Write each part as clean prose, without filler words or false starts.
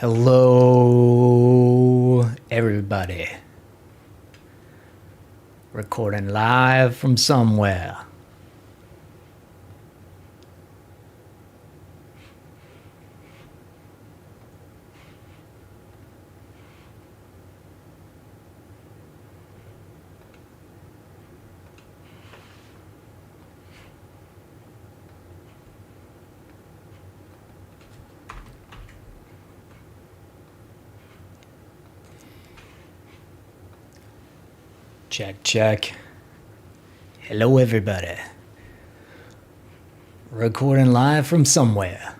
Hello, everybody. Recording live from somewhere. Check, check. Hello, everybody. Recording live from somewhere.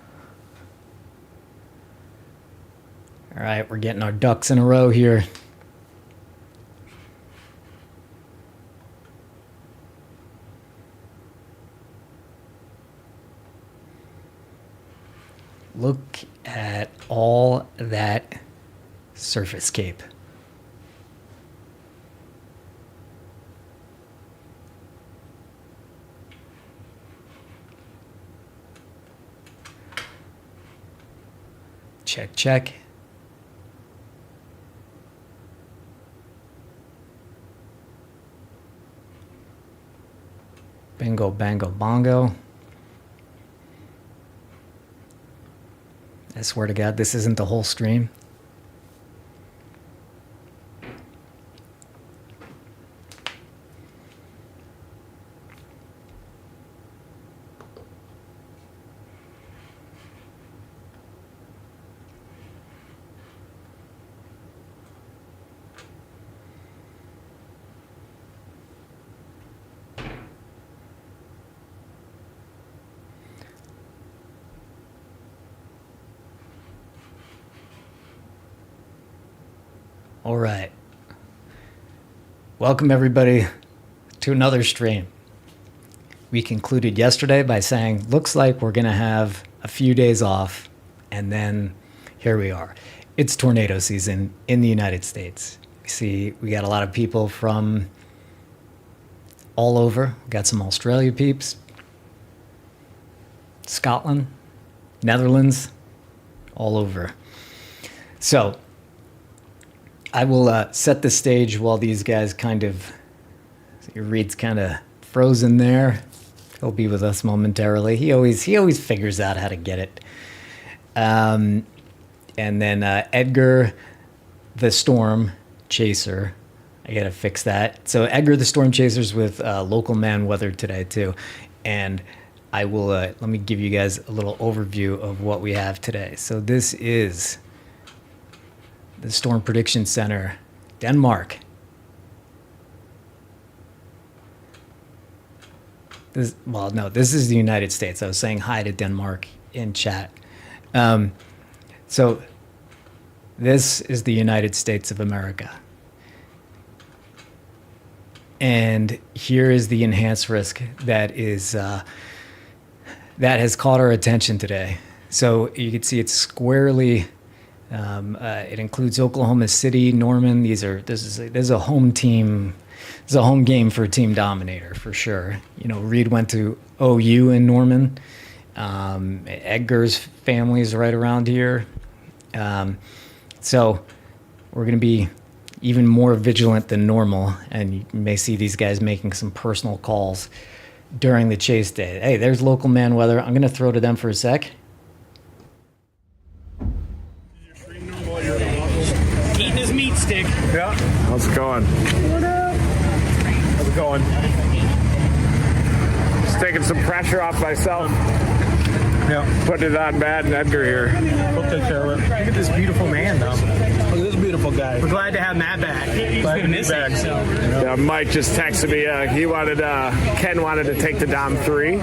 All right, we're getting our ducks in a row here. Look at all that surface cape. Check, check. Bingo, bango, bongo. I swear to God, this isn't the whole stream. All right. Welcome, everybody, to another stream. We concluded yesterday by saying, looks like we're going to have a few days off, and then here we are. It's tornado season in the United States. We got a lot of people from all over. We got some Australia peeps, Scotland, Netherlands, all over. So I will set the stage while these guys Reed's kind of frozen there. He'll be with us momentarily. He always figures out how to get it. And then Edgar the Storm Chaser. I got to fix that. So Edgar the Storm Chaser's with Local Man Weather today too. And I will, let me give you guys a little overview of what we have today. So this is the Storm Prediction Center, Denmark. This is the United States. I was saying hi to Denmark in chat. So this is the United States of America. And here is the enhanced risk that has caught our attention today. So you can see it's squarely. It includes Oklahoma City, Norman. This is a home team. This is a home game for Team Dominator for sure. You know, Reed went to OU in Norman. Edgar's family is right around here. So we're going to be even more vigilant than normal, and you may see these guys making some personal calls during the chase day. Hey, there's Local Man Weather. I'm going to throw to them for a sec. Eating his meat stick. Yeah. How's it going? What up? How's it going? Just taking some pressure off myself. Yeah. Putting it on Matt and Edgar here. We'll take care of it. Look at this beautiful man, though. Look at this beautiful guy. We're glad to have Matt back. He's been missing. So. Yeah, Mike just texted me. Ken wanted to take the Dom 3.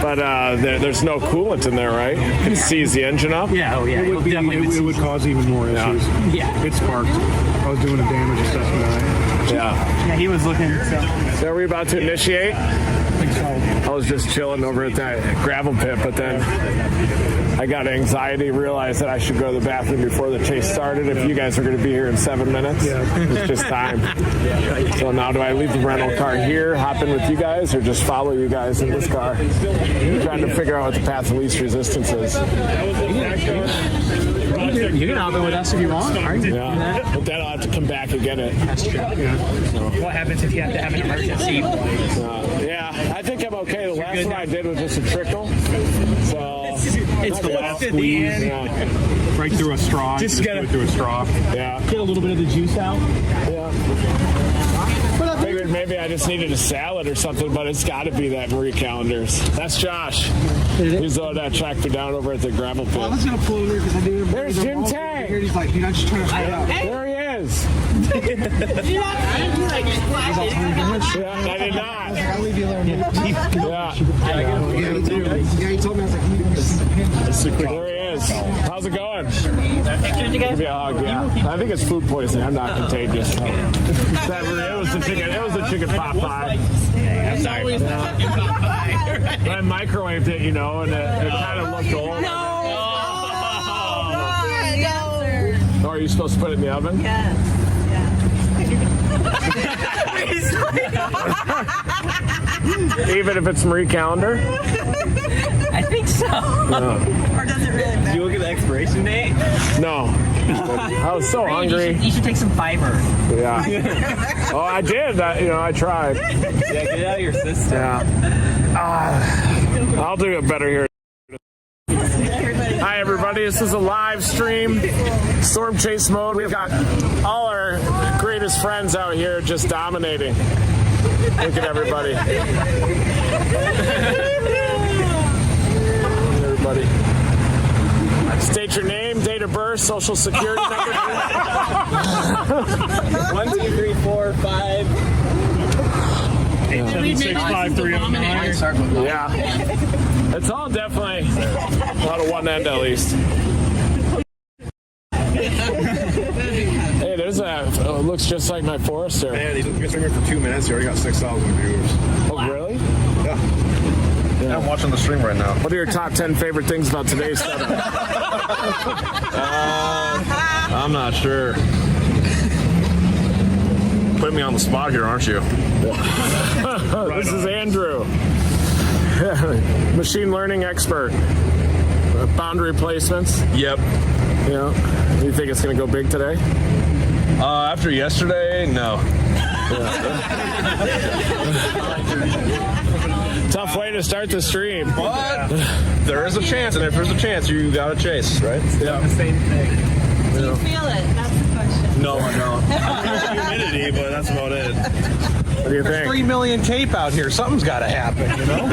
But there's no coolant in there, right? Can seize the engine up? Yeah, It would cause even more issues. Yeah. It sparked. I was doing a damage assessment on it. Yeah. Yeah, he was looking. So are we about to initiate? I think I was just chilling over at that gravel pit, but then I got anxiety, realized that I should go to the bathroom before the chase started. If you guys are going to be here in 7 minutes, it's just time. So now do I leave the rental car here, hop in with you guys, or just follow you guys in this car? I'm trying to figure out what the path of least resistance is. You can hop in with us if you want. Yeah, but then I'll have to come back and get it. That's true. What happens if you have to have an emergency? Yeah, I think I'm okay. The last one I did was just a trickle. So it's the last squeeze. Yeah. Right through a straw. Just go through a straw. Yeah. Get a little bit of the juice out. Yeah. I figured maybe I just needed a salad or something, but it's got to be that Marie Callender's. That's Josh. He's the one that tracked me down over at the gravel pit. Well, I was going to pull over because I didn't. There's Jim Tang. He's like, dude, I'm just trying to find out. There he is. Yeah, I did not. I'll leave you alone. Yeah. Yeah, he told me, I was like, you need some There he is. How's it going? Give me a hug, yeah. I think it's food poisoning. I'm not contagious. It was the chicken. It was the chicken pot pie. I'm sorry. I microwaved it, you know, and it kind of looked old. Oh, are you supposed to put it in the oven? Yes. Even if it's Marie Callender? I think so. Or does it really matter? You look at the expiration date? No. I was so hungry. You should take some fiber. Yeah. Oh, I did. I tried. Yeah, get it out of your system. Yeah. I'll do it better here. Hi, everybody. This is a live stream, storm chase mode. We've got all our greatest friends out here just dominating. Look at everybody. Everybody. State your name, date of birth, social security number. 1, 2, 3, 4, 5. 8, 7, 6, 5, 3, 9. Yeah. It's all definitely out of one end at least. Hey, there's it looks just like my Forester. Man, he's been streaming for 2 minutes. He already got 6,000 viewers. Oh, really? Yeah. I'm watching the stream right now. What are your top 10 favorite things about today's setup? I'm not sure. Putting me on the spot here, aren't you? This is Andrew, machine learning expert. Boundary placements. Yep. Yeah. You think it's going to go big today? After yesterday, no. Tough way to start the stream. But there is a chance, and if there's a chance, you got to chase, right? Yeah. The same thing. Do you feel it? That's the question. No, I don't. Humidity, but that's about it. What do you think? 3 million tape out here. Something's got to happen, you know?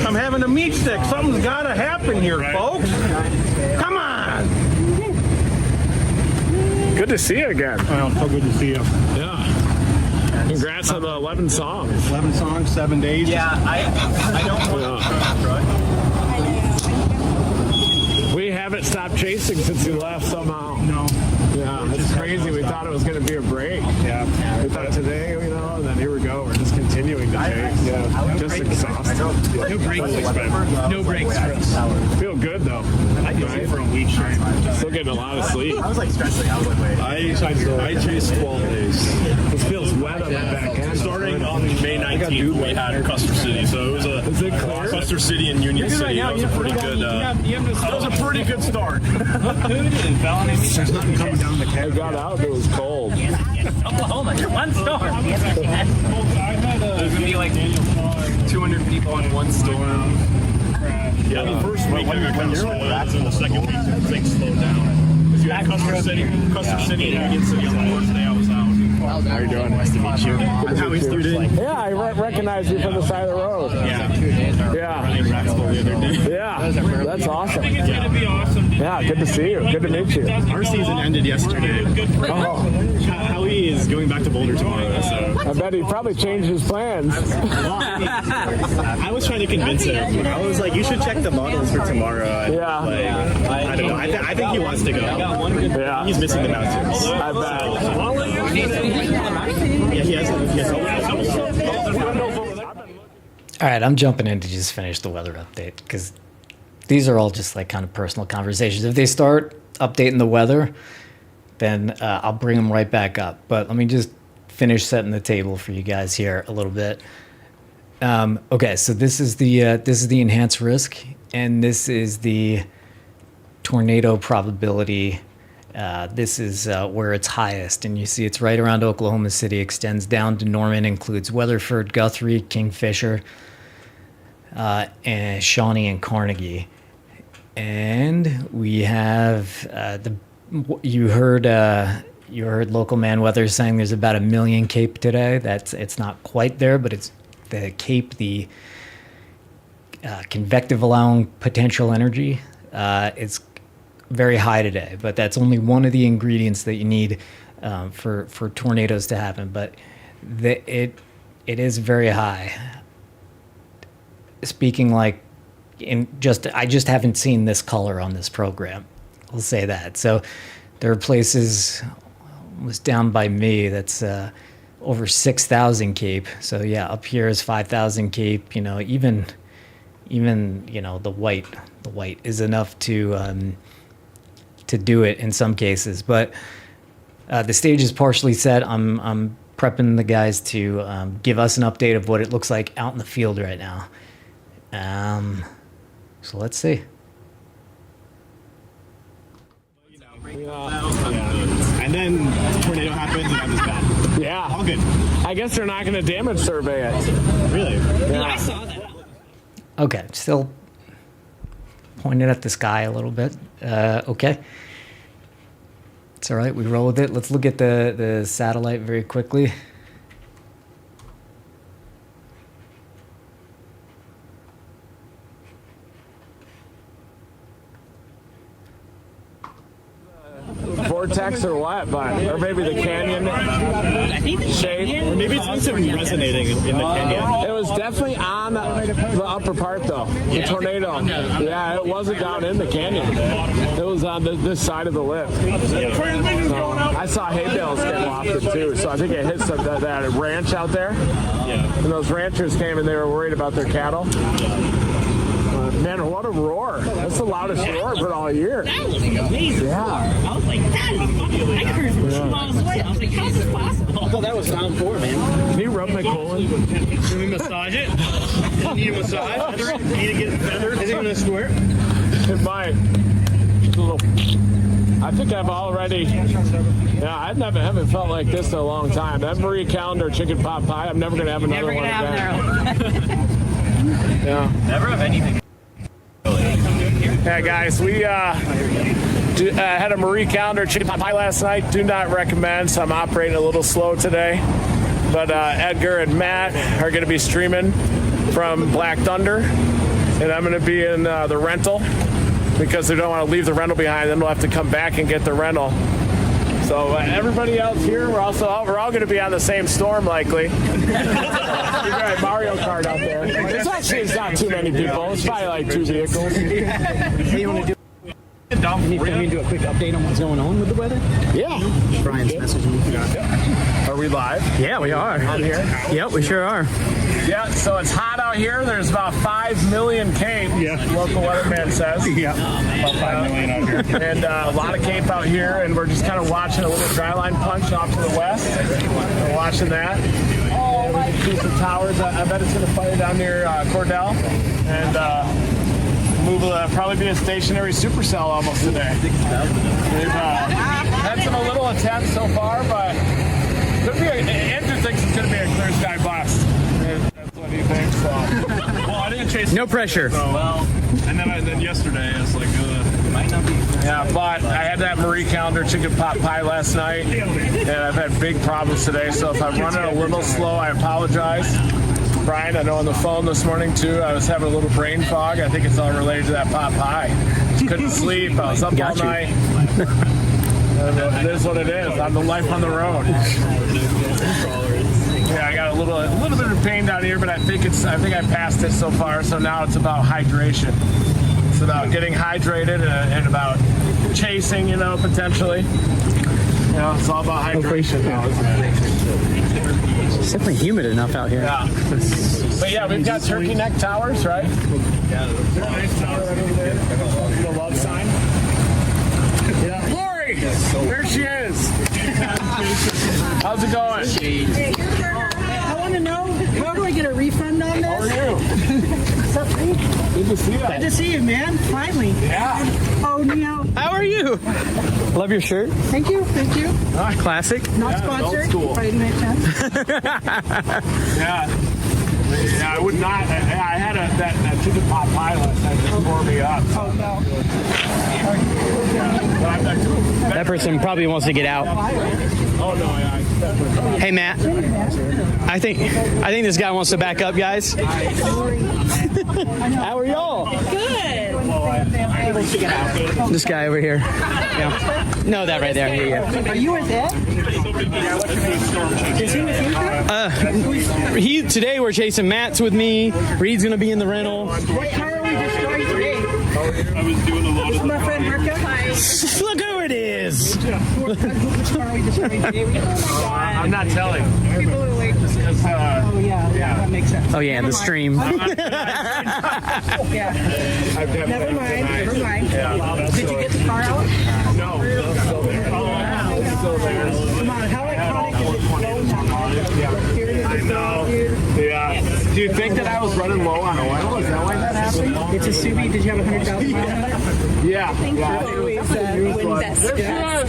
I'm having a meat stick. Something's got to happen here, folks. Come on. Good to see you again. Well, so good to see you. Yeah. Congrats on the 11 songs. 11 songs, 7 days. Yeah, I don't. We haven't stopped chasing since you left somehow. No. Yeah, it's crazy. We thought it was going to be a break. Yeah. We thought today, and then here we go. We're just continuing to chase. Yeah. Just exhausted. No breaks. No breaks for us. Feel good though. I did it for a week straight. Still getting a lot of sleep. I was like stressing. I was like, wait. I chased 12 days. This feels wet on my back end. Starting on May 19th, we had Custer City, so it was Custer City and Union City. That was a pretty good. That was a pretty good start. There's nothing coming down the canyon. I got out. It was cold. Oklahoma, one storm. Yes, There's gonna be like 200 people on one storm. Yeah, the first week we were kind of slow, and then the second week things slowed down. Because you had Custer City and Union City on the first day I was out. How are you doing? Nice to meet you. That's how we started. Yeah, I recognize you from the side of the road. Yeah. Yeah, that's awesome. It's gonna be awesome. Yeah, good to see you. Good to meet you. Our season ended yesterday. Oh, Howie is going back to Boulder tomorrow, so I bet he probably changed his plans. I was trying to convince him. I was like, you should check the models for tomorrow. Yeah. I don't know. I think he wants to go. Yeah. He's missing the mountains. I bet. Yeah, he has All right, I'm jumping in to just finish the weather update because these are all just like kind of personal conversations. If they start updating the weather, then I'll bring them right back up. But let me just finish setting the table for you guys here a little bit. Okay, so this is the enhanced risk, and this is the tornado probability. This is where it's highest, and you see it's right around Oklahoma City, extends down to Norman, includes Weatherford, Guthrie, Kingfisher, and Shawnee and Carnegie. And we have you heard local man weather saying there's about 1 million CAPE today. It's not quite there, but it's the CAPE, the convective allowing potential energy. It's very high today, but that's only one of the ingredients that you need for tornadoes to happen. But it is very high. Speaking like I just haven't seen this color on this program. I'll say that. So there are places almost down by me that's over 6,000 CAPE. So yeah, up here is 5,000 CAPE. You know, even the white is enough to do it in some cases. But the stage is partially set. I'm prepping the guys to give us an update of what it looks like out in the field right now. So let's see. And then tornado happens and I'm just bad. Yeah. All good. I guess they're not going to damage survey it. Really? Yeah. I saw that. Okay, still pointed at the sky a little bit. Okay. It's all right, we roll with it. Let's look at the satellite very quickly. Vortex or what, but or maybe the canyon I think the shape. canyon- Or maybe it's something resonating in the canyon. It was definitely on the upper part though. The tornado. Yeah, it wasn't down in the canyon. It was on this side of the lift. So, I saw hay bales get wafted too, so I think it hit that ranch out there. Yeah. And those ranchers came and they were worried about their cattle. Man, what a roar. That's the loudest roar for all year. That was an amazing roar. I was like, that is, I heard from 2 miles away. I was like, how is this possible? I thought that was down 4, man. Can you rub my colon? Can we massage it? Need a massage? Need to get it better? Is it going to squirt? It might. It's a little. I think I've already. Yeah, I haven't felt like this in a long time. That Marie Calendar chicken pot pie, I'm never going to have another Never one gonna have again. their own. Yeah. Never have anything. Yeah, guys, we had a Marie Calendar chicken pot pie last night. Do not recommend, so I'm operating a little slow today. But Edgar and Matt are going to be streaming from Black Thunder, and I'm going to be in the rental because they don't want to leave the rental behind. Then we'll have to come back and get the rental. So everybody else here, we're all going to be on the same storm likely. You're right, Mario Kart out there. It's not too many people. It's probably like 2 vehicles. Hey, you want to do? Can you do a quick update on what's going on with the weather? Yeah. Brian's messaging me. Are we live? Yeah, we are. On here? Yep, we sure are. Yeah, so it's hot out here. There's about 5 million CAPE, local weatherman says. Yeah. About 5 million out here. And a lot of CAPE out here, and we're just kind of watching a little dry line punch off to the west. We're watching that. And we can see some towers. I bet it's going to fire down near Cordell. And probably be a stationary supercell almost today. We've had some a little attempts so far, but Andrew thinks it's going to be a clear sky blast. That's what he thinks. So. Well, I didn't chase No pressure. So, and then yesterday, it's like, might not be. Yeah, but I had that Marie Calendar chicken pot pie last night, and I've had big problems today. So if I'm running a little slow, I apologize. Brian, I know on the phone this morning too, I was having a little brain fog. I think it's all related to that pot pie. Couldn't sleep. I was up all night. It is what it is. I'm the life on the road. Yeah, I got a little bit of pain down here, but I think I passed it so far. So now it's about hydration. It's about getting hydrated and about chasing, potentially. It's all about hydration now, isn't it? It's definitely humid enough out here. Yeah. But yeah, we've got turkey neck towers, right? Yeah, there's a nice tower right over there. The love sign. Yeah. Lori! There she is. How's it going? I want to know, how do I get a refund on this? How are you? What's up, Pete? Good to see you. Good to see you, man. Finally. Yeah. Oh, Neil. How are you? Love your shirt. Thank you. Thank you. Classic. Not sponsored. old school. If I didn't make sense. Yeah. Yeah, I would not. I had that chicken pot pilot that just tore me up. Oh, no. That person probably wants to get out. Oh no, yeah. Hey, Matt. I think this guy wants to back up, guys. How are y'all? Good. This guy over here. Yeah. No, that right there. Here you go. Are you with Ed? Is he with you? Today we're chasing Matt's with me. Reed's gonna be in the rental. What car are we destroying today? I was doing a lot This of is my friend Marco. Look who it is. Which car are we destroying today? I'm not telling. People are like, Because, oh, yeah. That makes sense. Oh yeah, the stream. Yeah. Never mind. Did you get the car out? No. Come on, how iconic is it? I know. Yeah. Do you think that I was running low on oil? Is that why that happened? It's a Subi. Did you have 100,000 miles on it? Yeah.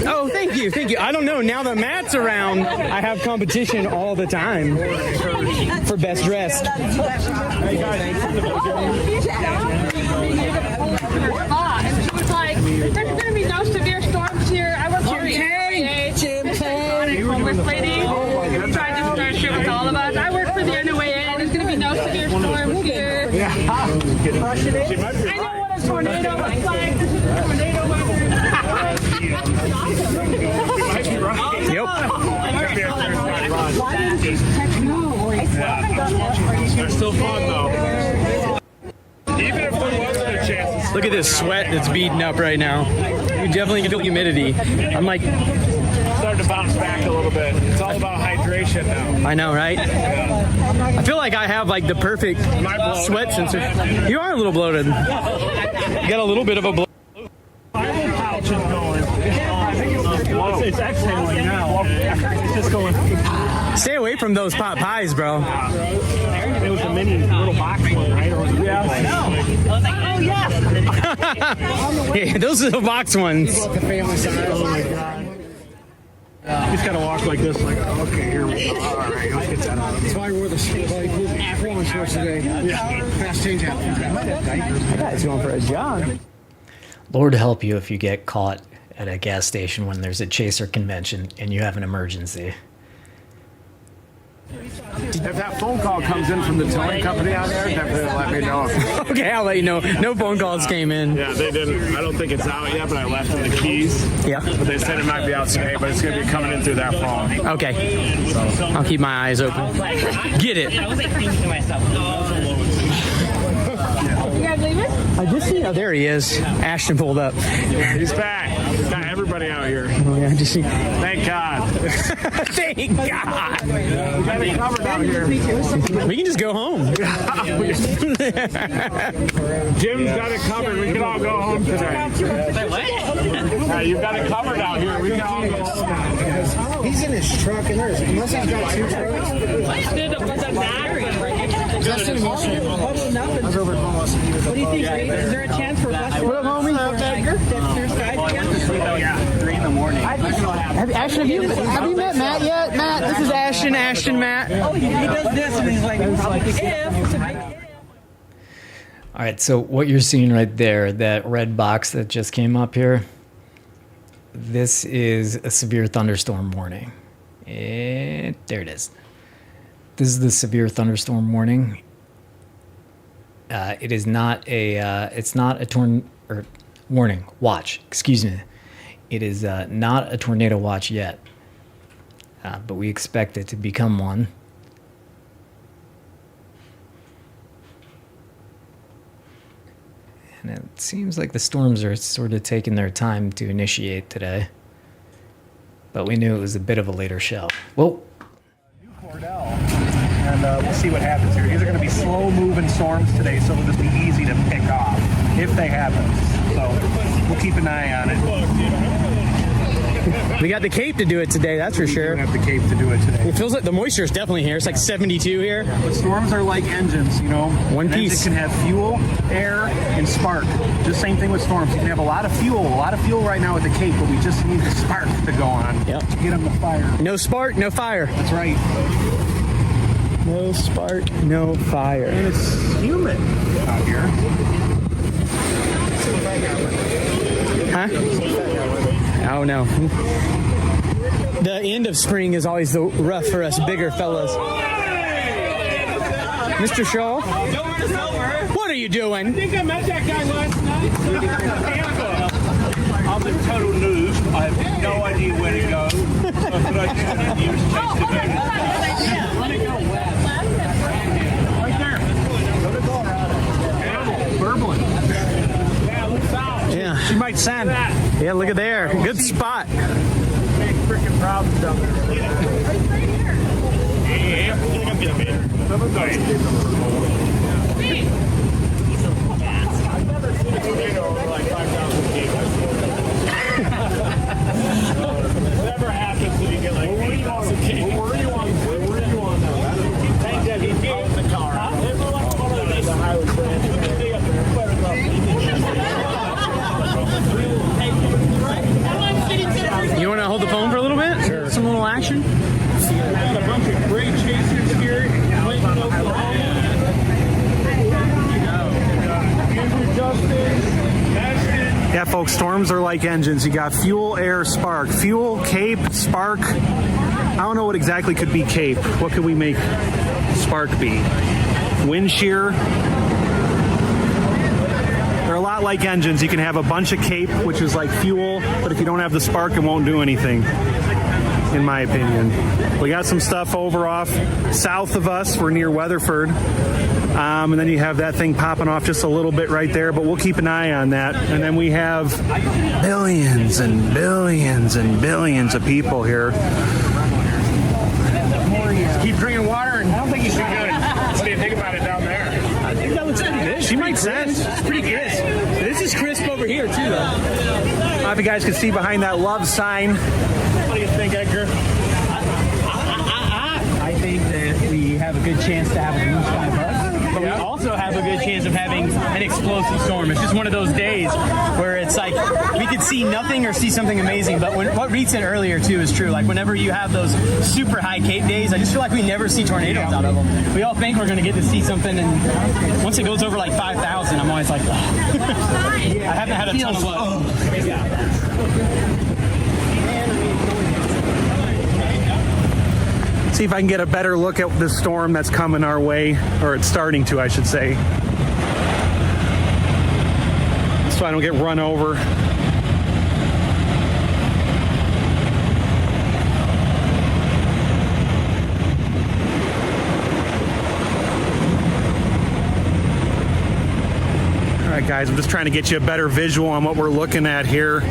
Oh, thank you. I don't know. Now that Matt's around, I have competition all the time for best dressed. And she was like, there's going to be no severe storms here. I work for the NOAA. Homeless lady tried to start shit with all of us. I work for the NOAA. There's going to be no severe storms here. Yeah. I know what a tornado looks like. This is a tornado weather. They're still fun though. Even if there wasn't a chance. Look at this sweat that's beating up right now. You definitely can feel humidity. I'm like, Starting to bounce back a little bit. It's all about hydration now. I know, right? I feel like I have like the perfect sweat sensor. You are a little bloated. You got a little bit of a bloat. pouch is going. It's exhaling now. It's just going. Stay away from those pot pies, bro. It was a mini little box one, right? Or was it Yeah, those are the box ones. You just gotta walk like this, like, okay, here we go. All right, let's get that out. That's why I wore the performance shorts today. Yeah. Fast change out. That guy's going for a jog. Lord help you if you get caught at a gas station when there's a chaser convention and you have an emergency. If that phone call comes in from the towing company out there, definitely let me know. Okay, I'll let you know. No phone calls came in. Yeah, they didn't. I don't think it's out yet, but I left them the keys. Yeah. But they said it might be out today, but it's going to be coming in through that phone. Okay. I'll keep my eyes open. Get it. I was like thinking to myself, You guys leaving? I just see. Oh, there he is. Ashton pulled up. He's back. He's got everybody out here. Oh, yeah, just see. Thank God. Thank God. We got it covered out here. We can just go home. Jim's got it covered. We can all go home today. You've got it covered out here. We can all go home. He's in his truck, and there's unless he's got two trucks. Justin and Wilson. I was over at home. what do you think? Is there a chance for us? What up, homie? Yeah, 3 in the morning. Ashton, have you met Matt yet? Matt, this is Ashton, Matt. Oh, he does this, and he's like, All right, so what you're seeing right there, that red box that just came up here, this is a severe thunderstorm warning. There it is. This is the severe thunderstorm warning. It is not a. It's not a warning watch. Excuse me. It is not a tornado watch yet, but we expect it to become one. And it seems like the storms are sort of taking their time to initiate today. But we knew it was a bit of a later show. Whoa. Cordell. see what happens here. These are going to be slow-moving storms today, so it'll just be easy to pick off if they happen. So we'll keep an eye on it. We got the cape to do it today, that's for sure. We have the cape to do it today. It feels like the moisture is definitely here. It's like 72 here. But storms are like engines, you know. One piece. Engine can have fuel, air, and spark. Just same thing with storms. You can have a lot of fuel right now with the cape, but we just need the spark to go on to get them to fire. No spark, no fire. That's right. No spark, no fire. And it's humid out here. Huh? Oh no. The end of spring is always the rough for us bigger fellas. Mr. Shaw, what are you doing? I think I met that guy last night. I'm in total news. I have no idea where to go. But I did the news chase today. Right there. Burbling. Yeah, look south. Yeah. She might send. Yeah, look at there. Good spot. Big freaking problems down there. Yeah, I think I'm getting better. I've never seen a tornado over like 5,000 feet. Whatever happens when you get like 8,000 feet. Where were you on now? Thank God he gave the car. They were like one of the highway branch. They got the You want to hold the phone for a little bit? Sure. Some little action? got a bunch of great chasers here. Yeah, folks, storms are like engines. You got fuel, air, spark. Fuel, cape, spark. I don't know what exactly could be cape. What could we make spark be? Wind shear. They're a lot like engines. You can have a bunch of cape, which is like fuel, but if you don't have the spark, it won't do anything, in my opinion. We got some stuff over off south of us. We're near Weatherford. And then you have that thing popping off just a little bit right there, but we'll keep an eye on that. And then we have billions and billions and billions of people here. Keep drinking water, and I don't think you should do it. What do you think about it down there? I think that looks pretty good. She might send. It's pretty crisp. This is crisp over here, too, though. I don't know if you guys can see behind that love sign. What do you think, Edgar? I think that we have a good chance to have a blue sky bus, but we also have a good chance of having an explosive storm. It's just one of those days where it's like we could see nothing or see something amazing. But what Reed said earlier too is true. Like whenever you have those super high Cape days, I just feel like we never see tornadoes out of them. We all think we're going to get to see something, and once it goes over like 5,000, I'm always like, oh. I haven't had a ton of luck. See if I can get a better look at this storm that's coming our way, or it's starting to, I should say. So I don't get run over. All right, guys, I'm just trying to get you a better visual on what we're looking at here.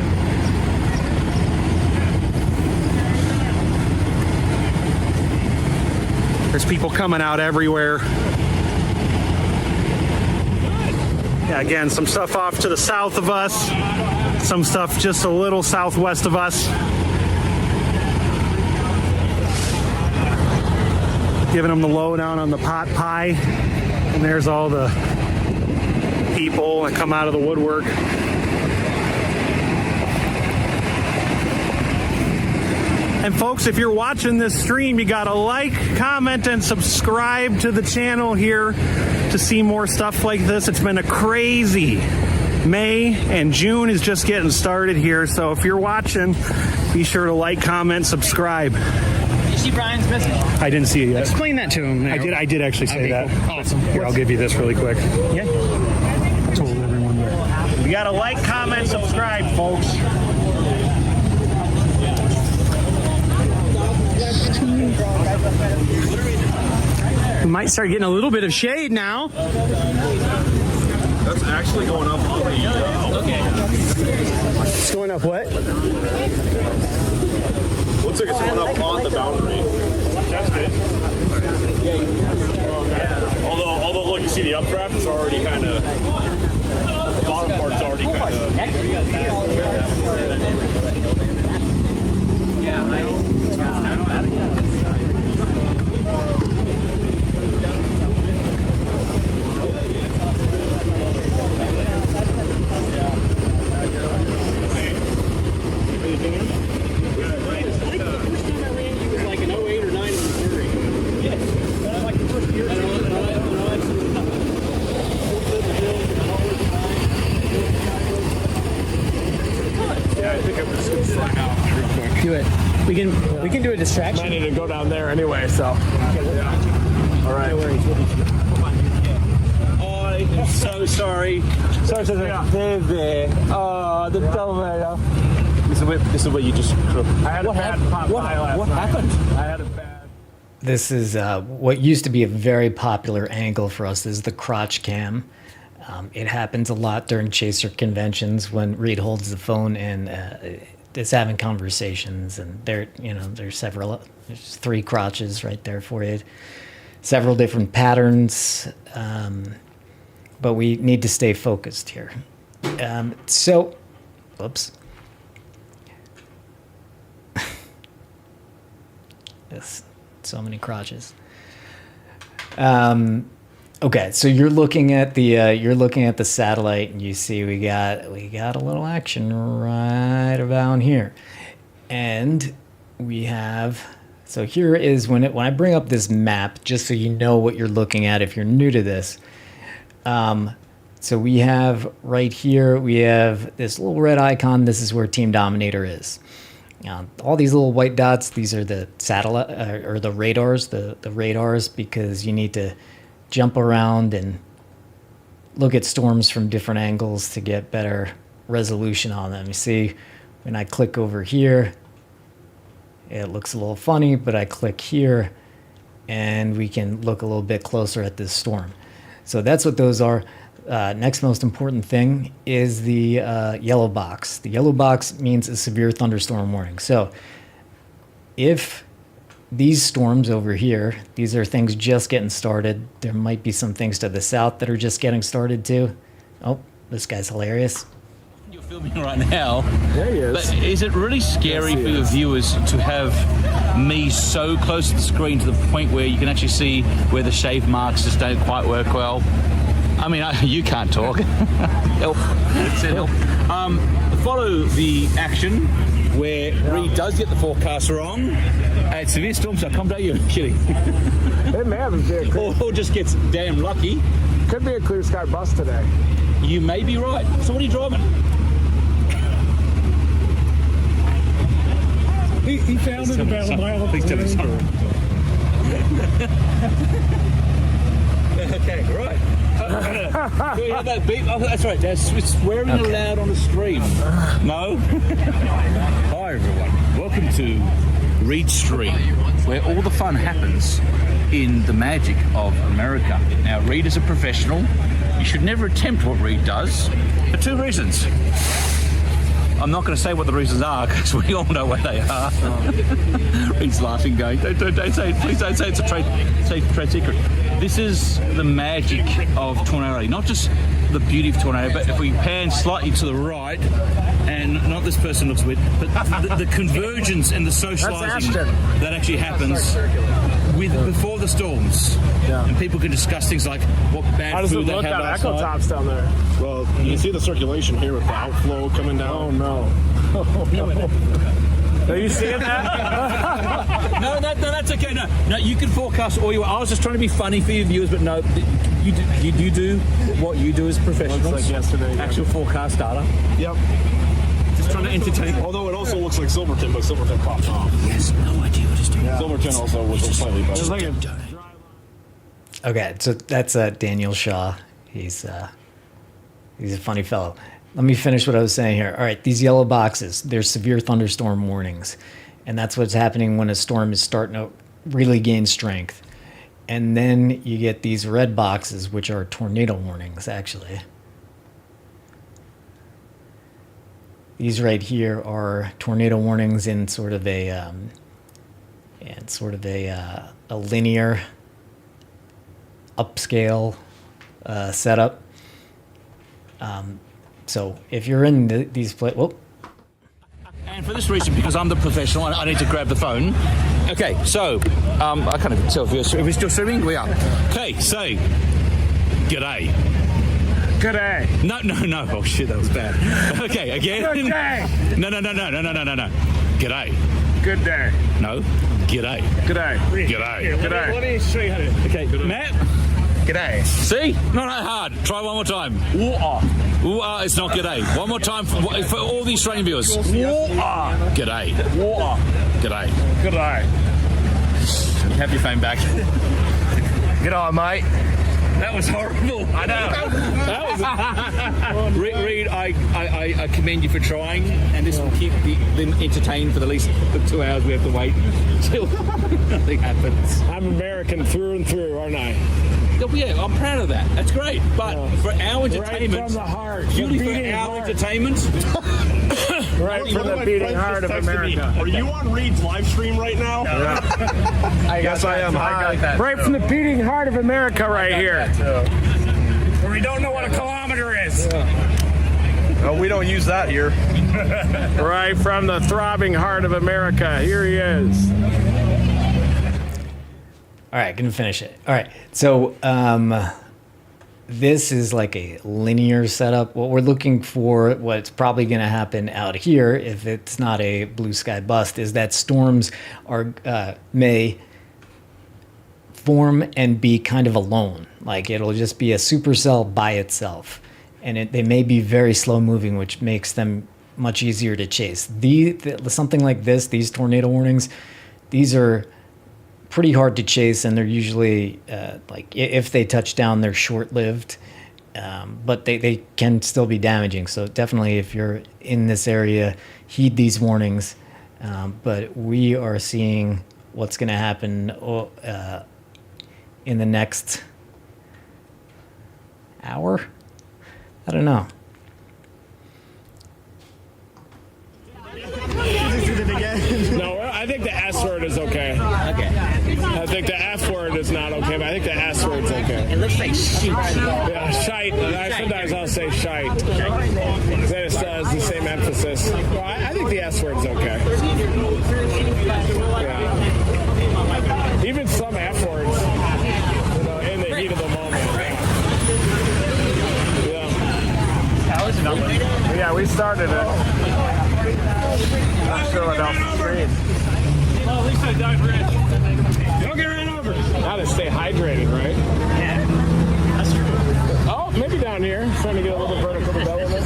There's people coming out everywhere. Yeah, again, some stuff off to the south of us, some stuff just a little southwest of us. Giving them the lowdown on the pot pie. And there's all the people that come out of the woodwork. And folks, if you're watching this stream, you gotta like, comment, and subscribe to the channel here to see more stuff like this. It's been a crazy May, and June is just getting started here. So if you're watching, be sure to like, comment, subscribe. Did you see Brian's message? I didn't see it yet. Explain that to him. I did actually say that. Cool. Awesome. Here, I'll give you this really quick. Yeah. I told everyone there. You gotta like, comment, subscribe, folks. We might start getting a little bit of shade now. That's actually going up on the... Okay. It's going up what? Looks like it's going up on the boundary. That's good. like you see the updraft is already kind of, the bottom part's already kind of. Do it. We can do a distraction. I need to go down there anyway, so. All right. I'm so sorry. Sorry. There. Oh, the Dominator. This is where you just. I had a bad pop by last What night. happened? I had a bad. This is what used to be a very popular angle for us. This is the crotch cam. It happens a lot during chaser conventions when Reed holds the phone and is having conversations, and there's 3 crotches right there for you. Several different patterns, but we need to stay focused here. Whoops. Yes, so many crotches. Okay, so you're looking at the satellite, and you see we got a little action right about here, and we have. So here is when I bring up this map, just so you know what you're looking at if you're new to this. So we have right here, we have this little red icon. This is where Team Dominator is. All these little white dots, these are the satellite or the radars, the radars, because you need to jump around and look at storms from different angles to get better resolution on them. You see, when I click over here, it looks a little funny, but I click here and we can look a little bit closer at this storm. So that's what those are. Next most important thing is the yellow box. The yellow box means a severe thunderstorm warning. So if these storms over here, these are things just getting started. There might be some things to the south that are just getting started too. Oh, this guy's hilarious. You're filming right now. There he is. But is it really scary for your viewers to have me so close to the screen to the point where you can actually see where the shave marks just don't quite work well? I mean, you can't talk. Help. It said help. Follow the action where Reed does get the forecast wrong. It's severe storms that come down. You're kidding. It may have been Or just gets damn lucky. Could be a clear sky bus today. You may be right. So what are you driving? He found it about a mile up the road. Okay, right. Do we have that beep? Oh, that's right. It's swearing aloud on the stream. No? Hi, everyone. Welcome to Reed Stream, where all the fun happens in the magic of America. Now, Reed is a professional. You should never attempt what Reed does for 2 reasons. I'm not going to say what the reasons are because we all know what they are. Reed's laughing, going, don't say it. Please don't say it's a trade secret. This is the magic of tornado. Not just the beauty of tornado, but if we pan slightly to the right, and not this person looks weird, but the convergence and the socializing that actually happens before the storms. Yeah. And people can discuss things like what bad food they had last night. How does it look on Echo Tops down there? Well, you can see the circulation here with the outflow coming down. Oh, no. Are you seeing that? No, that's okay. No, you can forecast all you want. I was just trying to be funny for your viewers, but no, you do what you do as professionals. Like yesterday. Actual forecast data. Yep. Just trying to entertain. Although it also looks like Silverton, but Silverton popped off. Yes, no idea what it's doing. Yeah. Silverton also was slightly better. Okay, so that's Daniel Shaw. He's a funny fellow. Let me finish what I was saying here. All right, these yellow boxes, they're severe thunderstorm warnings. And that's what's happening when a storm is starting to really gain strength. And then you get these red boxes, which are tornado warnings, actually. These right here are tornado warnings in sort of a linear upscale setup. So if you're in these places, And for this reason, because I'm the professional, I need to grab the phone. Okay, so I can't even tell if we're still streaming. We are. Okay, so g'day. G'day. No. Oh shit, that was bad. Okay, again. Good day. No. G'day. Good day. No. G'day. G'day. G'day. G'day. Let me show you how to. Okay, Matt. G'day. See? Not that hard. Try one more time. Ooh-ah. It's not g'day. One more time for all the Australian viewers. Ooh-ah. G'day. Water. G'day. G'day. Have your phone back. G'day, mate. That was horrible. I know. Reed, I commend you for trying, and this will keep them entertained for the least 2 hours we have to wait till nothing happens. I'm American through and through, aren't I? Yeah, I'm proud of that. That's great. But for our Right entertainment, from the heart. purely The for beating our heart. entertainment, Right from the beating heart of America. Are you on Reed's live stream right now? Yes, I am. Right from the beating heart of America right here. Where we don't know what a kilometer is. Oh, we don't use that here. Right from the throbbing heart of America. Here he is. All right, gonna finish it. All right, so this is like a linear setup. What we're looking for, what's probably gonna happen out here, if it's not a blue sky bust, is that storms are may form and be kind of alone. Like it'll just be a supercell by itself, and they may be very slow moving, which makes them much easier to chase. Something like this, these tornado warnings, these are pretty hard to chase, and they're usually like if they touch down, they're short-lived, but they can still be damaging. So definitely, if you're in this area, heed these warnings. But we are seeing what's going to happen in the next hour. I don't know. No, I think the S word is okay. Okay. I think the F word is not okay, but I think the S word's okay. It looks like shoot. Yeah, shite. Sometimes I'll say shite. Then it still has the same emphasis. Well, I think the S word's okay. Yeah. Even some F words, in the heat of the moment. Yeah. Yeah, we started it. Not sure what else to scream. Well, at least I died rich. Don't get ran over. How to stay hydrated, right? Yeah. That's true. Oh, maybe down here. Trying to get a little vertical development.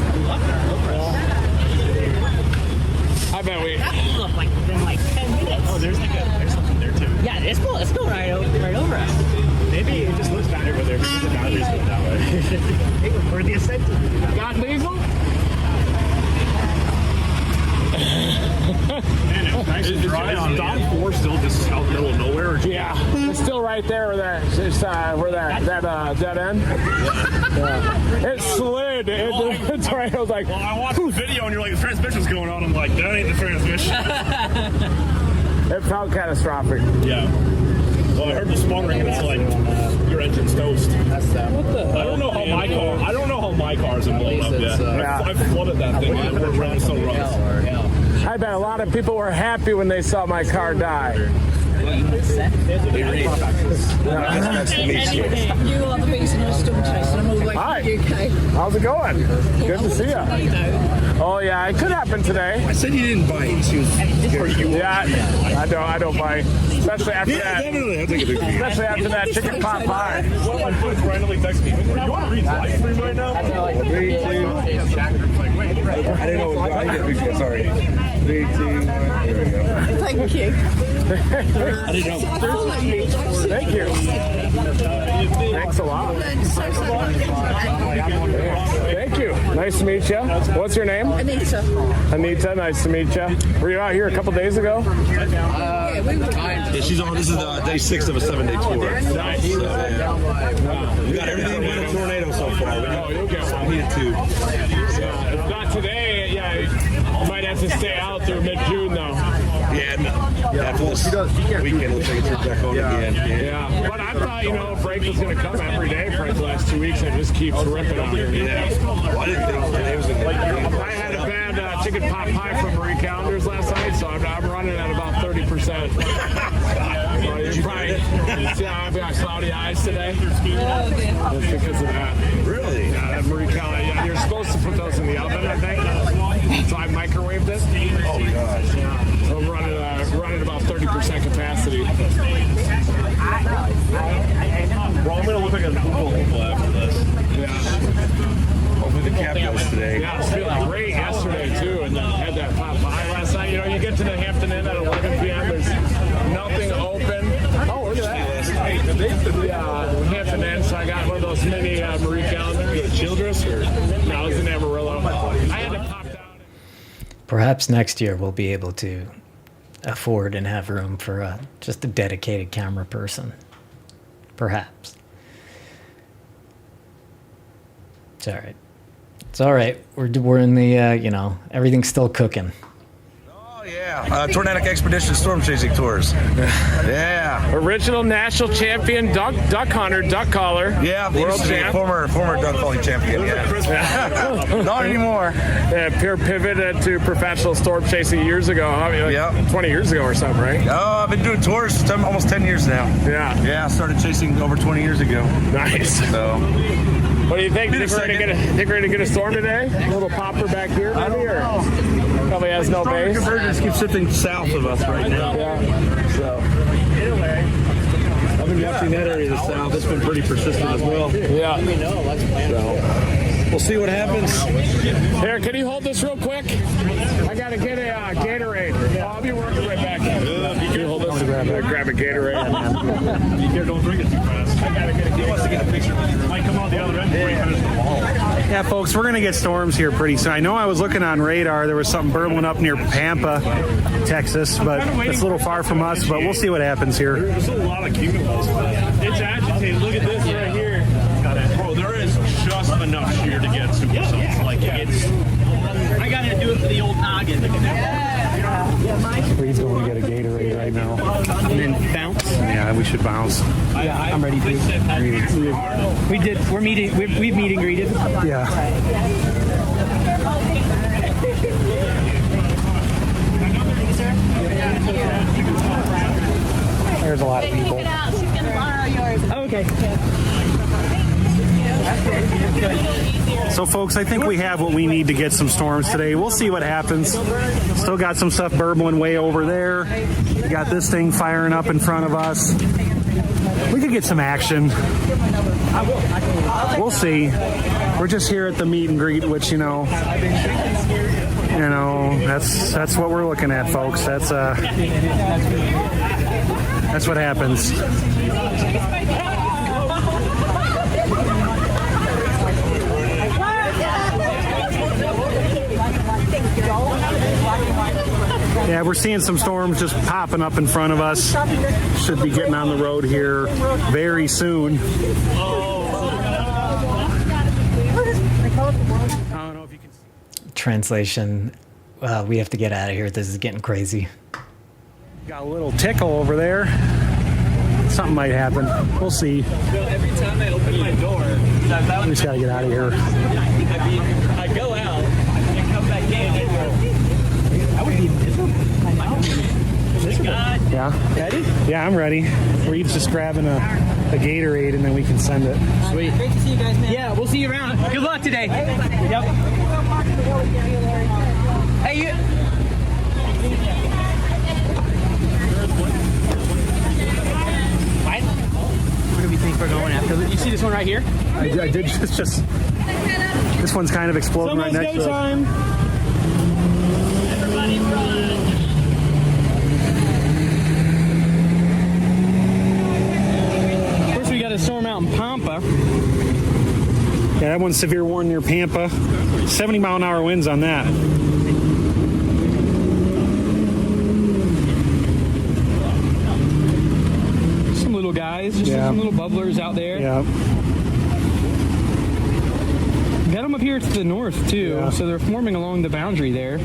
Yeah. I bet we. That blew up within 10 minutes. Oh, there's something there too. Yeah, it's going right over us. Maybe it just looks bad over there because the boundaries go that way. We're the ascent. Got diesel? Man, it's nice and dry on Dom 4 still just out in the middle of nowhere? Yeah, it's still right there where that dead end. Yeah. It slid. It's right. I was like, Well, I watched the video and you're like, the transmission's going on. I'm like, that ain't the transmission. it felt catastrophic. Yeah. Well, I heard the sputtering and it's like your engine's toast. What the hell? I don't know how my cars have blown up yet. Yeah. I've flooded that thing. We're running so rough. I bet a lot of people were happy when they saw my car die. Nice to meet you. You are the reason I still chasing them all the way Hi. to the UK. How's it going? Good to see you. Oh yeah, it could happen today. I said you didn't bite. She was Yeah, I don't bite. Especially after that. definitely. I'll take a picture. Especially after that chicken pot pie. One of my friends randomly texted me, you want to read live stream right now? 3, 2. I didn't know. I didn't get a picture. Sorry. 3, 2, 1. There we go. Thank you. I didn't know. Thank you. Thanks a lot. Thank you. Nice to meet you. What's your name? Anita. Anita, nice to meet you. Were you out here a couple days ago? Yeah, we were. Yeah, she's on. This is day 6 of a 7-day tour. Nice. So, yeah. We got everything but a tornado so far. You'll get one. We need 2. If not today, yeah, you might have to stay out through mid-June though. Yeah, After this weekend, looks like it's back on again. Yeah, but I thought, you know, a break was going to come every day for the last 2 weeks, and it just keeps ripping on here. Yeah. Well, I didn't think today was going to I had a bad chicken pot pie from Marie Callender's last night, so I'm running at about 30%. So you're probably, see how I've got cloudy eyes today? That's because of that. Really? Yeah, that Marie Callender. Yeah, you're supposed to put those in the oven, I think. So I microwaved it. Oh, gosh. Yeah. So I'm running about 30% capacity. Well, I'm going to look like a Google after this. Yeah. Hopefully the cap goes today. Yeah, I was feeling great yesterday, too, and then had that pot pie last night. You know, you get to the Hampton Inn at 11 p.m., there's nothing open. Oh, look at that. Yeah, Hampton Inn, so I got one of those mini Marie Callender. Childress or? No, it was in Amarillo. I had to pop down. Perhaps next year we'll be able to afford and have room for just a dedicated camera person. Perhaps. It's all right. It's all right. We're in the, you know, everything's still cooking. Oh, yeah. Tornadic Expedition Storm Chasing Tours. Yeah. Original national champion, duck hunter, duck caller. Yeah, world champ. Former duck calling champion, yeah. Not anymore. Yeah, Pierre pivoted to professional storm chasing years ago. I mean, like 20 years ago or something, right? Oh, I've been doing tours almost 10 years now. Yeah. Yeah, I started chasing over 20 years ago. Nice. So, what do you think? Think we're going to get a storm today? A little popper back here, maybe? Or probably has no base. Convergence keeps sitting south of us right now. Yeah. So, I've been watching that area to the south. It's been pretty persistent as well. yeah. So, we'll see what happens. Here, can you hold this real quick? I got to get a Gatorade. I'll be working right back. Can you hold this? Grab a Gatorade. Be careful, don't drink it too fast. I gotta get a, he wants to get a picture. Might come out the other end before he finishes the ball. Yeah, folks, we're going to get storms here pretty soon. I know I was looking on radar. There was something burbling up near Pampa, Texas, but it's a little far from us, but we'll see what happens here. There's a lot of cumulus. It's agitated. Look at this right here. Bro, there is just enough shear to get super cells. Like, it's... I got to do it for the old noggin. Please going to get a Gatorade right now. And then bounce. Yeah, we should bounce. Yeah, I'm ready to. We've meet and greeted. Yeah. There's a lot of people. Okay. So, folks, I think we have what we need to get some storms today. We'll see what happens. Still got some stuff burbling way over there. We got this thing firing up in front of us. We could get some action. We'll see. We're just here at the meet and greet, which, you know, that's what we're looking at, folks. That's what happens. Yeah, we're seeing some storms just popping up in front of us. Should be getting on the road here very soon. I don't know if you can... Translation, we have to get out of here. This is getting crazy. Got a little tickle over there. Something might happen. We'll see. Every time I open my door, We just got to get out of here. I go out and come back in. I would be miserable. Yeah? Ready? Yeah, I'm ready. We're each just grabbing a Gatorade and then we can send it. Sweet. Great to see you guys, man. Yeah, we'll see you around. Good luck today. Yep. Hey, you. Where do we think we're going after? You see this one right here? I did. It's just this one's kind of exploding right next to us. Everybody run. First, we got a storm out in Pampa. Yeah, that one's severe warning near Pampa. 70-mile-an-hour winds on that. Some little guys, just some little bubblers out there. Yeah. Got them up here to the north too, so they're forming along the boundary there.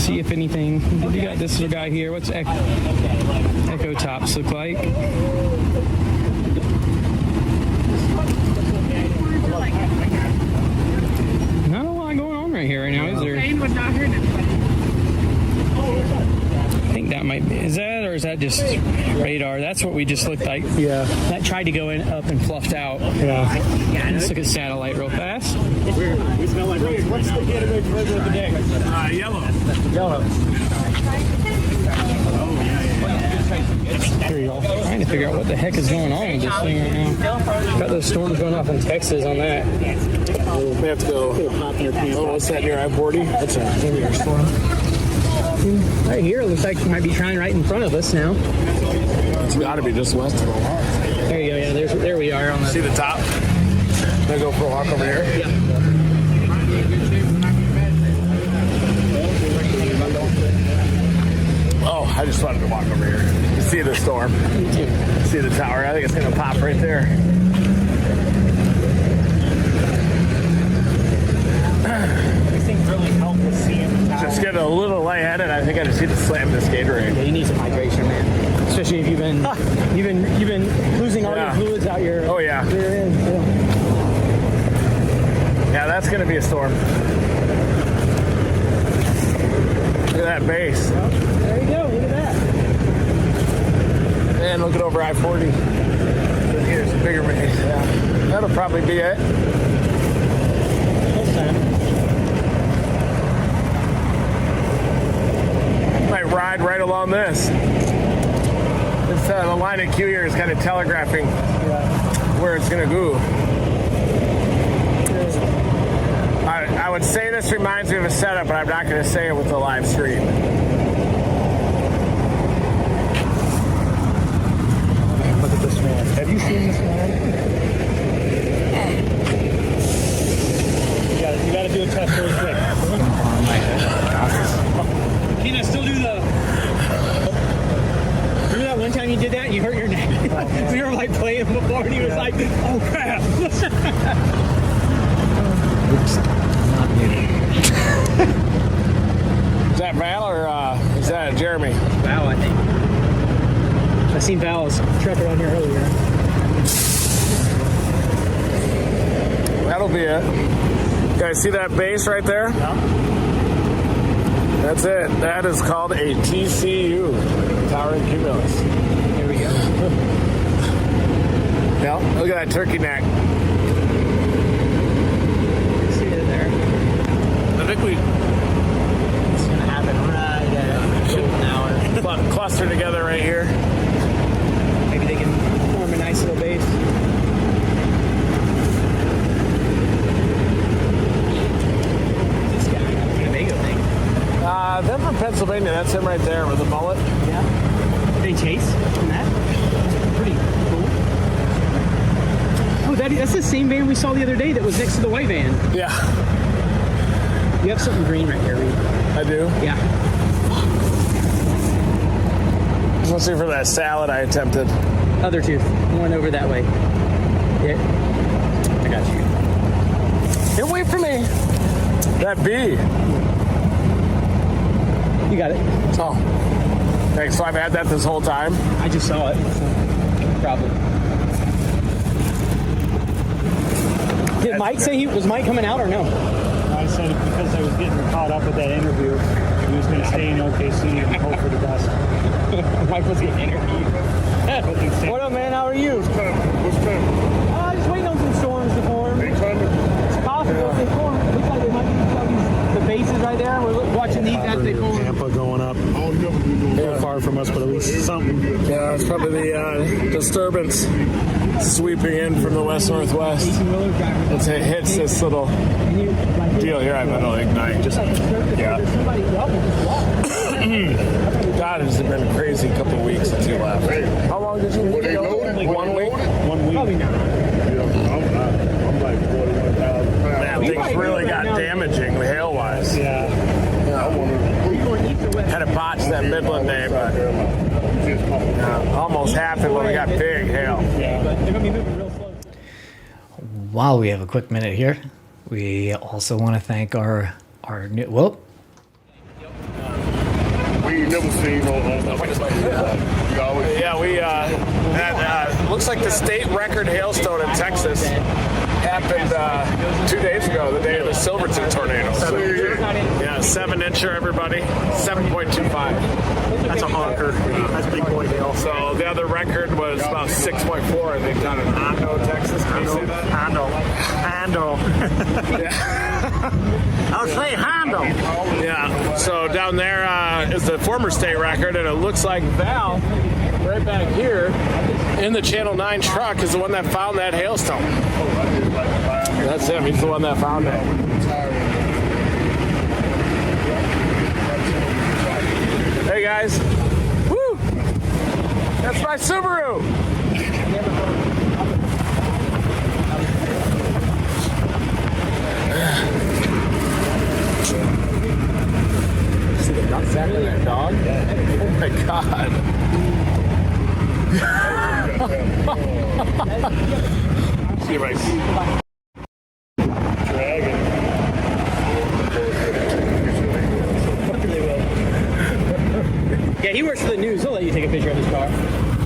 see if anything. You got this little guy here. What's echo tops look like? Not a lot going on right here right now, is there? I think that might be. Is that, or is that just radar? That's what we just looked like. Yeah. That tried to go in up and fluffed out. Yeah. Let's look at satellite real fast. We smell like roses. What's the getaway further of the day? Yellow. Yellow. Here you go. Trying to figure out what the heck is going on with this thing right now. Got those storms going off in Texas on that. We have to go. Oh, what's that near I-40? That's a heavier storm. Right here, it looks like it might be trying right in front of us now. It's got to be just west of Ohio. There you go. Yeah, there we are on the. See the top? Can I go for a walk over here? Yeah. Oh, I just wanted to walk over here. You see the storm? See the tower? I think it's going to pop right there. These things really help with seeing the tower. Just getting a little lightheaded. I think I just need to slam this Gatorade. Yeah, you need some hydration, man. Especially if you've been losing all your fluids out your. Oh yeah. Rear end. Yeah, that's going to be a storm. Look at that base. Well, there you go. Look at that. And looking over I-40. Here's a bigger base. Yeah. That'll probably be it. Might ride right along this. It's the line of Q here is kind of telegraphing where it's going to go. I would say this reminds me of a setup, but I'm not going to say it with the live stream. Look at this man. Have you seen this man? You got to do a test really quick. Can I still do the? Remember that one time you did that and you hurt your neck? We were like playing before and he was like, "Oh crap!" Oops. Not muted. Is that Val or is that Jeremy? Val, I think. I seen Val's truck around here earlier. That'll be it. You guys see that base right there? Yeah. That's it. That is called a TCU, towering cumulus. Here we go. Yeah, look at that turkey neck. See it there. I think we It's gonna happen right at an hour. cluster together right here. Maybe they can form a nice little base. This guy, Winnebago thing. Them from Pennsylvania. That's him right there with the mullet. Yeah. They chase on that. That's pretty cool. Oh, that's the same van we saw the other day that was next to the white van. Yeah, You have something green right here, Reed. I do. Yeah. Let's see for that salad I attempted. Other two. One over that way. Yeah. I got you. Here, wait for me. That bee. You got it. Oh. Thanks. So I've had that this whole time. I just saw it. So, no problem. Did Mike say was Mike coming out or no? I said because I was getting caught up with that interview, he was going to stay in OKC and hope for the best. Mike was getting interviewed. What up, man? How are you? What's time? Just waiting on some storms to form. It's possible if they form. It looks like they might be the bases right there. We're watching these as they form. Tampa going up. Not far from us, but at least something. Yeah, it's probably the disturbance sweeping in from the west-northwest. It hits this little deal here. I bet it'll ignite. Yeah. God, it's been a crazy couple of weeks since you left. How long did you leave? 1 week? 1 week. Probably not. I'm like 41,000 pounds. Man, things really got damaging hail-wise. Yeah. Had to botch that Midland day, but almost happened when we got big hail. While we have a quick minute here, we also want to thank our new. Whoa. Yeah, we had, looks like the state record hailstone in Texas happened 2 days ago, the day of the Silverton tornado. So, yeah, 7-incher, everybody, 7.25. That's a honker. That's big boy hail. So the other record was about 6.4, I think, down in Hondo, Texas. Can you say that? Hondo. I'll say Hondo. Yeah, so down there is the former state record, and it looks like Val, right back here, in the Channel 9 truck, is the one that found that hailstone. That's him. He's the one that found it. Hey, guys. Woo! That's my Subaru! See the nutsack in that dog? Oh my god. See if I see. Dragon. Yeah, he works for the news. He'll let you take a picture of his car.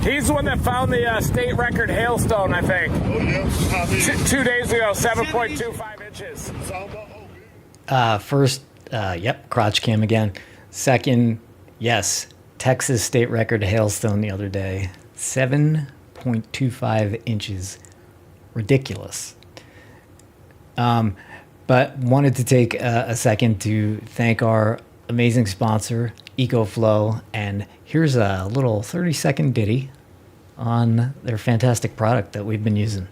He's the one that found the state record hailstone, I think. Oh, yeah. 2 days ago, 7.25 inches. First, yep, crotch cam again. Second, yes, Texas state record hailstone the other day. 7.25 inches. Ridiculous. But wanted to take a second to thank our amazing sponsor, EcoFlow, and here's a little 30-second ditty on their fantastic product that we've been using.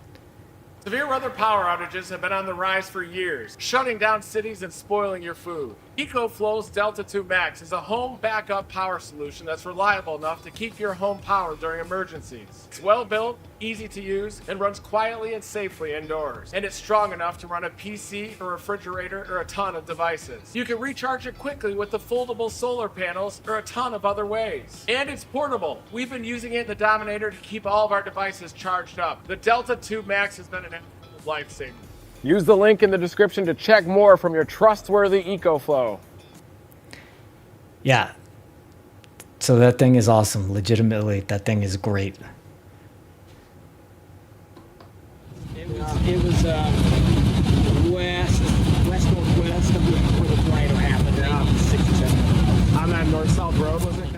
Severe weather power outages have been on the rise for years, shutting down cities and spoiling your food. EcoFlow's Delta 2 Max is a home backup power solution that's reliable enough to keep your home powered during emergencies. It's well built, easy to use, and runs quietly and safely indoors. And it's strong enough to run a PC, a refrigerator, or a ton of devices. You can recharge it quickly with the foldable solar panels or a ton of other ways. And it's portable. We've been using it in the Dominator to keep all of our devices charged up. The Delta 2 Max has been an lifesaver. Use the link in the description to check more from your trustworthy EcoFlow. Yeah. So that thing is awesome. Legitimately, that thing is great. It was west-northwest of where the tornado happened. Yeah. 6 or 7. On that north-south road, was it?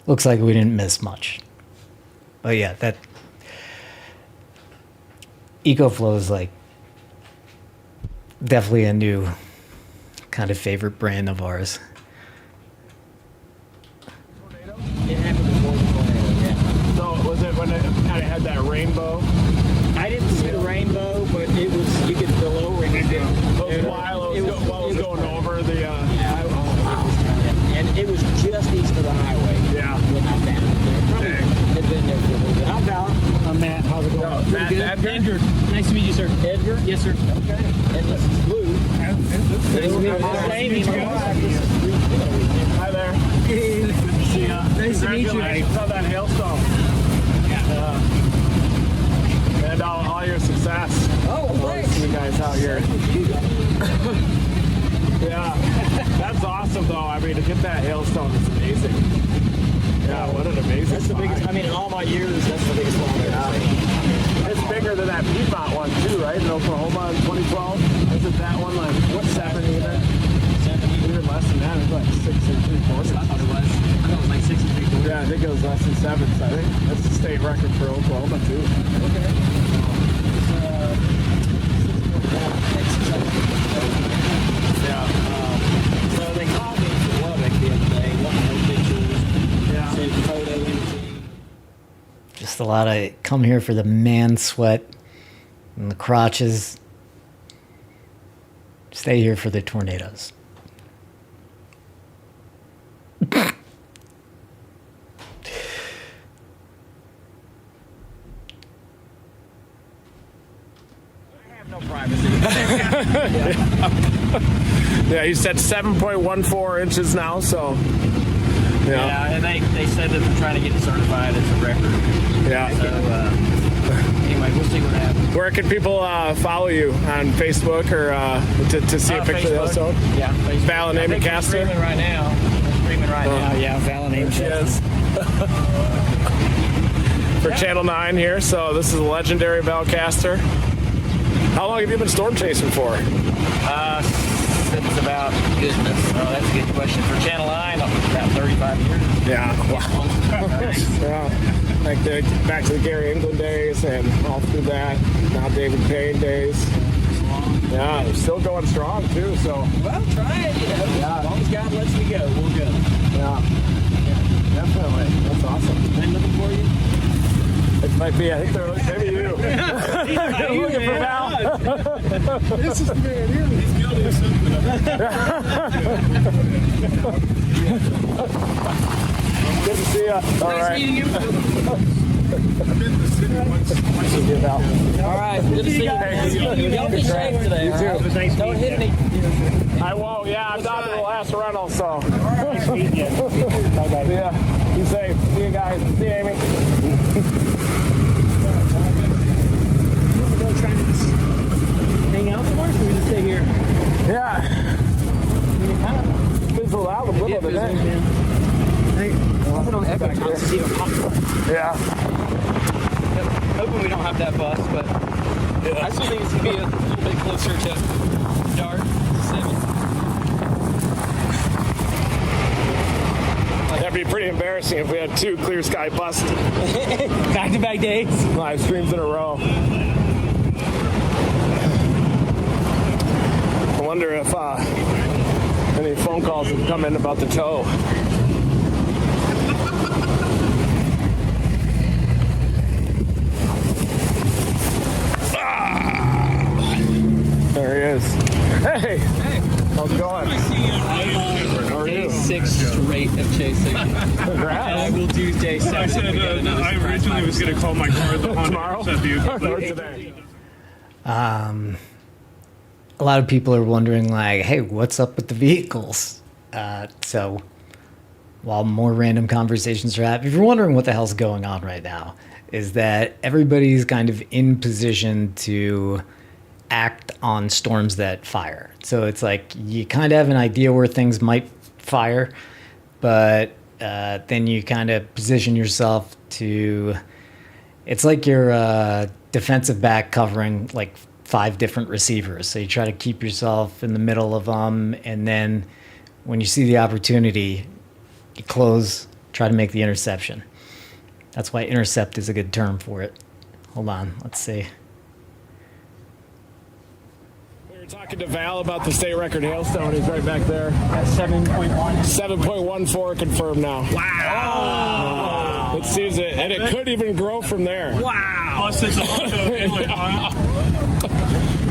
Looks like we didn't miss much. But yeah, that EcoFlow is like definitely a new kind of favorite brand of ours. It happened before the tornado, yeah. So was it when it kind of had that rainbow? I didn't see the rainbow, but it was, you could go over and it was going over the... and it was just east of the highway. Yeah. When I found it. Had been there for a little bit. I'm Val. I'm Matt. How's it going? Matt, Edgar. Nice to meet you, sir. Edgar? Yes, sir. Okay. And this is Blue. Nice to meet you. Hi there. Hey. Good to see ya. Nice to meet you. Congratulations on that hailstone. And all your success. Oh, thanks. You guys out here. Yeah. That's awesome, though. I mean, to get that hailstone is amazing. Yeah, what an amazing That's the biggest, I mean, in all my years, that's the biggest one I've ever seen. It's bigger than that Piedmont one, too, right? In Oklahoma in 2012. Isn't that one like, what's 7 even? 7 even less than that. It's like 6 3/4. I thought it was. I thought it was like 6 3/4. Yeah, I think it was less than 7. So I think that's the state record for Oklahoma, too. Okay. Yeah. So they called me from Lubbock the other day, wanting no pictures, send a photo in. Just a lot of come here for the man sweat and the crotches. Stay here for the tornadoes. No privacy. Yeah, you said 7.14 inches now, so. Yeah, and they said that they're trying to get it certified as a record. Yeah. So, anyway, we'll see what happens. Where can people follow you on Facebook or to see a picture Facebook. of the hailstone? Yeah, Facebook. Val and Amy Caster? Streaming right now. We're streaming aiming right now. Yeah, Fallon aims. Yes. For Channel 9 here, so this is a legendary bellcaster. How long have you been storm chasing for? Since about, goodness, that's a good question. For Channel 9, about 35 years. Yeah, wow. Yeah, like back to the Gary England days and all through that. Now David Payne days. Yeah, they're still going strong too. So Well, try it. You know, Yeah. as long as God lets me go, we'll go. yeah, definitely. That's awesome. I'm looking for you. It might be. I think they're maybe you. They're looking for Val. This is the man here. He's guilty of something. Good to see you. All right. Meeting you. All right, good to see you. Y'all be safe today. You too. All right? Don't hit any. I won't. Yeah, I'm not in the last rental, so. Nice meeting you. Okay. Yeah. Be safe. See you guys. See you, Amy. Hang out somewhere, or should we just stay here? Yeah. Fizzle out a little bit. Yeah. Hoping we don't have that bus, but I still think it's going to be a little bit closer to dark. 7. That'd be pretty embarrassing if we had 2 clear sky busts. Back-to-back days. Live streams in a row. I wonder if any phone calls have come in about the tow. There he is. Hey! How's it going? How are you? Day 6 straight of chasing. And I will do day 7. I said I originally was going to call my car the Honda Tomorrow? Or today? A lot of people are wondering, like, hey, what's up with the vehicles? So while more random conversations are happening, if you're wondering what the hell's going on right now, is that everybody's kind of in position to act on storms that fire. So it's like you kind of have an idea where things might fire, but then you kind of position yourself to, it's like you're defensive back covering like 5 different receivers. So you try to keep yourself in the middle of them, and then when you see the opportunity, you close, try to make the interception. That's why intercept is a good term for it. Hold on, let's see. We were talking to Val about the state record hailstone. He's right back there. 7.1. 7.14 confirmed now. Wow. It seems it, and it could even grow from there. Wow. Plus, it's also inlet, huh?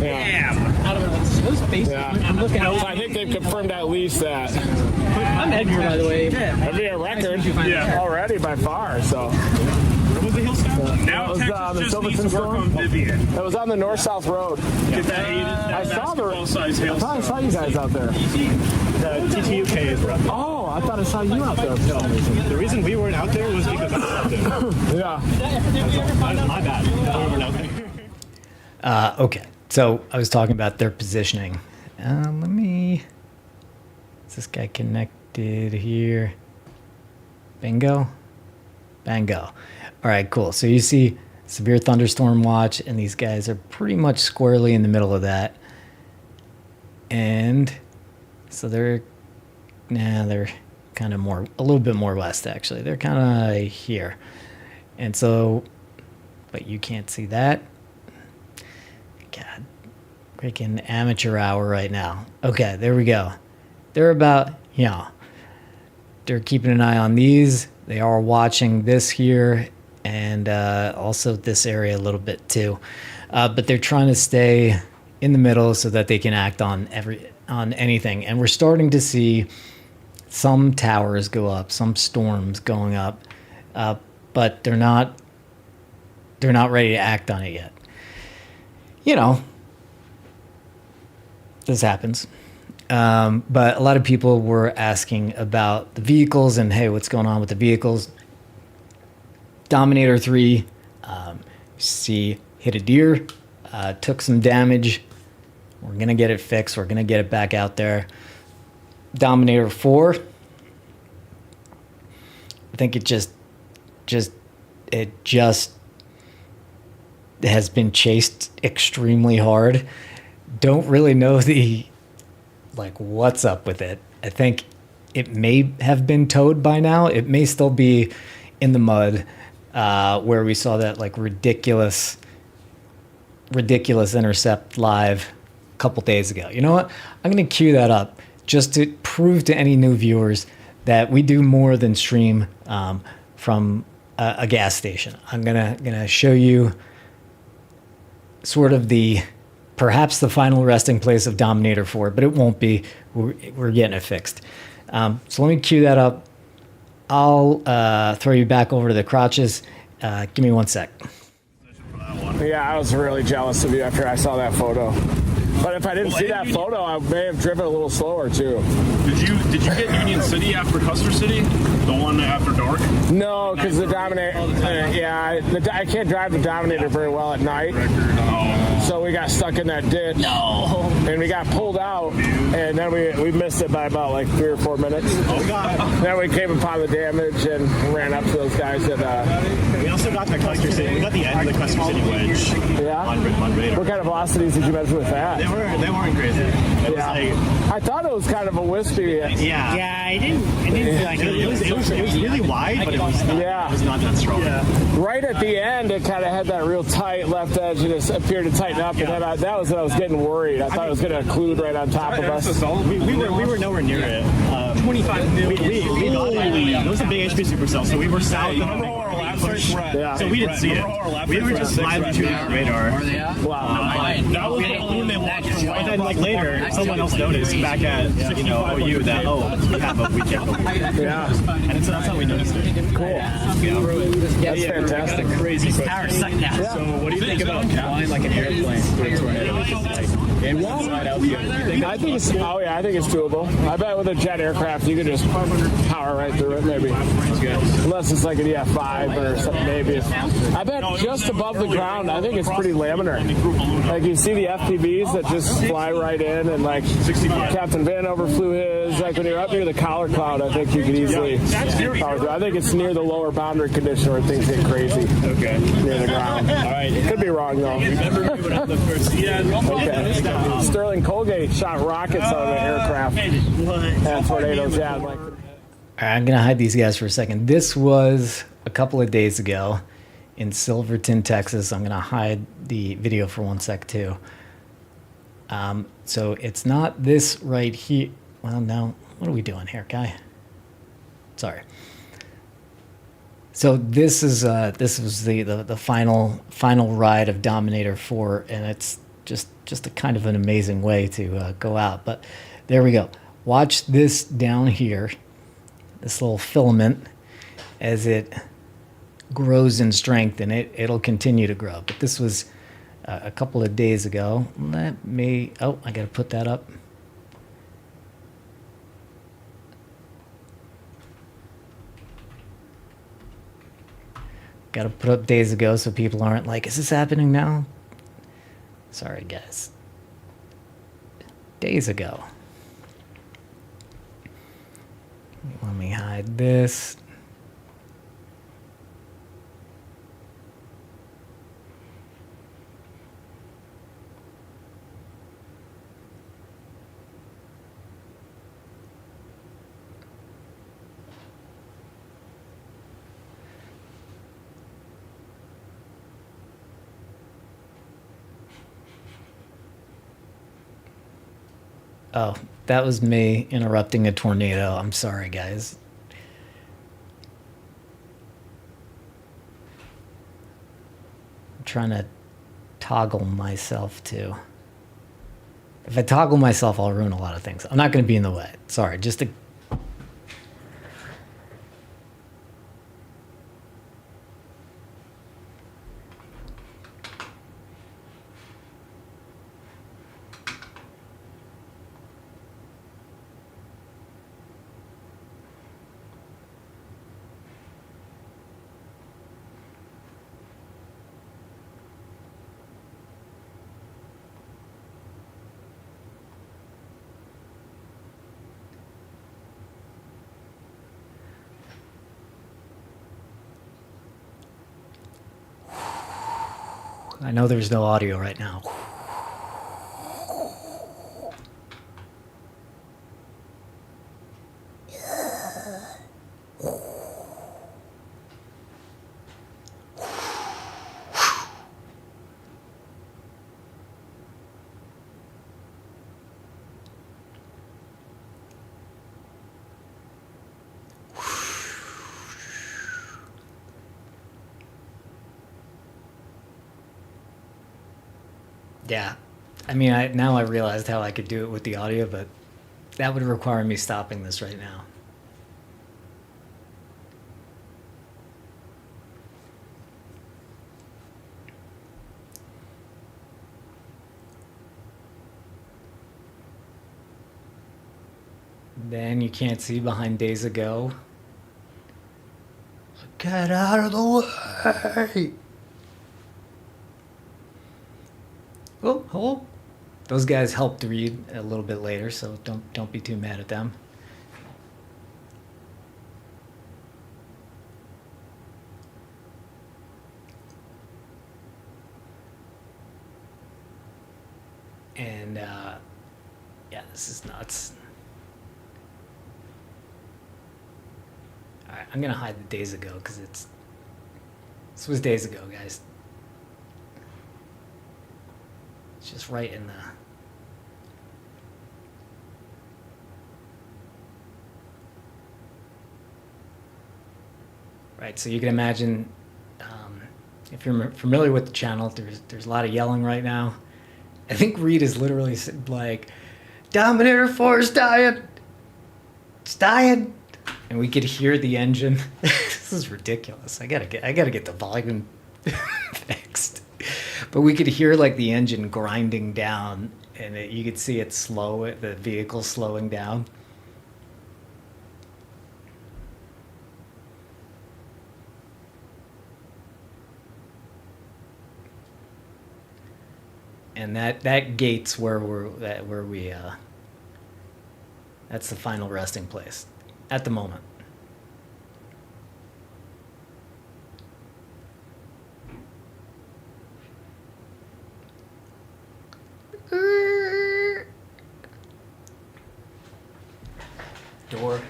Yeah. I don't know. Those bases, I'm looking at. So I think they've confirmed at least that. I'm Edmond, by the way. That'd be a record already by far. So What was the hillstone? Now was, Texas the just Silverton needs to work storm? on Vivian. it was on the north-south road. Get that aided, I saw the. basketball-sized I thought I saw you guys out there. The TTUK is rough. Oh, I thought I saw you out there. No, the reason we weren't out there was because I was out there. Yeah. That's my bad. We weren't out there. Okay, so I was talking about their positioning. Let me. Is this guy connected here? Bingo? Bango. All right, cool. So you see severe thunderstorm watch, and these guys are pretty much squarely in the middle of that. And so they're kind of a little bit more west, actually. They're kind of here. And so, but you can't see that. God, freaking amateur hour right now. Okay, there we go. They're about, they're keeping an eye on these. They are watching this here and also this area a little bit too. But they're trying to stay in the middle so that they can act on anything. And we're starting to see some towers go up, some storms going up, but they're not ready to act on it yet. This happens. But a lot of people were asking about the vehicles and, hey, what's going on with the vehicles? Dominator 3, see, hit a deer, took some damage. We're going to get it fixed. We're going to get it back out there. Dominator 4, I think it just has been chased extremely hard. Don't really know what's up with it. I think it may have been towed by now. It may still be in the mud, where we saw that like ridiculous intercept live a couple days ago. You know what? I'm going to cue that up just to prove to any new viewers that we do more than stream from a gas station. I'm gonna show you sort of perhaps the final resting place of Dominator 4, but it won't be. We're getting it fixed. So let me cue that up. I'll throw you back over to the crotches. Give me 1 sec. Yeah, I was really jealous of you after I saw that photo. But if I didn't see that photo, I may have driven a little slower too. Did you get Union City after Custer City? The one after dark? No, because the Dominator. I can't drive the Dominator very well at night. So we got stuck in that ditch. No. And we got pulled out, and then we missed it by about like 3 or 4 minutes. Oh God. Then we came upon the damage and ran up to those guys that. We also got the Custer City. We got the end of the Custer City wedge. Yeah. On radar. What kind of velocities did you measure with that? They weren't crazy. It was like, I thought it was kind of a wispy. Yeah, I didn't feel like it was really wide, but it was not that strong. Yeah. Right at the end, it kind of had that real tight left edge, and it appeared to tighten up. And then that was when I was getting worried. I thought it was going to occlude right on top of us. We were nowhere near it. 25 million. We got it. It was a big HP supercell, so we were south. So we didn't see it. We were just live shooting our radar. Wow. That was the balloon they launched from right. And then, like later, someone else noticed back at OU that we have a weekend. Yeah. And so that's how we noticed it. Cool. That's fantastic. Crazy. Power sucked now. Yeah. So what do you think about flying like an airplane through a tornado? I think it's doable. I bet with a jet aircraft you could just power right through it, maybe. Unless it's like an EF5 or something, maybe. I bet just above the ground, I think it's pretty laminar. Like you see the FPVs that just fly right in, and like Captain Vanover flew his. Like when you're up near the collar cloud, I think you could easily power through. I think it's near the lower boundary condition where things get crazy. Okay. Near the ground. All right. Could be wrong though. Remember when I'm the first? Yeah. Okay. Sterling Colgate shot rockets out of an aircraft and tornadoes. Yeah. All right, I'm gonna hide these guys for a second. This was a couple of days ago in Silverton, Texas. I'm gonna hide the video for 1 sec too. So it's not this right here. Well, no. What are we doing here, guy? Sorry. So this was the final ride of Dominator 4, and it's just a kind of an amazing way to go out. But there we go. Watch this down here, this little filament, as it grows in strength, and it'll continue to grow. But this was a couple of days ago. I gotta put that up. Got to put up days ago so people aren't like, is this happening now? Sorry, guys. Days ago. Let me hide this. Oh, that was me interrupting a tornado. I'm sorry, guys. I'm trying to toggle myself too. If I toggle myself, I'll ruin a lot of things. I'm not going to be in the way. Sorry, just to... I know there's no audio right now. Yeah, I mean, now I realized how I could do it with the audio, but that would require me stopping this right now. Then you can't see behind Days Ago. Get out of the way! Oh, hello. Those guys helped read a little bit later, so don't be too mad at them. And yeah, this is nuts. All right, I'm gonna hide the Days Ago because this was Days Ago, guys. It's just right in the... Right, so you can imagine, if you're familiar with the channel, there's a lot of yelling right now. I think Reed is literally like, Dominator 4 is dying! It's dying! And we could hear the engine. This is ridiculous. I gotta get the volume fixed. But we could hear like the engine grinding down, and you could see it slow, the vehicle slowing down. And that gate's where that's the final resting place at the moment. Door.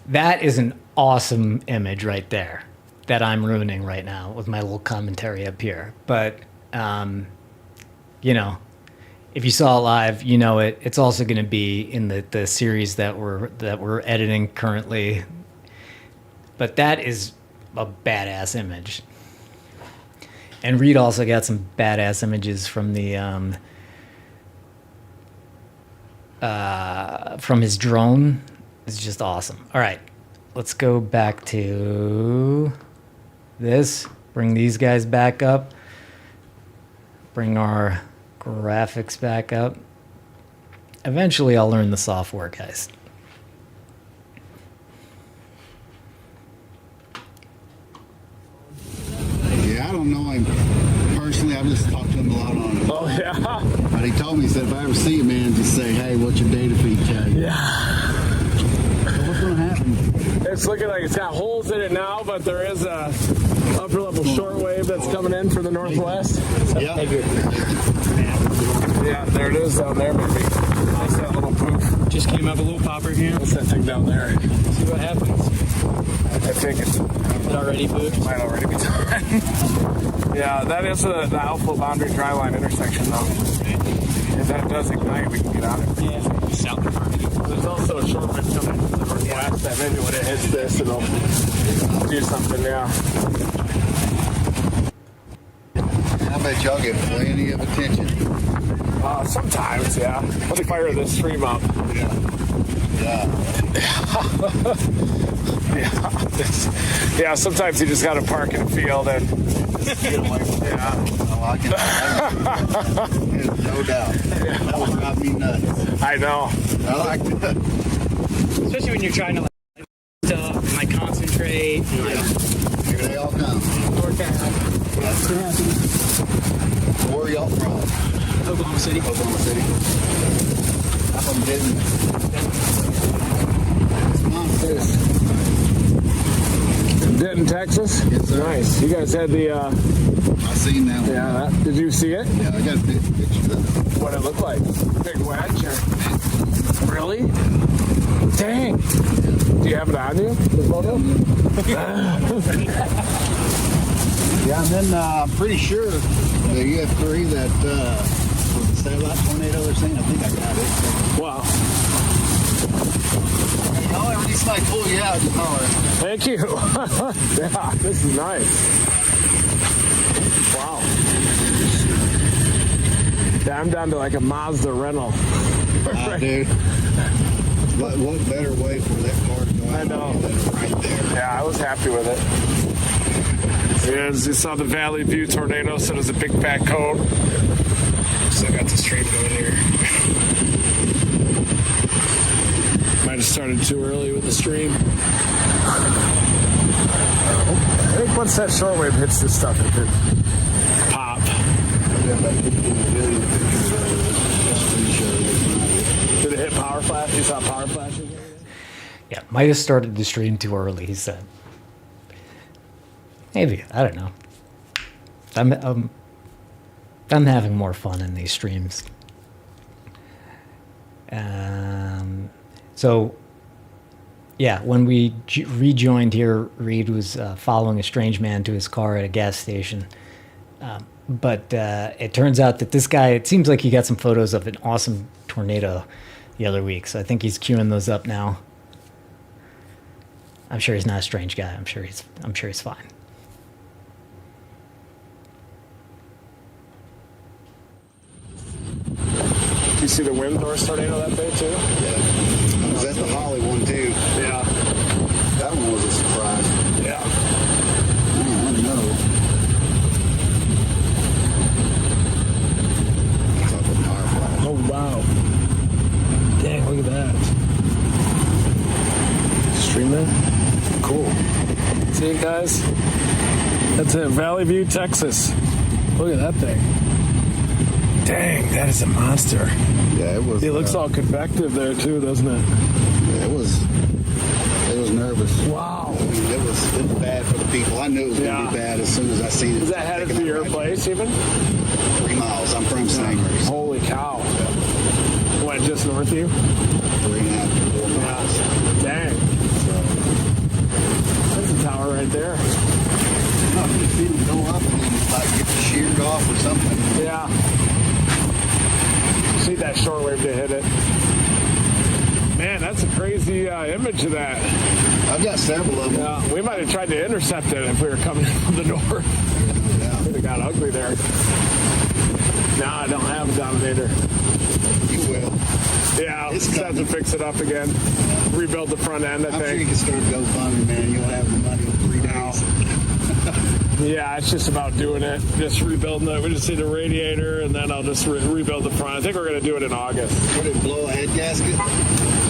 That is an awesome image right there that I'm ruining right now with my little commentary up here. But, you know, if you saw it live, you know it. It's also going to be in the series that we're editing currently. But that is a badass image. And Reed also got some badass images from the from his drone. It's just awesome. All right, let's go back to this. Bring these guys back up. Bring our graphics back up. Eventually, I'll learn the software, guys. Yeah, I don't know him personally. I've just talked to him a lot on it. Oh, yeah? But he told me, he said, if I ever see you, man, just say, hey, what's your data feed tag? Yeah. What's going to happen? It's looking like it's got holes in it now, but there is a upper level shortwave that's coming in for the northwest. Yeah. Yeah, there it is down there, maybe. That's that little poof. Just came up a little popper here. What's that thing down there? See what happens. I think it's already pooped. Might already be done. Yeah, that is the outflow boundary dry line intersection, though. If that does ignite, we can get out of it. Yeah, south of Harmony. There's also a shortwave coming from the northwest that maybe when it hits this, it'll do something, yeah. I bet y'all get plenty of attention. Sometimes, yeah. Let me fire this stream up. Yeah. Yeah, sometimes you just got to park in a field and just get away from it. Yeah. Oh, I can. No doubt. Yeah. That would drive me nuts. I know. I like that. Especially when you're trying to like stuff and like concentrate. And, like, Here they all come. work out. Where are y'all from? Oklahoma City. Oklahoma City. I'm from Edmond. Denton, Texas? Yes, sir. Nice. You guys had the... I seen that one. Yeah, did you see it? Yeah, I got a picture of it. What it looked like? Big wedge? Or... Really? Dang. Do you have it on you? The photo? Yeah, and then I'm pretty sure the UF3 that was the satellite tornado they're saying, I think I got it. Wow. Oh, every time I pull you out, you holler. Thank you. Yeah, this is nice. Wow. Yeah, I'm down to like a Mazda rental. Dude. What better way for that car to go out? I know. Right there. Yeah, I was happy with it. Yeah, you saw the Valley View tornado, so it was a big fat cone. Still got the stream going here. Might have started too early with the stream. I think once that shortwave hits this stuff, it could pop. Did it hit power flash? You saw power flashes? Yeah, might have started the stream too early, he said. Maybe, I don't know. I'm having more fun in these streams. So, yeah, when we rejoined here, Reed was following a strange man to his car at a gas station. But it turns out that this guy, it seems like he got some photos of an awesome tornado the other week. So I think he's queuing those up now. I'm sure he's not a strange guy. I'm sure he's fine. Did you see the Windhorse tornado that day too? Yeah. I was at the Holly one too. Yeah. That one was a surprise. Yeah. I don't know. Oh wow. Dang, look at that. Stream that? Cool. See it, guys? That's it, Valley View, Texas. Look at that thing. Dang, that is a monster. Yeah, it was. It looks all convective there too, doesn't it? Yeah, it was nervous. Wow. I mean, it was bad for the people. I knew it was going to be bad as soon as I seen it. Is that headed to your place even? 3 miles. I'm from St. Mary's. Holy cow. Went just north of you? 3.5 to 4 miles. Dang. That's a tower right there. No, you see them go up and then like get sheared off or something. Yeah. See that shortwave to hit it. Man, that's a crazy image of that. I've got several of them. Yeah, we might have tried to intercept it if we were coming from the north. Yeah. Could have got ugly there. No, I don't have a Dominator. You will. Yeah, just have to fix it up again. Rebuild the front end, I I'm think. sure you can start GoFundMe, man. You'll have the money in 3 days. Yeah, it's just about doing it. Just rebuilding it. We just need a radiator, and then I'll just rebuild the front. I think we're going to do it in August. Would it blow a head gasket?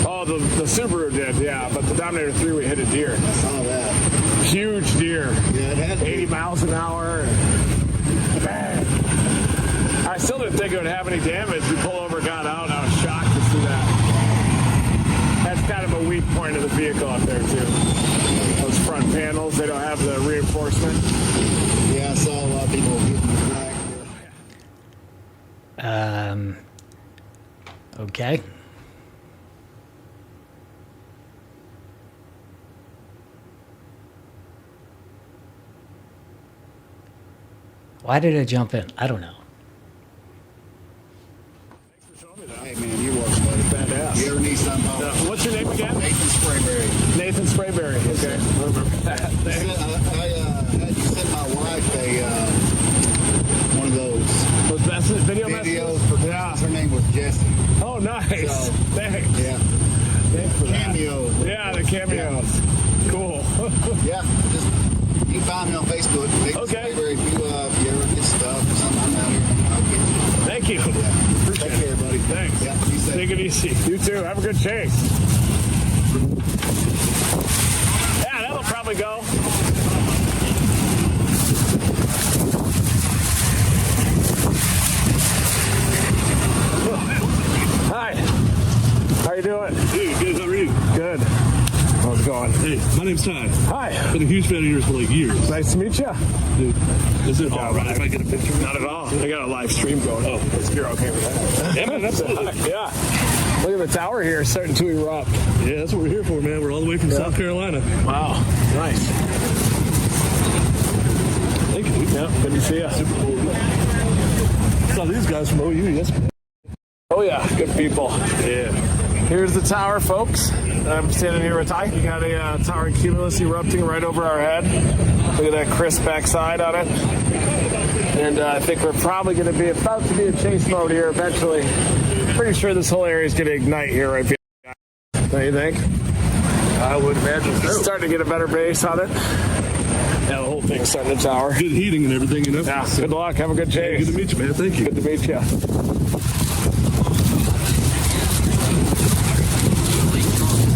Oh, the Subaru did, yeah. But the Dominator 3, we hit a deer. I saw that. Huge deer. Yeah, it had 80 miles an hour. Bang. I still didn't think it would have any damage. We pulled over, got out, and I was shocked to see that. That's kind of a weak point of the vehicle up there, too. Those front panels, they don't have the reinforcement. Yeah, I saw a lot of people getting black. Okay. Why did I jump in? I don't know. Hey, man, you watch buddy. Badass. You ever need something? What's your name again? Nathan Sprayberry. Nathan Sprayberry. Okay, I remember that. I had you send my wife one of those Video videos for Christmas. Her name was Jessie. Oh, nice. So, Thanks. Yeah. Thanks for that. Cameos. Yeah, the cameos. Yeah. Cool. Yeah, just you can find me on Facebook. Nathan Okay. Sprayberry. If you ever get stuff or something, I'm out here. I'll get you. Thank you. Yeah. Appreciate Take care, buddy. Thanks. Yeah, be safe. Take it easy. You too. Have a good chase. Yeah, that'll probably go. you doing? Hey, good. How are you? Good. How's it going? Hey, my name's Ty. Hi. Been a huge fan of yours for like years. Nice to meet you. Dude, is it all right if I get a picture? Not at all. I got a live stream going. Oh, you're okay with that? Yeah, man, absolutely. Yeah. Look at the tower here starting to erupt. Yeah, that's what we're here for, man. We're all the way from South Carolina. Wow. Nice. Thank you. Yeah, good to see you. Super cool. Saw these guys from OU yesterday. Oh, yeah. Good people. Yeah. Here's the tower, folks. I'm standing here with Ty. You got a towering cumulus erupting right over our head. Look at that crisp backside on it. And I think we're probably going to be about to be in chase mode here eventually. Pretty sure this whole area is going to ignite here right behind. Don't you think? I would imagine so. Starting to get a better base on it. Yeah, the whole thing's starting to tower. Good heating and everything, you know? Yeah, good luck. Have a good chase. Yeah, good to meet you, man. Thank you. Good to meet you.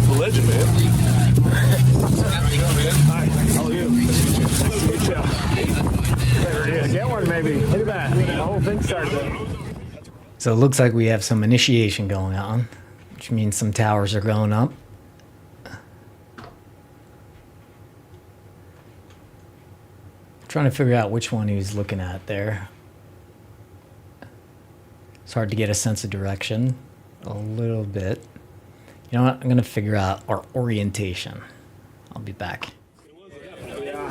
The legend, man. Hi. How are you? Nice to meet you. There he is. Get one, maybe. Look at that. The whole thing started. So it looks like we have some initiation going on, which means some towers are going up. Trying to figure out which one he was looking at there. It's hard to get a sense of direction a little bit. You know what? I'm going to figure out our orientation. I'll be back. Yeah,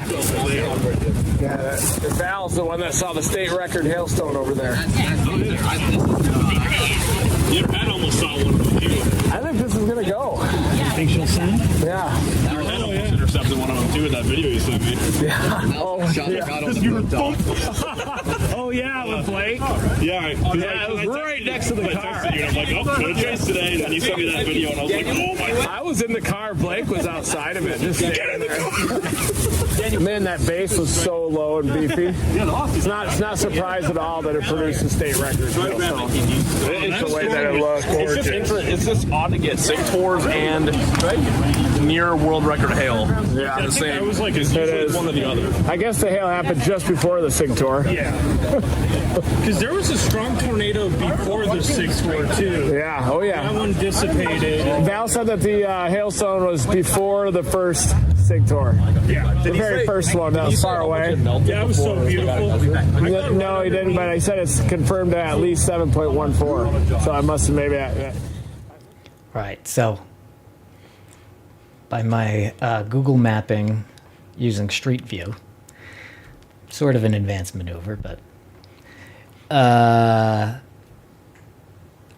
Val's the one that saw the state record hailstone over there. Yeah, Pat almost saw one too. I think this is going to go. You think she'll send? Yeah. Pat almost intercepted one of them too in that video you sent me. Yeah. Oh, Oh, yeah, with Blake. Yeah, it was right next to the car. I texted you and I'm like, oh, no chase today. And then you sent me that video and I was like, oh my God. I was in the car. Blake was outside of it. Just standing there. Man, that base was so low and beefy. It's not surprised at all that it produced a state record. It's the way that it looks. It's just odd to get sectors and near world record hail. Yeah, the same. It was like it's one or the other. I guess the hail happened just before the Sigtor. Yeah. Because there was a strong tornado before the 6-4 too. Yeah, oh yeah. That one dissipated. Val said that the hailstone was before the first Sigtor. Yeah. The very first one that was far away. Yeah, it was so beautiful. No, he didn't, but he said it's confirmed at least 7.14. So I must have maybe... Right, so by my Google mapping using Street View, sort of an advanced maneuver, but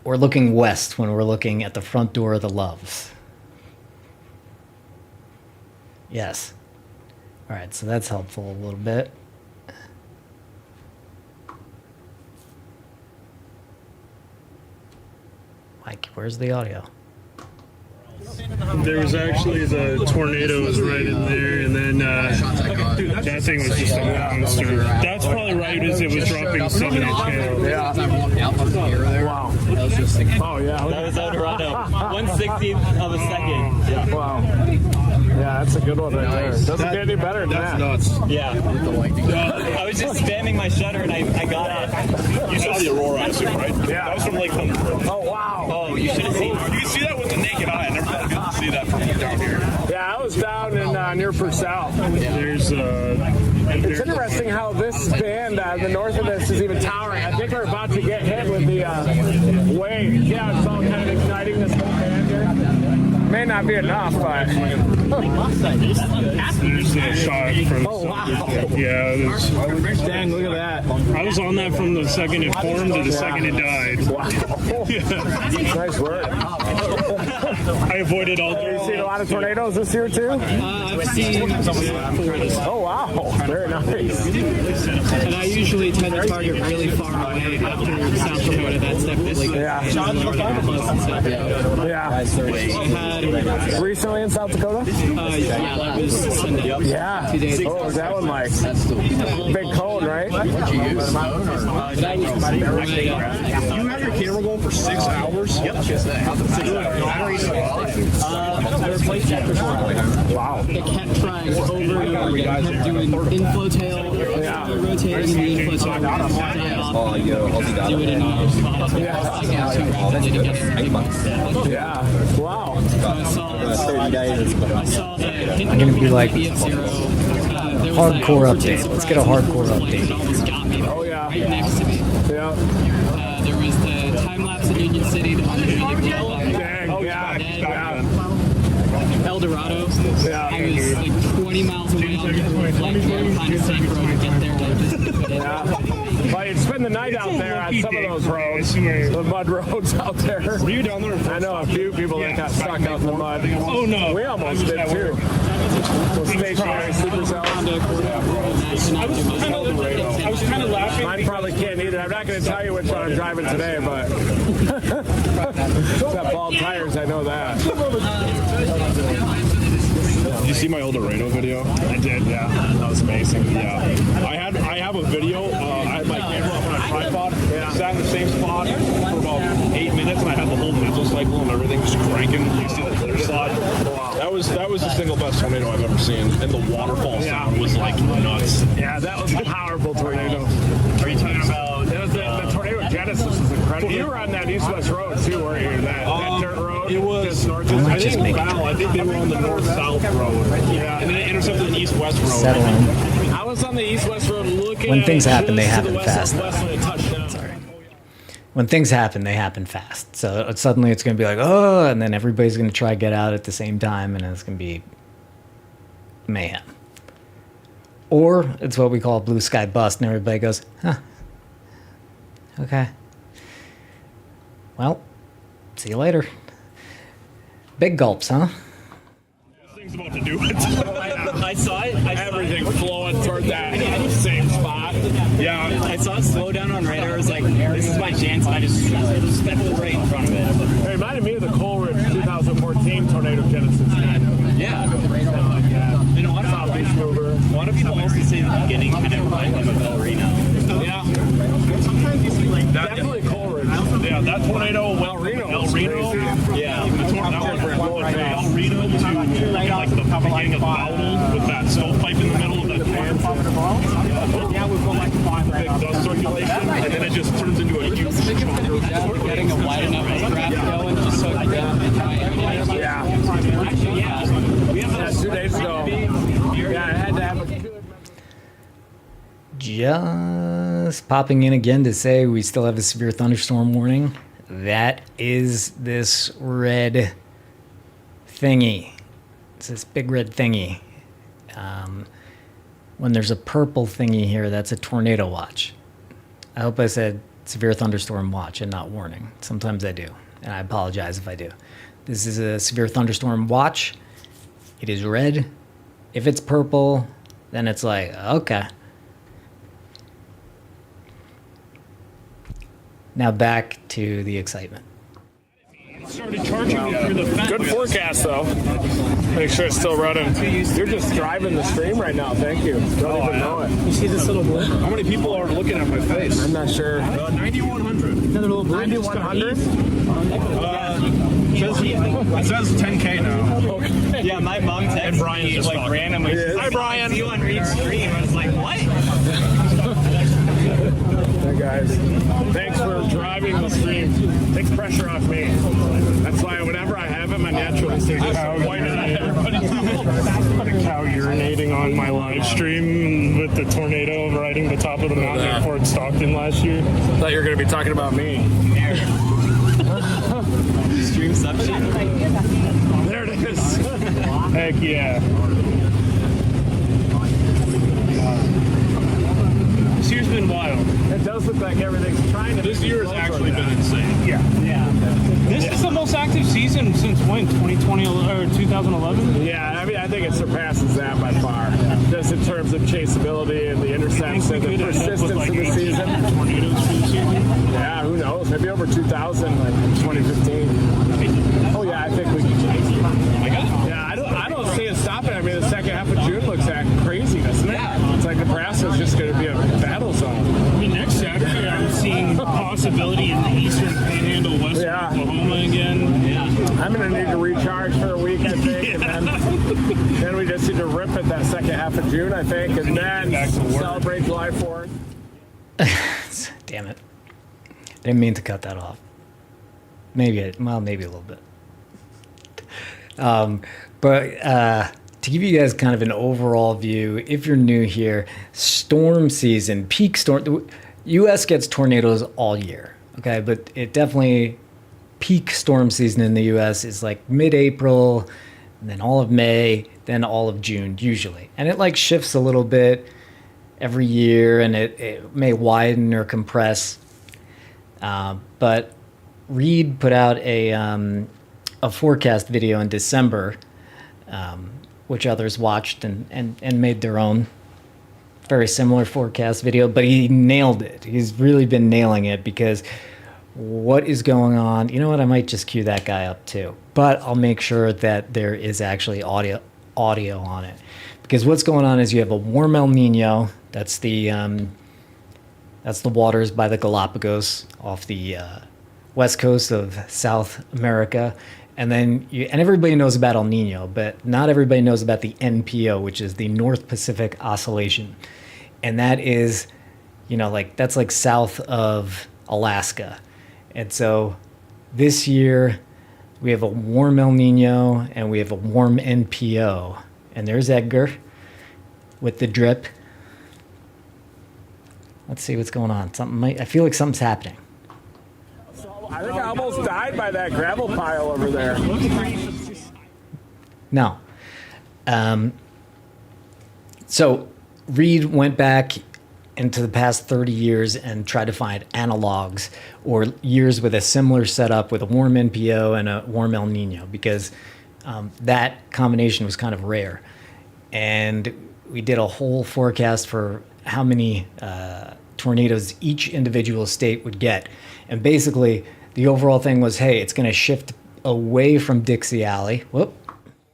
we're looking west when we're looking at the front door of the Loves. Yes. All right, so that's helpful a little bit. Mike, where's the audio? There was actually the tornado was right in there, and then that thing was just a monster. That's probably right as it was dropping 7-inch hail. Yeah. Wow. Oh, yeah. That was out around 1/60th of a second. Yeah. Wow. Yeah, that's a good one right there. Doesn't get any better than that. That's nuts. Yeah. I was just spamming my shutter and I got it. You saw the aurora, I assume, right? Yeah. That was from Lake Thunderbird. Oh, wow. Oh, you should have seen. You can see that with the naked eye. I never thought I'd get to see that from down here. Yeah, I was down in near Purcell. There's It's interesting how this band, the north of this, is even towering. I think we're about to get hit with the wave. Yeah, it's all kind of igniting this whole band here. May not be enough, but... there's a shot from. Oh, wow. Yeah, there's. Dang, look at that. I was on that from the second it formed to the second it died. Wow. Nice work. I avoided all Have you those. seen a lot of tornadoes this year, too? I've seen. Oh, wow. Very nice. And I usually tend to target really far away after South Dakota. That's definitely good. Yeah. Yeah. Recently in South Dakota? Yeah, that was Sunday. Yeah. 2 days ago. What was that one like? Big cone, right? That was You have your camera going for 6 hours? Yep. There were plate checkers. Wow. It kept trying over and over again. It kept doing inflow tail. Yeah. rotating in the influence of do it in Yeah. Wow. I saw the I'm gonna be like hardcore update. Let's get a hardcore update. Oh yeah. Right next to me. Yeah. There was the time lapse in Union City that was really cool. Dang. Yeah. El Dorado. Yeah. I was like 20 miles away on the road, like trying to find a safe road to get there. Like, just put it. Yeah. Well, you'd spend the night out there on some of those roads, the mud roads out there. Were you down there? I know a few people that got stuck out in the mud. Oh no. We almost did too. Those stationary sleeper cells. I was kind of laughing. Mine probably can't either. I'm not going to tell you which one I'm driving today, but it's got bald tires. I know that. Did you see my old Laredo video? I did, yeah. That was amazing. Yeah. I have a video. I had my camera up on a tripod. Sat in the same spot for about 8 minutes, and I had the whole mental cycle and everything just cranking. You see the clear slide. That was the single best tornado I've ever seen, and the waterfall sound was like nuts. Yeah, that was a powerful tornado. Are you talking about? That was the tornado genesis was incredible. You were on that east-west road too, weren't you? That dirt road. It was. Just north. I think they were on the north-south road. Yeah, and then it intercepted the east-west road. Settle in. I was on the east-west road looking. When things happen, they just to happen the west fast. of west when it touched down. Sorry. When things happen, they happen fast. So suddenly it's going to be like, oh, and then everybody's going to try to get out at the same time, and it's going to be mayhem. Or it's what we call a blue sky bust, and everybody goes, huh, okay. Well, see you later. Big gulps, huh? Thing's about to do it. I saw it. Everything flowing toward that same spot. Yeah, I saw it slow down on radar. I was like, this is my chance. And I just stepped right in front of it. It reminded me of the Coleridge 2014 tornado genesis. Yeah. And a lot of people also say the beginning kind of reminded them of El Reno. Yeah. Definitely Coleridge. Yeah, that tornado went El Reno. Yeah. El Reno to like the beginning of Lawton with that stovepipe in the middle of that pan. Yeah, we've got like 5 big dust circulation, and then it just turns into a huge stronger. Getting a wide enough graph going just so I can Yeah. Actually, yeah. We have 2 days ago. Yeah, I had to have a. Just popping in again to say we still have a severe thunderstorm warning. That is this red thingy. It's this big red thingy. When there's a purple thingy here, that's a tornado watch. I hope I said severe thunderstorm watch and not warning. Sometimes I do, and I apologize if I do. This is a severe thunderstorm watch. It is red. If it's purple, then it's like, okay. Now back to the excitement. Started charging me through the fence. Good forecast, though. Make sure it's still running. You're just driving the stream right now. Thank you. Don't even know it. You see this little blip? How many people are looking at my face? I'm not sure. 9,100. Another little blip. 9,100? It says 10K now. Okay. Yeah, my mom texted me like randomly. Hi, Brian. See you on Reed's stream. I was like, what? Hey, guys. Thanks for driving the stream. Takes pressure off me. That's why whenever I have him, I naturally say this. A cow urinating on my live stream with the tornado riding the top of the mountain at Fort Stockton last year. I thought you were going to be talking about me. Streamception. There it is. Heck yeah. This year's been wild. It does look like everything's trying to. This year has actually been insane. Yeah. This is the most active season since when? 2020 or 2011? Yeah, I mean, I think it surpasses that by far. Just in terms of chaseability and the intercepts and the persistence of the season. Tornadoes for the season. Yeah, who knows? Maybe over 2,000, like 2015. Oh yeah, I think we. Yeah, I don't see it stopping. I mean, the second half of June looks crazy, doesn't it? It's like Nebraska's just going to be a battle zone. I mean, next Saturday I'm seeing a possibility in the eastern panhandle, western Oklahoma again. I'm going to need to recharge for a week, I think, and then we just need to rip it that second half of June, I think, and then celebrate July 4th. Damn it. I didn't mean to cut that off. Maybe a little bit. But to give you guys kind of an overall view, if you're new here, storm season, peak storm, the U.S. gets tornadoes all year, okay? But it definitely, peak storm season in the U.S. is like mid-April, and then all of May, then all of June, usually. And it like shifts a little bit every year, and it may widen or compress. But Reed put out a forecast video in December, which others watched and made their own very similar forecast video, but he nailed it. He's really been nailing it, because what is going on, you know what, I might just cue that guy up too, but I'll make sure that there is actually audio on it, because what's going on is you have a warm El Nino. That's the waters by the Galapagos off the west coast of South America. And then and everybody knows about El Nino, but not everybody knows about the NPO, which is the North Pacific Oscillation. And that is, that's like south of Alaska. And so this year we have a warm El Nino and we have a warm NPO. And there's Edgar with the drip. Let's see what's going on. I feel like something's happening. I think I almost died by that gravel pile over there. No. So Reed went back into the past 30 years and tried to find analogs or years with a similar setup with a warm NPO and a warm El Nino, because that combination was kind of rare. And we did a whole forecast for how many tornadoes each individual state would get. And basically, the overall thing was, hey, it's going to shift away from Dixie Alley. Whoop.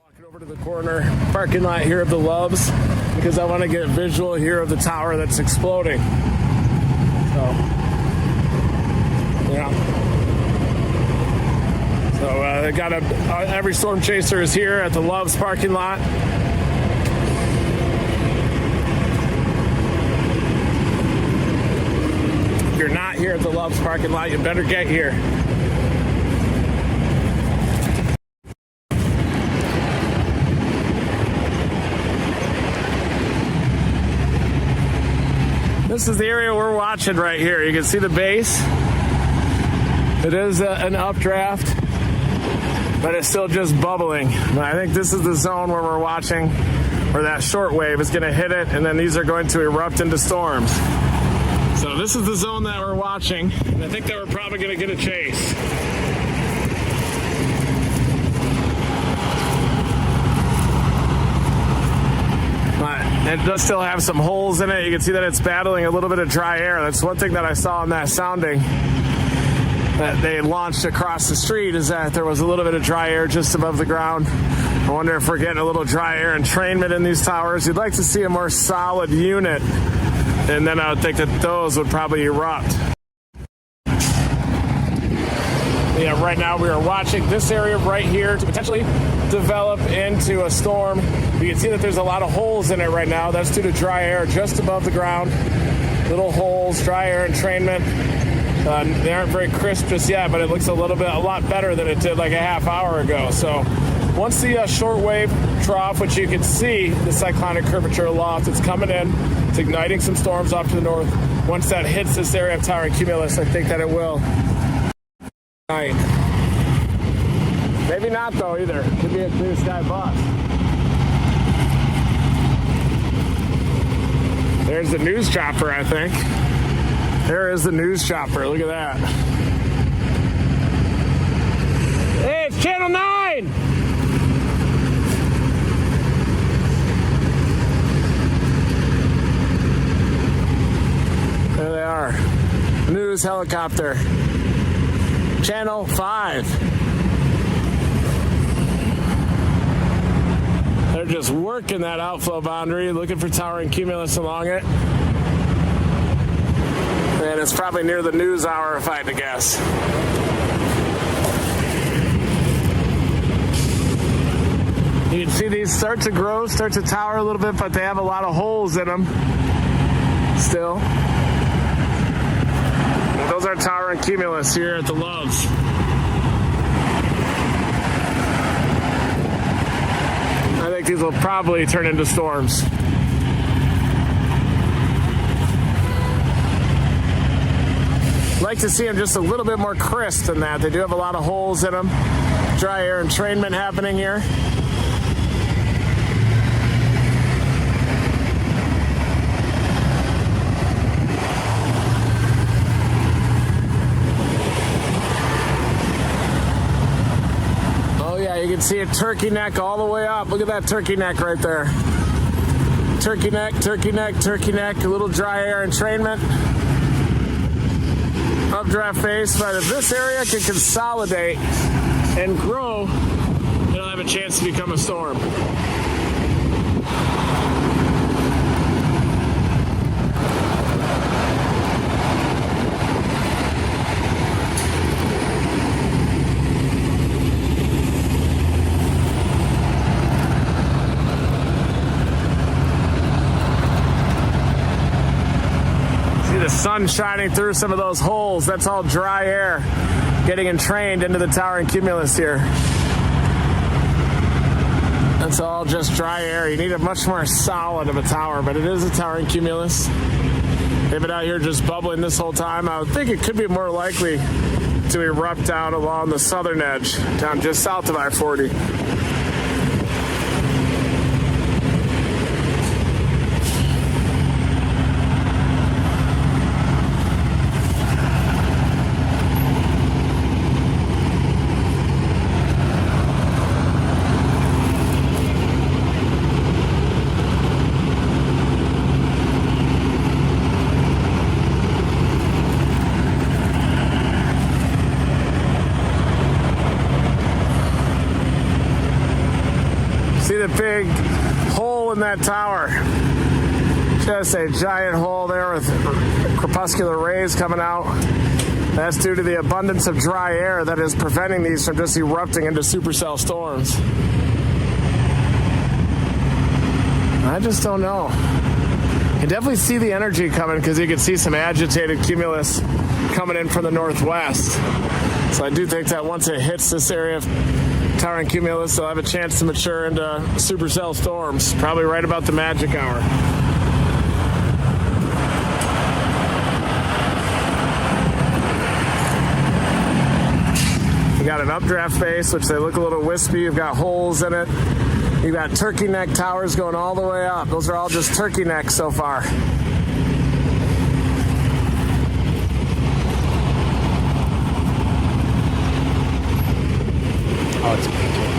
Walking over to the corner parking lot here of the Loves, because I want to get a visual here of the tower that's exploding. So, yeah. So they got every storm chaser is here at the Loves parking lot. If you're not here at the Loves parking lot, you better get here. This is the area we're watching right here. You can see the base. It is an updraft, but it's still just bubbling. But I think this is the zone where we're watching, where that short wave is going to hit it, and then these are going to erupt into storms. So this is the zone that we're watching, and I think that we're probably going to get a chase. But it does still have some holes in it. You can see that it's battling a little bit of dry air. That's one thing that I saw in that sounding that they launched across the street, is that there was a little bit of dry air just above the ground. I wonder if we're getting a little dry air entrainment in these towers. You'd like to see a more solid unit, and then I would think that those would probably erupt. Yeah, right now we are watching this area right here to potentially develop into a storm. You can see that there's a lot of holes in it right now. That's due to dry air just above the ground. Little holes, dry air entrainment. They aren't very crisp just yet, but it looks a lot better than it did like a half hour ago. So once the shortwave trough, which you can see, the cyclonic curvature aloft, it's coming in. It's igniting some storms off to the north. Once that hits this area of towering cumulus, I think that it will. Maybe not though either. Could be a clear sky bust. There's the news chopper, I think. There is the news chopper. Look at that. Hey, it's Channel 9! There they are. News helicopter. Channel 5. They're just working that outflow boundary, looking for towering cumulus along it. And it's probably near the news hour, if I had to guess. You can see these start to grow, start to tower a little bit, but they have a lot of holes in them still. And those are towering cumulus here at the Loves. I think these will probably turn into storms. I'd like to see them just a little bit more crisp than that. They do have a lot of holes in them. Dry air entrainment happening here. Oh yeah, you can see a turkey neck all the way up. Look at that turkey neck right there. Turkey neck, turkey neck, turkey neck. A little dry air entrainment. Updraft face, but if this area can consolidate and grow, it'll have a chance to become a storm. Sun shining through some of those holes. That's all dry air getting entrained into the towering cumulus here. That's all just dry air. You need a much more solid of a tower, but it is a towering cumulus. They've been out here just bubbling this whole time. I would think it could be more likely to erupt down along the southern edge, down just south of I-40. The big hole in that tower. Just a giant hole there with crepuscular rays coming out. That's due to the abundance of dry air that is preventing these from just erupting into supercell storms. I just don't know. You can definitely see the energy coming because you can see some agitated cumulus coming in from the northwest. So I do think that once it hits this area of towering cumulus, they'll have a chance to mature into supercell storms, probably right about the magic hour. You got an updraft base, which they look a little wispy. You've got holes in it. You've got turkey neck towers going all the way up. Those are all just turkey necks so far. Oh, it's pretty cool.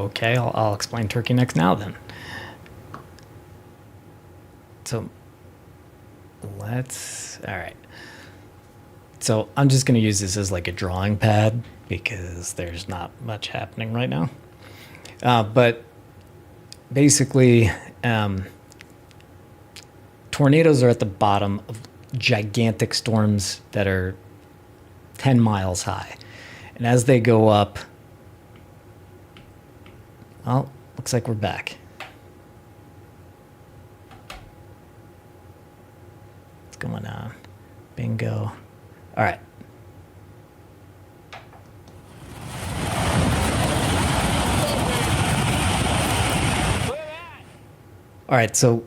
Okay, I'll explain turkey necks now then. So all right. So I'm just going to use this as like a drawing pad because there's not much happening right now. But basically, tornadoes are at the bottom of gigantic storms that are 10 miles high. And as they go up, well, looks like we're back. What's going on? Bingo. All right. All right, so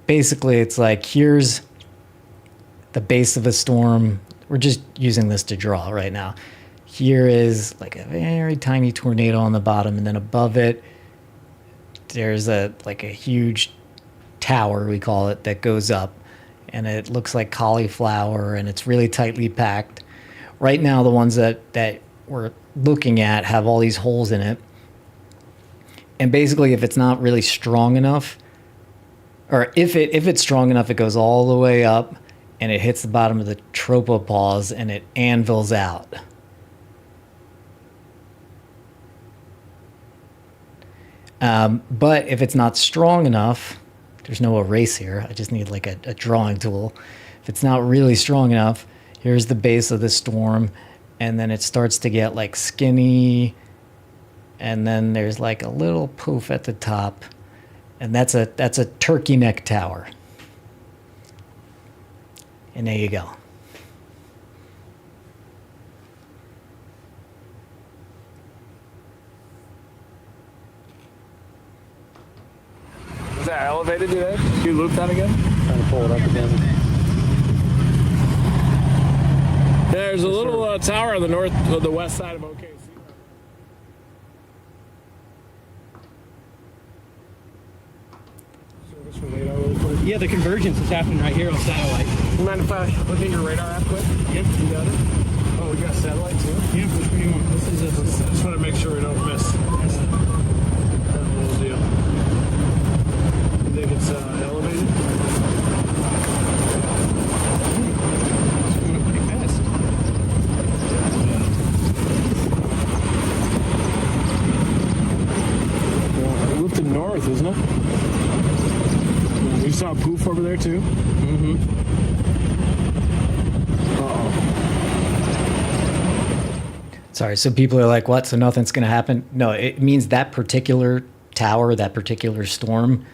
basically it's like here's the base of a storm. We're just using this to draw right now. Here is like a very tiny tornado on the bottom, and then above it, there's a huge tower, we call it, that goes up, and it looks like cauliflower, and it's really tightly packed. Right now, the ones that we're looking at have all these holes in it. And basically, if it's not really strong enough, or if it's strong enough, it goes all the way up and it hits the bottom of the tropopause and it anvils out. But if it's not strong enough, there's no erase here. I just need like a drawing tool. If it's not really strong enough, here's the base of the storm, and then it starts to get like skinny, and then there's like a little poof at the top, and that's a turkey neck tower. And there you go. Is that elevated today? You loop that again? Trying to pull it up again. There's a little tower on the west side of OKC. Service for radar really quick. Yeah, the convergence is happening right here on satellite. You mind if I look at your radar app quick? Yep, you got it. Oh, we got satellite too? Yeah, which one do you want? This is I just want to make sure we don't miss that little deal. You think it's elevated? It's going up pretty fast. Well, it lifted north, isn't it? You saw a poof over there too? Mm-hmm. Uh-oh. Sorry, so people are like, what? So nothing's going to happen? No, it means that particular tower, that particular storm,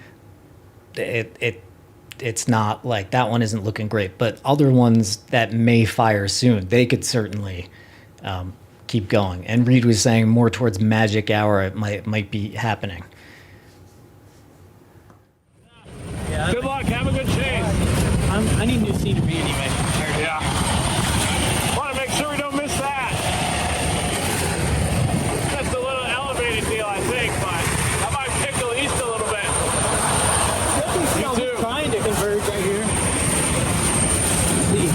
it's not like, that one isn't looking great. But other ones that may fire soon, they could certainly keep going. And Reed was saying more towards magic hour, it might be happening. Yeah, Good luck. Have a good chase. I need new scenery anyway. Yeah. Want to make sure we don't miss that. That's a little elevated deal, I think, but how about tickle east a little bit? You too. Trying to converge right here. See,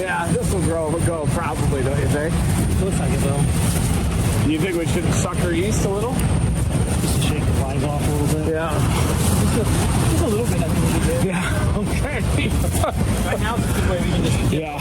Yeah, this will go probably, don't you think? looks like it will. Do you think we should sucker east a little? Just to shake the flies off a little bit. Yeah. Just a little bit, I think we did. Yeah. Okay. Right now, it's a good way we can just get Yeah.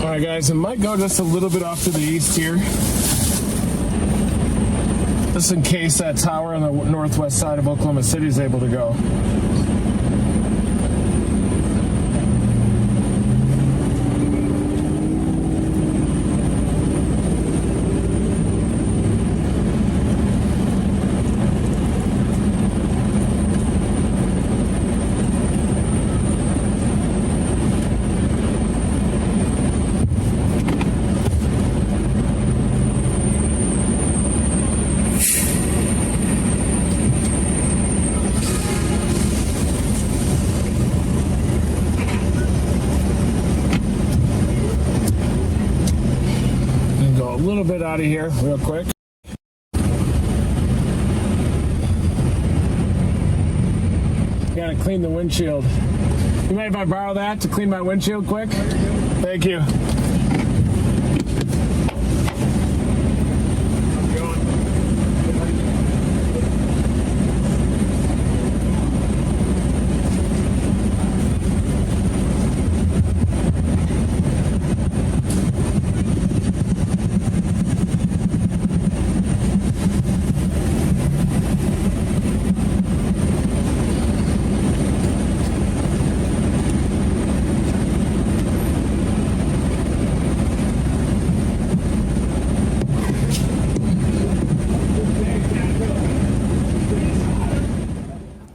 All right, guys, it might go just a little bit off to the east here. Just in case that tower on the northwest side of Oklahoma City is able to go. Bit out of here real quick. Gotta clean the windshield. You mind if I borrow that to clean my windshield quick? Thank you.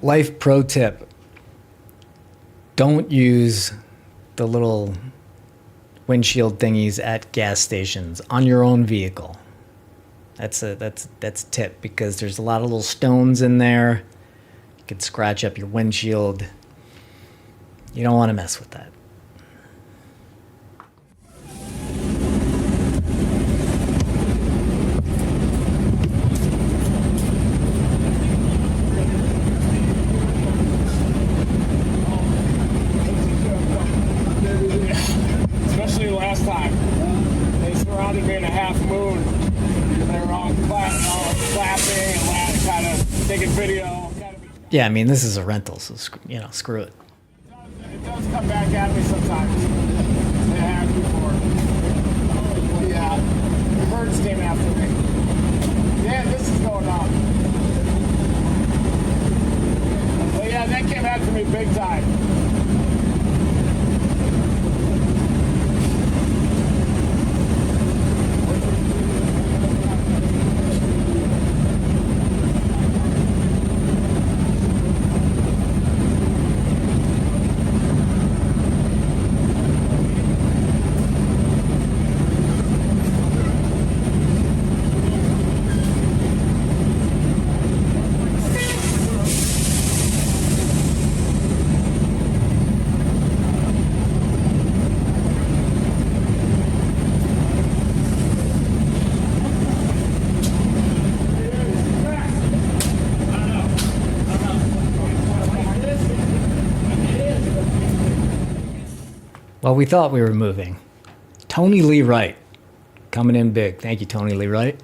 Life pro tip: don't use the little windshield thingies at gas stations on your own vehicle. That's a tip, because there's a lot of little stones in there. You could scratch up your windshield. You don't want to mess with that. video. Yeah, I mean, this is a rental, so you know, screw it. It does come back at me sometimes. It has before. Yeah, the birds came after me. Yeah, this is going on. But yeah, that came after me big time. Well, we thought we were moving. Tony Lee Wright coming in big. Thank you, Tony Lee Wright.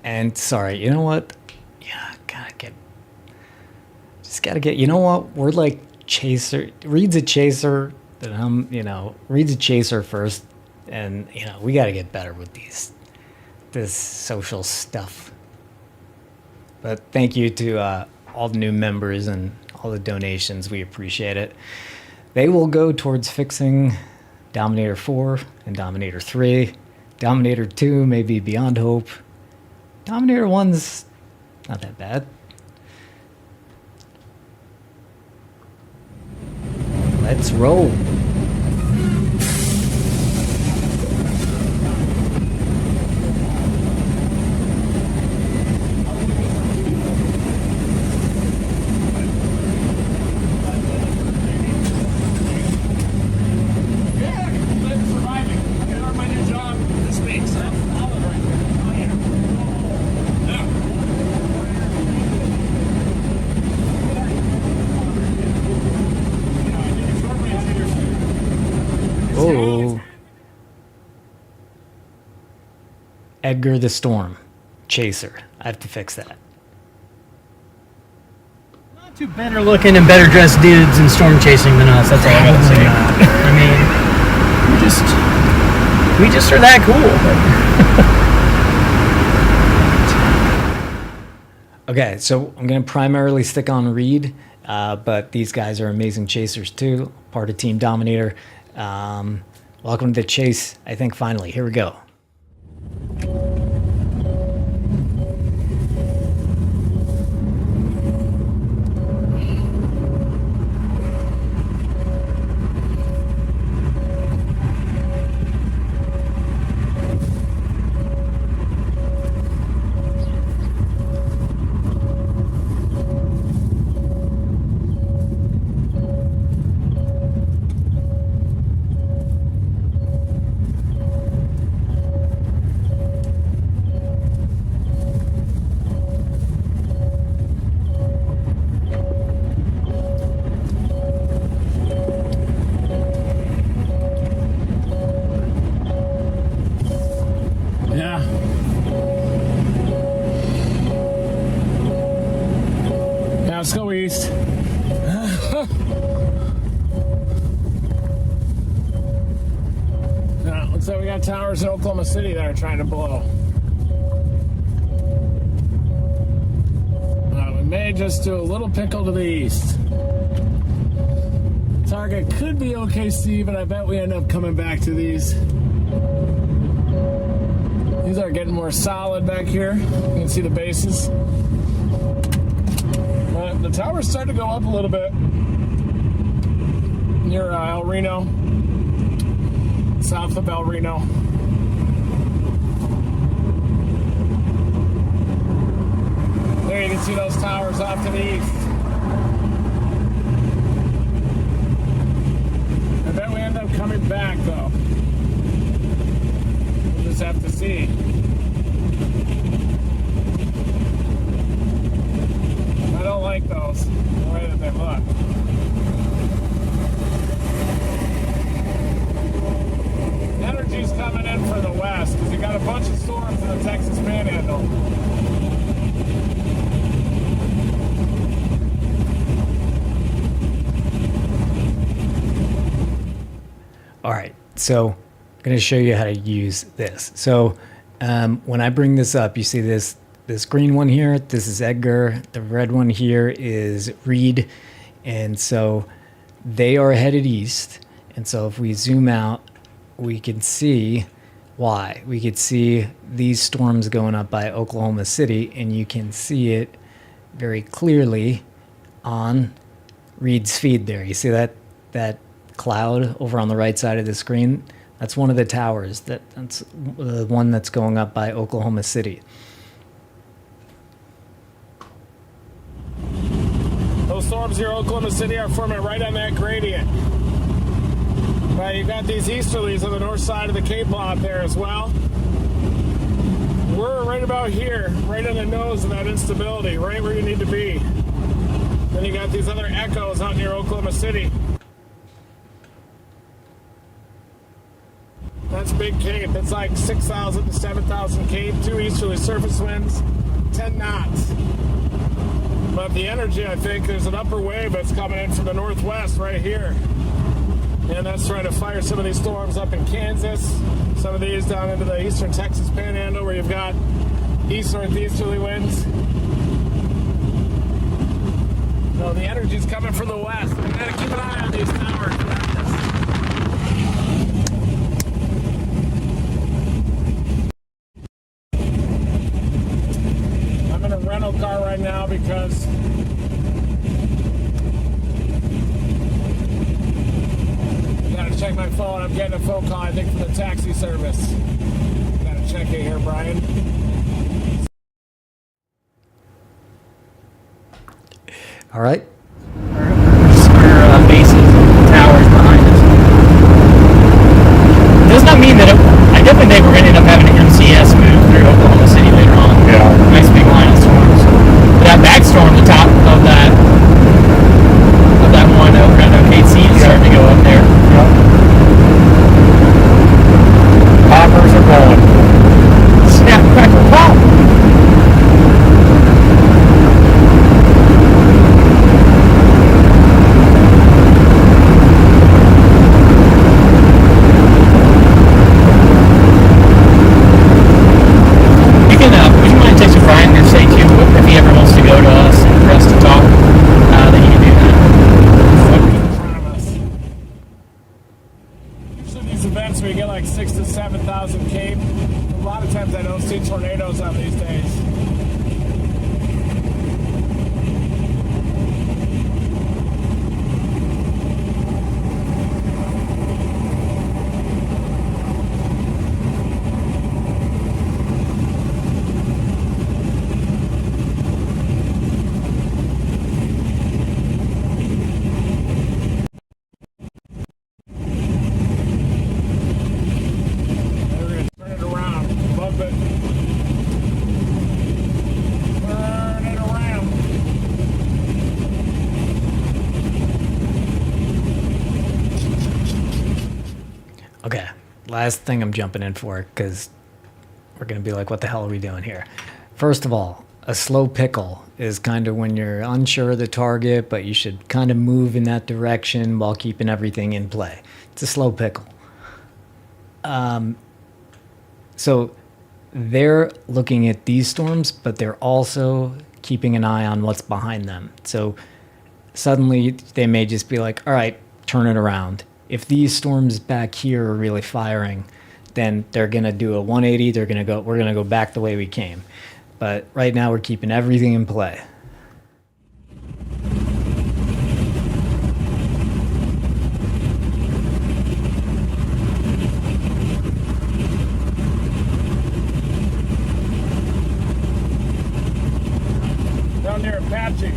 And sorry, you know what? Yeah, gotta get. You know what? We're like chaser. Reed's a chaser. Then Reed's a chaser first, and you know we gotta get better with this social stuff. But thank you to all the new members and all the donations. We appreciate it. They will go towards fixing Dominator 4 and Dominator 3. Dominator 2 may be beyond hope. Dominator 1's not that bad. Let's roll. Edgar the Storm Chaser. I have to fix that. Not too better looking and better dressed dudes in storm chasing than us. That's all I gotta say. I mean, we just are that cool. Okay, so I'm going to primarily stick on Reed, but these guys are amazing chasers too, part of Team Dominator. Welcome to the chase, I think, finally. Here we go. Let's go east. Looks like we got towers in Oklahoma City that are trying to blow. We may just do a little pickle to the east. Target could be OKC, but I bet we end up coming back to these. These are getting more solid back here. You can see the bases. But the towers start to go up a little bit near El Reno, south of El Reno. There you can see those towers off to the east. I bet we end up coming back though. We'll just have to see. I don't like those, the way that they look. Energy's coming in for the west because you got a bunch of storms in the Texas Panhandle. So I'm going to show you how to use this. So when I bring this up, you see this green one here. This is Edgar. The red one here is Reed. And so they are headed east. And so if we zoom out, we can see why. We could see these storms going up by Oklahoma City, and you can see it very clearly on Reed's feed there. You see that cloud over on the right side of the screen? That's one of the towers. That's the one that's going up by Oklahoma City. Those storms here in Oklahoma City are forming right on that gradient. But you've got these easterlies on the north side of the Cape lot there as well. We're right about here, right on the nose of that instability, right where you need to be. Then you got these other echoes out near Oklahoma City. That's Big Cape. It's like 6,000 to 7,000 Cape, 2 easterly surface winds, 10 knots. But the energy, I think, there's an upper wave that's coming in from the northwest right here. And that's trying to fire some of these storms up in Kansas, some of these down into the eastern Texas panhandle where you've got east-northeasterly winds. So the energy's coming from the west. We gotta keep an eye on these towers. I'm in a rental car right now because check my phone. I'm getting a phone call, I think, from the taxi service. Gotta check it here, Brian. All right. Our bases, towers behind us. Does not mean that I definitely think we're going to end up having an MCS move through Oklahoma City later on. Yeah. Nice big line of storms. But that back storm, the top of that one over at OKC is starting to go up there. Poppers are going. Snap, crackle, pop! You can, would you mind texting Brian and say too, if he ever wants to go to us and for us to talk, then you can do that. Events where you get like 6,000 to 7,000 Cape. A lot of times I don't see tornadoes on these days. Okay, last thing I'm jumping in for, because we're going to be like, what the hell are we doing here? First of all, a slow pickle is kind of when you're unsure of the target, but you should kind of move in that direction while keeping everything in play. It's a slow pickle. So they're looking at these storms, but they're also keeping an eye on what's behind them. So suddenly they may just be like, all right, turn it around. If these storms back here are really firing, then they're going to do a 180. We're going to go back the way we came. But right now we're keeping everything in play. Down near Apache.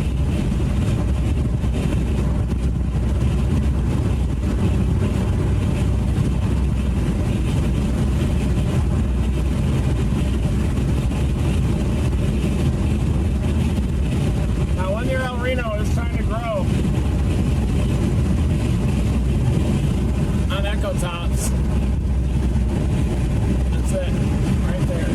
Tops. That's it, right there.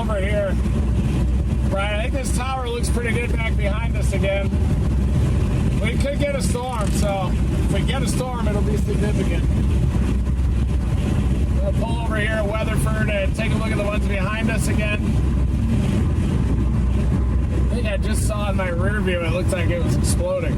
over here. Brian, I think this tower looks pretty good back behind us again. We could get a storm, so if we get a storm, it'll be significant. We'll pull over here at Weatherford and take a look at the ones behind us again. I think I just saw in my rear view, it looked like it was exploding.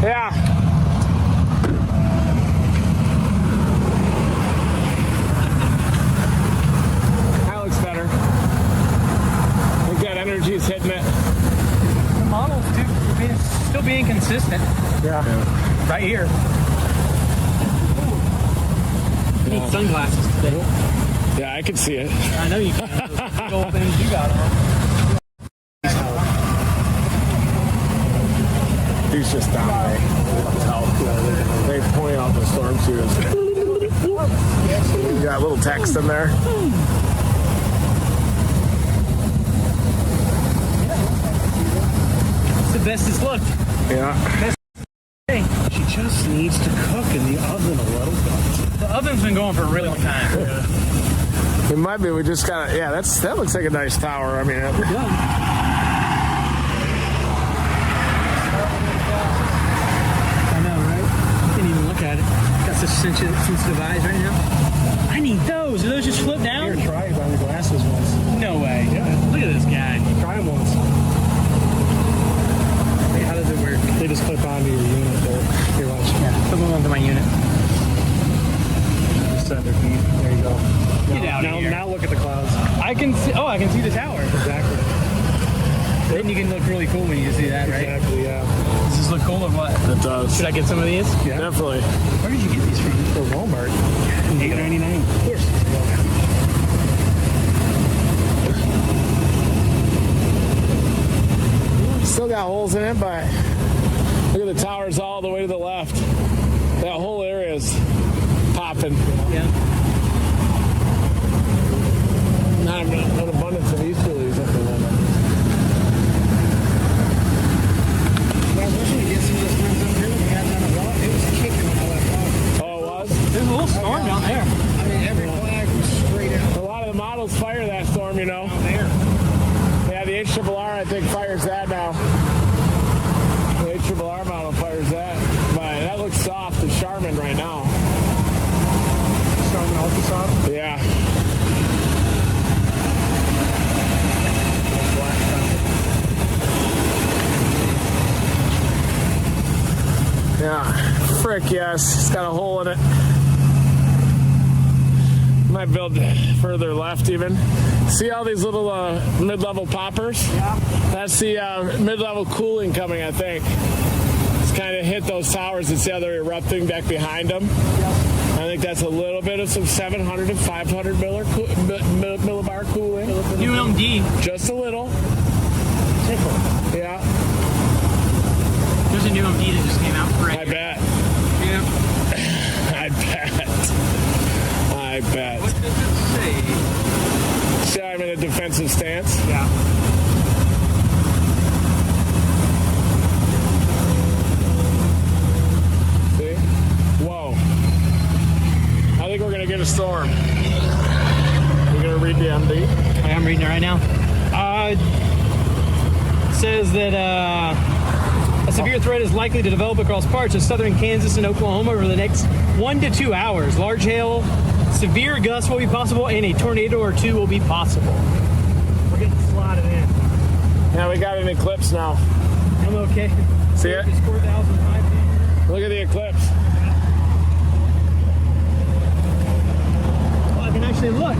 Yeah. That looks better. I think that energy is hitting it. The model's still being consistent. Yeah. Right here. You need sunglasses today. Yeah, I can see it. I know you can. Those big old things you got on. He's just down there. They point out the storm seers. You got a little text in there. It's the best it's looked. Yeah. Hey, She just needs to cook in the oven a little bit. the oven's been going for a really long time. It might be. We just got. Yeah, that looks like a nice tower. I mean. At it. Got such sensitive eyes right now. I need those. Do those just flip down? Here, try it on the glasses once. No way. Yeah. Look at this guy. Try them once. Hey, how does it work? They just clip onto your unit there. Here, watch. Yeah, clip them onto my unit. Just set their feet. There you go. Get out of here. Now look at the clouds. I can see. Oh, I can see the tower. Exactly. Then you can look really cool when you see that, right? Exactly, yeah. Does this look cool or what? It does. Should I get some of these? Yeah. Definitely. Where did you get these from? For Walmart. $8.99. Of course. Still got holes in it, but look at the towers all the way to the left. That whole area is popping. Yeah. Not an abundance of easterlies at the moment. Oh, it was? There's a little storm down there. I mean, every flag was straight out. A lot of the models fire that storm, you know. Yeah, the HRRR, I think, fires that now. The HRRR model fires that. But that looks soft as Charmin right now. Charmin Ultra Soft? Yeah. Yeah, frick yes, it's got a hole in it. Might build further left even. See all these little mid-level poppers? Yeah. That's the mid-level cooling coming, I think. It's kind of hit those towers and see how they're erupting back behind them. Yep. I think that's a little bit of some 700 to 500 millibar cooling. UMD. Just a little. Tickle. Yeah. There's a new MD that just came out. Right I here. bet. Yeah. I bet. What does it say? See, I'm in a defensive stance. Yeah. See? Whoa. I think we're going to get a storm. You're going to read the MD? I am reading it right now. It says that a severe threat is likely to develop across parts of southern Kansas and Oklahoma over the next 1 to 2 hours. Large hail, severe gusts will be possible, and a tornado or two will be possible. We're getting slotted in. Yeah, we got an eclipse now. I'm okay. See it? It's 4,005. Look at the eclipse. Well, I can actually look.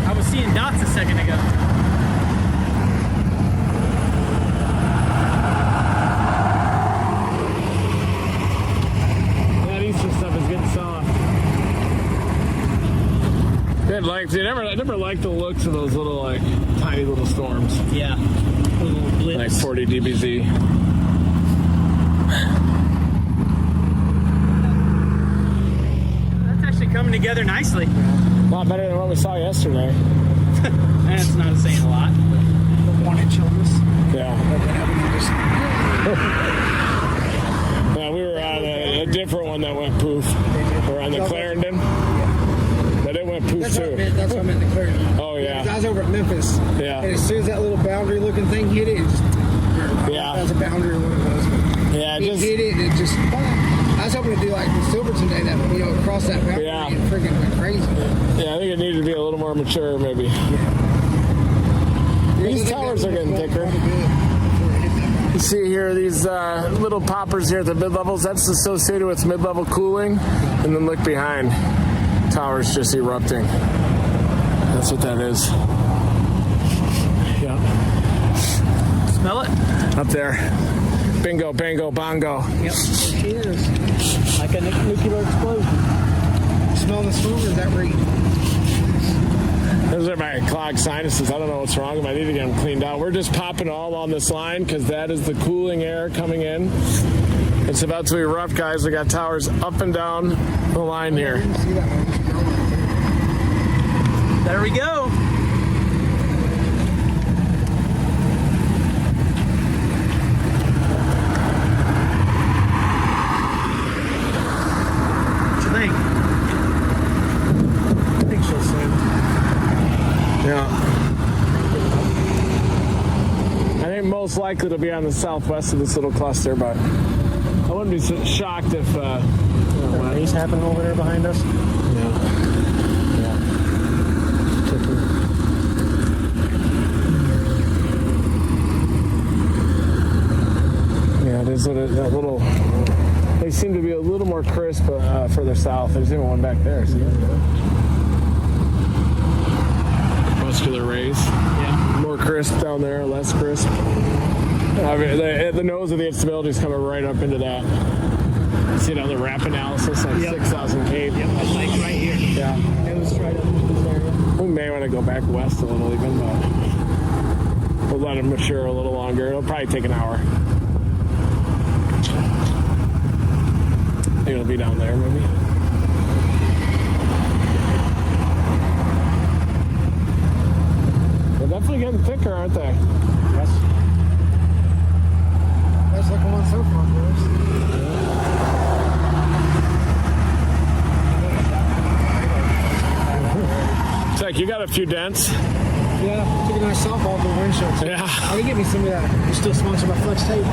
I was seeing dots a second ago. That eastern stuff is getting soft. Good light. like. I never liked the looks of those little like tiny little storms. Yeah. Little blips. Like 40 dBz. That's actually coming together nicely. A lot better than what we saw yesterday. That's not saying a lot. 1 inch on this. Yeah. Yeah, we were on a different one that went poof. We're on the Clarendon. But it went poof too. That's what I meant, the Clarendon. Oh, yeah. I was over at Memphis. Yeah. And as soon as that little boundary looking thing hit it, Yeah. That was a boundary or what it was. Yeah, It hit it and it just. I was hoping to do like the Silverton day that, across that boundary and freaking went crazy. Yeah, I think it needed to be a little more mature, maybe. These towers are getting thicker. You see here these little poppers here at the mid-levels. That's associated with mid-level cooling. And then look behind. Towers just erupting. That's what that is. Yeah. Smell it? Up there. Bingo, bango, bongo. Yep. Cheers. Like a nuclear explosion. Smell the smoke or is that reek? Those are my clogged sinuses. I don't know what's wrong with them. I need to get them cleaned out. We're just popping all on this line because that is the cooling air coming in. It's about to erupt, guys. We got towers up and down the line here. There we go. What you think? I think she'll sing. Yeah. I think most likely it'll be on the southwest of this little cluster, but I wouldn't be so shocked if He's happening over there behind us. Yeah, it is that little. They seem to be a little more crisp further south. There's even one back there. See that? Muscular rays. Yeah. More crisp down there, less crisp. I mean, the nose of the instability is coming right up into that. See it on the wrap analysis, like 6,000 Cape. Yep, that's like right here. Yeah. It was right up in this area. We may want to go back west a little even, but we'll let it mature a little longer. It'll probably take an hour. I think it'll be down there, maybe. They're definitely getting thicker, aren't they? Yes. That's looking one so far, boys. It's like you got a few dents. Yeah, took a nice softball to the windshield. Yeah. Can you get me some of that? You're still sponsored by Flex Tape?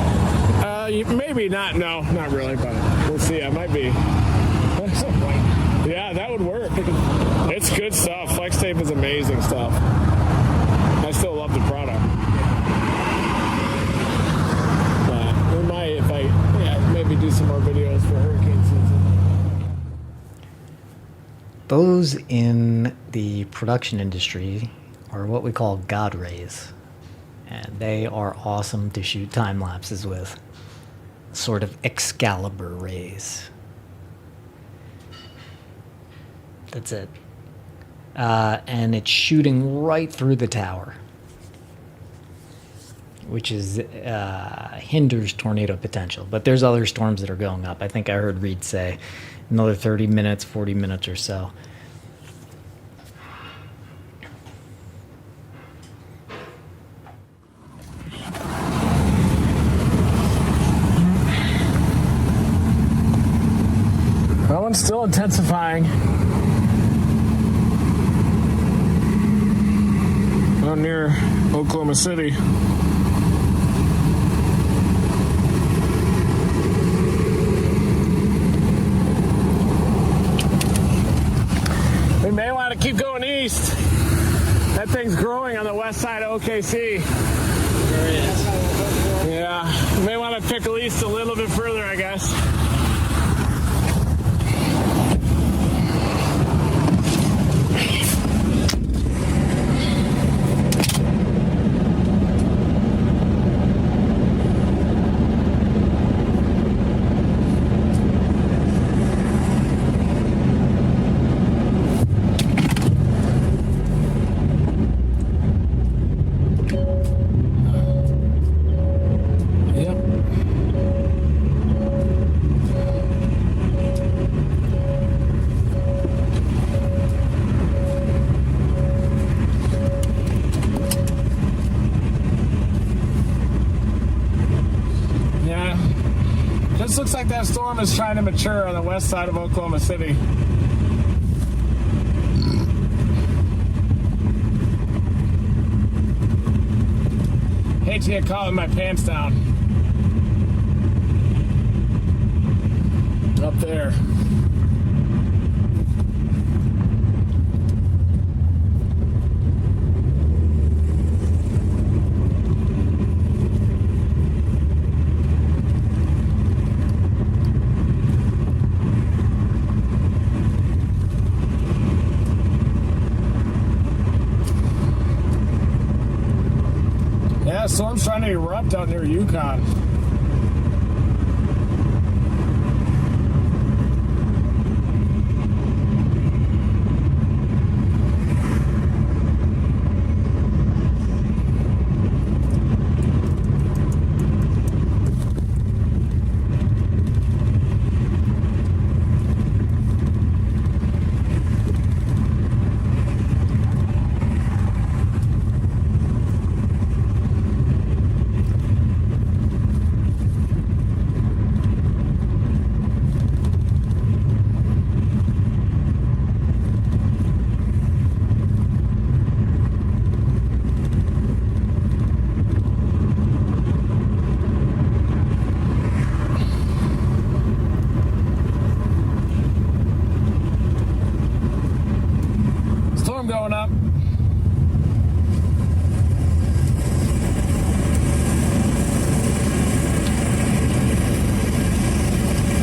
Maybe not. No, not really, but we'll see. I might be. Yeah, that would work. It's good stuff. Flex Tape is amazing stuff. I still love the product. We might, if I maybe do some more videos for hurricane season. Those in the production industry are what we call God rays. And they are awesome to shoot time lapses with. Sort of Excalibur rays. That's it. And it's shooting right through the tower, which is hinders tornado potential. But there's other storms that are going up. I think I heard Reed say another 30 minutes, 40 minutes or so. That one's still intensifying. Out near Oklahoma City. We may want to keep going east. That thing's growing on the west side of OKC. There it is. Yeah, we may want to pickle east a little bit further, I guess. looks like that storm is trying to mature on the west side of Oklahoma City. Hate to get caught with my pants down. Up there. Yeah, storm's trying to erupt out near Yukon. Going up.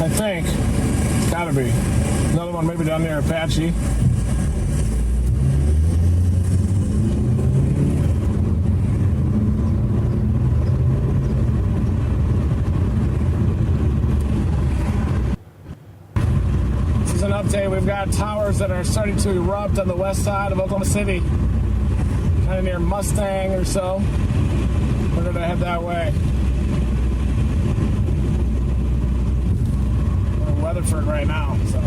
I think it's gotta be another one, maybe down near Apache. Update. We've got towers that are starting to erupt on the west side of Oklahoma City, kind of near Mustang or so. We're going to head that way. We're in Weatherford right now, so.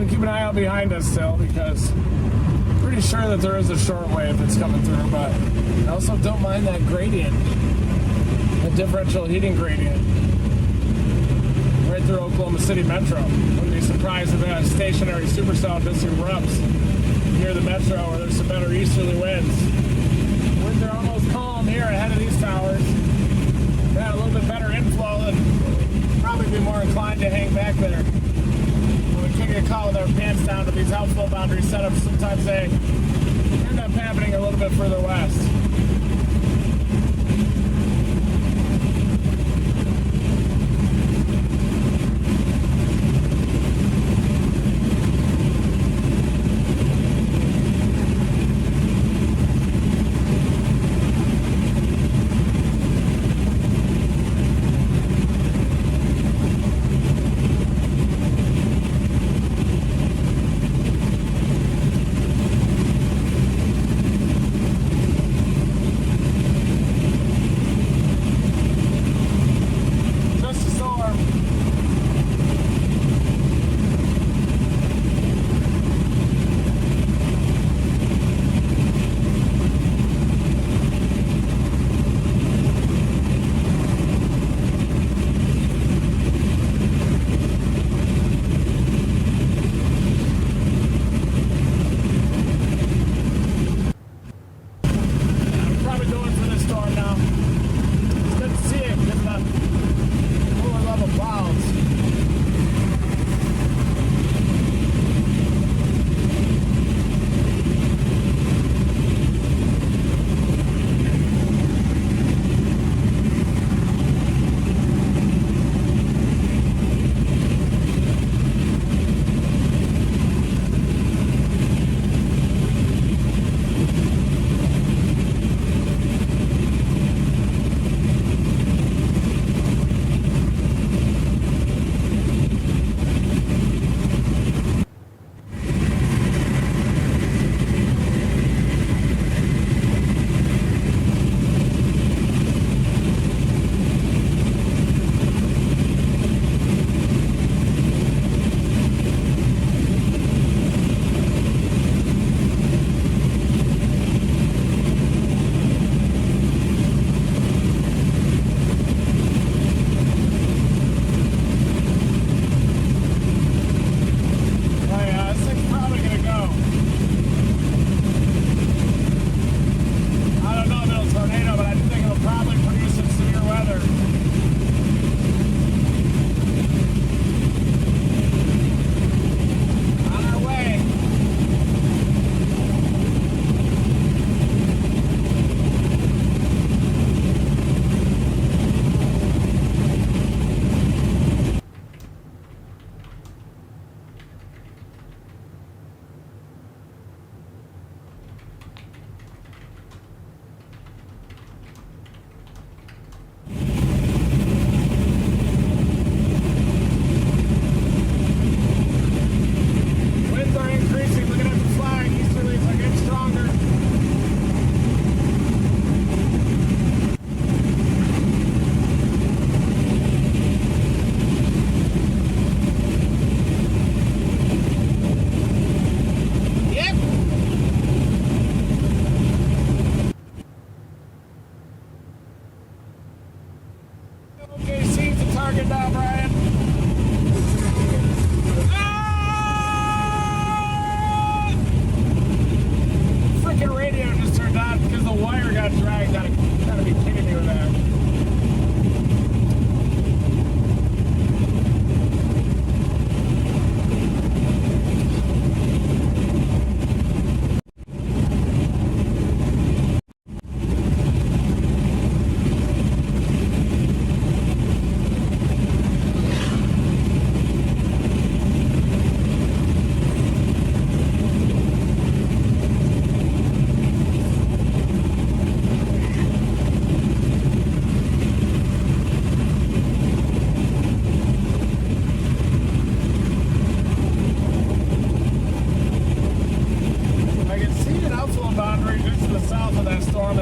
Keep an eye out behind us still, because I'm pretty sure that there is a short wave that's coming through, but I also don't mind that gradient, that differential heating gradient right through Oklahoma City Metro. Wouldn't be surprised if a stationary supercell just erupts near the Metro where there's some better easterly winds. Winds are almost calm here ahead of these towers. Got a little bit better inflow and probably be more inclined to hang back there. We can't get caught with our pants down to these outflow boundary setups. Sometimes they end up happening a little bit further west.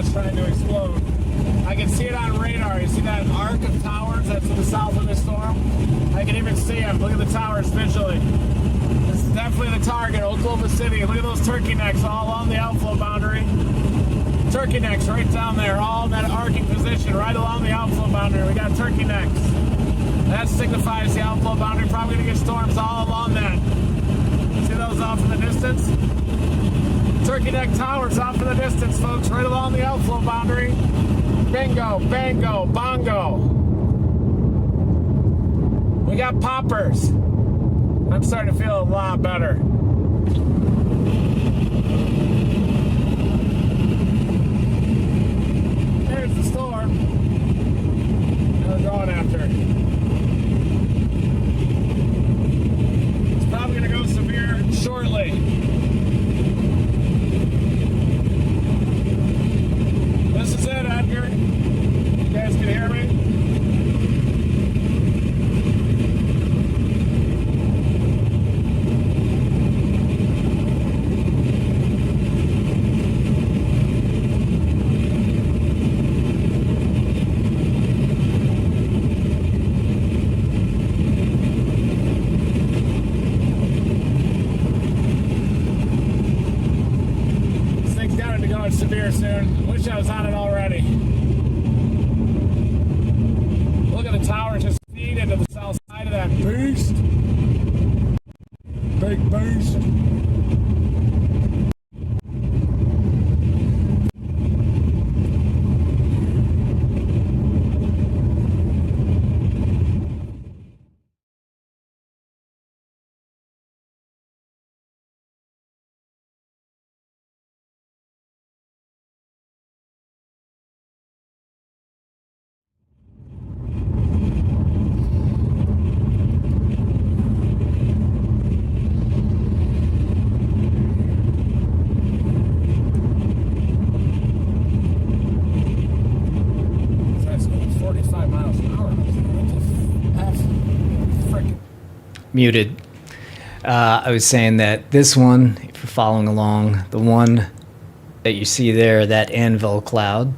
is trying to explode. I can see it on radar. You see that arc of towers that's to the south of this storm? I can even see them. Look at the towers visually. This is definitely the target, Oklahoma City. Look at those turkey necks all along the outflow boundary. Turkey necks right down there, all in that arcing position, right along the outflow boundary. We got turkey necks. That signifies the outflow boundary. Probably going to get storms all along that. See those off in the distance? Turkey neck towers off in the distance, folks, right along the outflow boundary. Bingo, bango, bongo. We got poppers. I'm starting to feel a lot better. There's the storm. We're going after it. It's probably going to go severe shortly. This is it, Edgar. You guys can hear me? This thing's got to go severe soon. Wish I was on it already. Look at the tower just feed into the south side of that beast. Big beast. Muted. I was saying that this one, if you're following along, the one that you see there, that anvil cloud,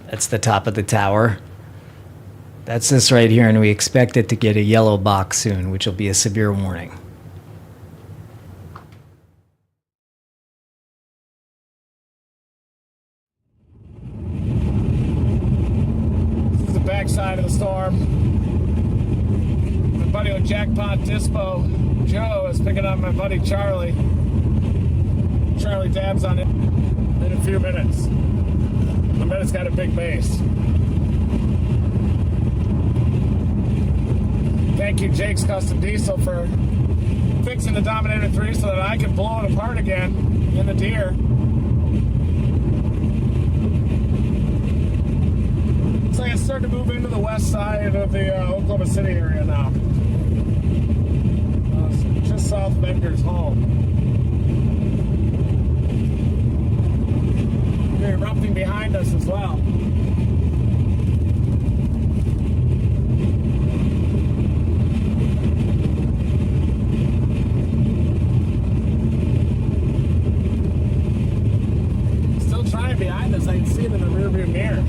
that's the top of the tower. That's this right here, and we expect it to get a yellow box soon, which will be a severe warning. This is the backside of the storm. My buddy with Jackpot Dispo, Joe, is picking up my buddy Charlie. Charlie dabs on it in a few minutes. I bet it's got a big base. Thank you, Jake's Custom Diesel, for fixing the Dominator 3 so that I can blow it apart again in the deer. Looks like it's starting to move into the west side of the Oklahoma City area now. Just south of Edgar's home. They're erupting behind us as well. Still trying behind us. I can see it in the rearview mirror.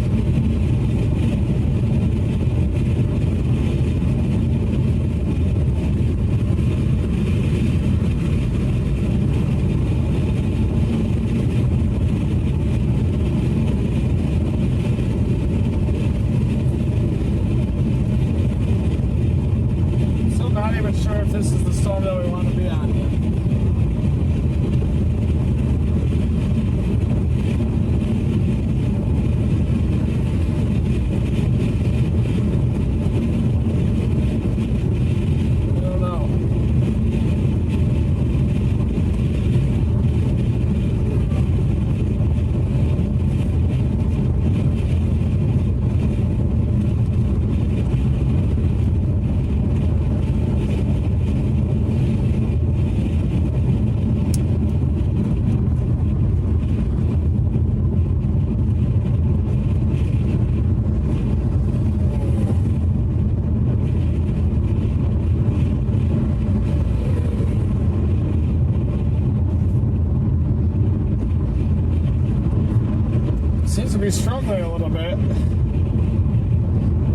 be struggling a little bit.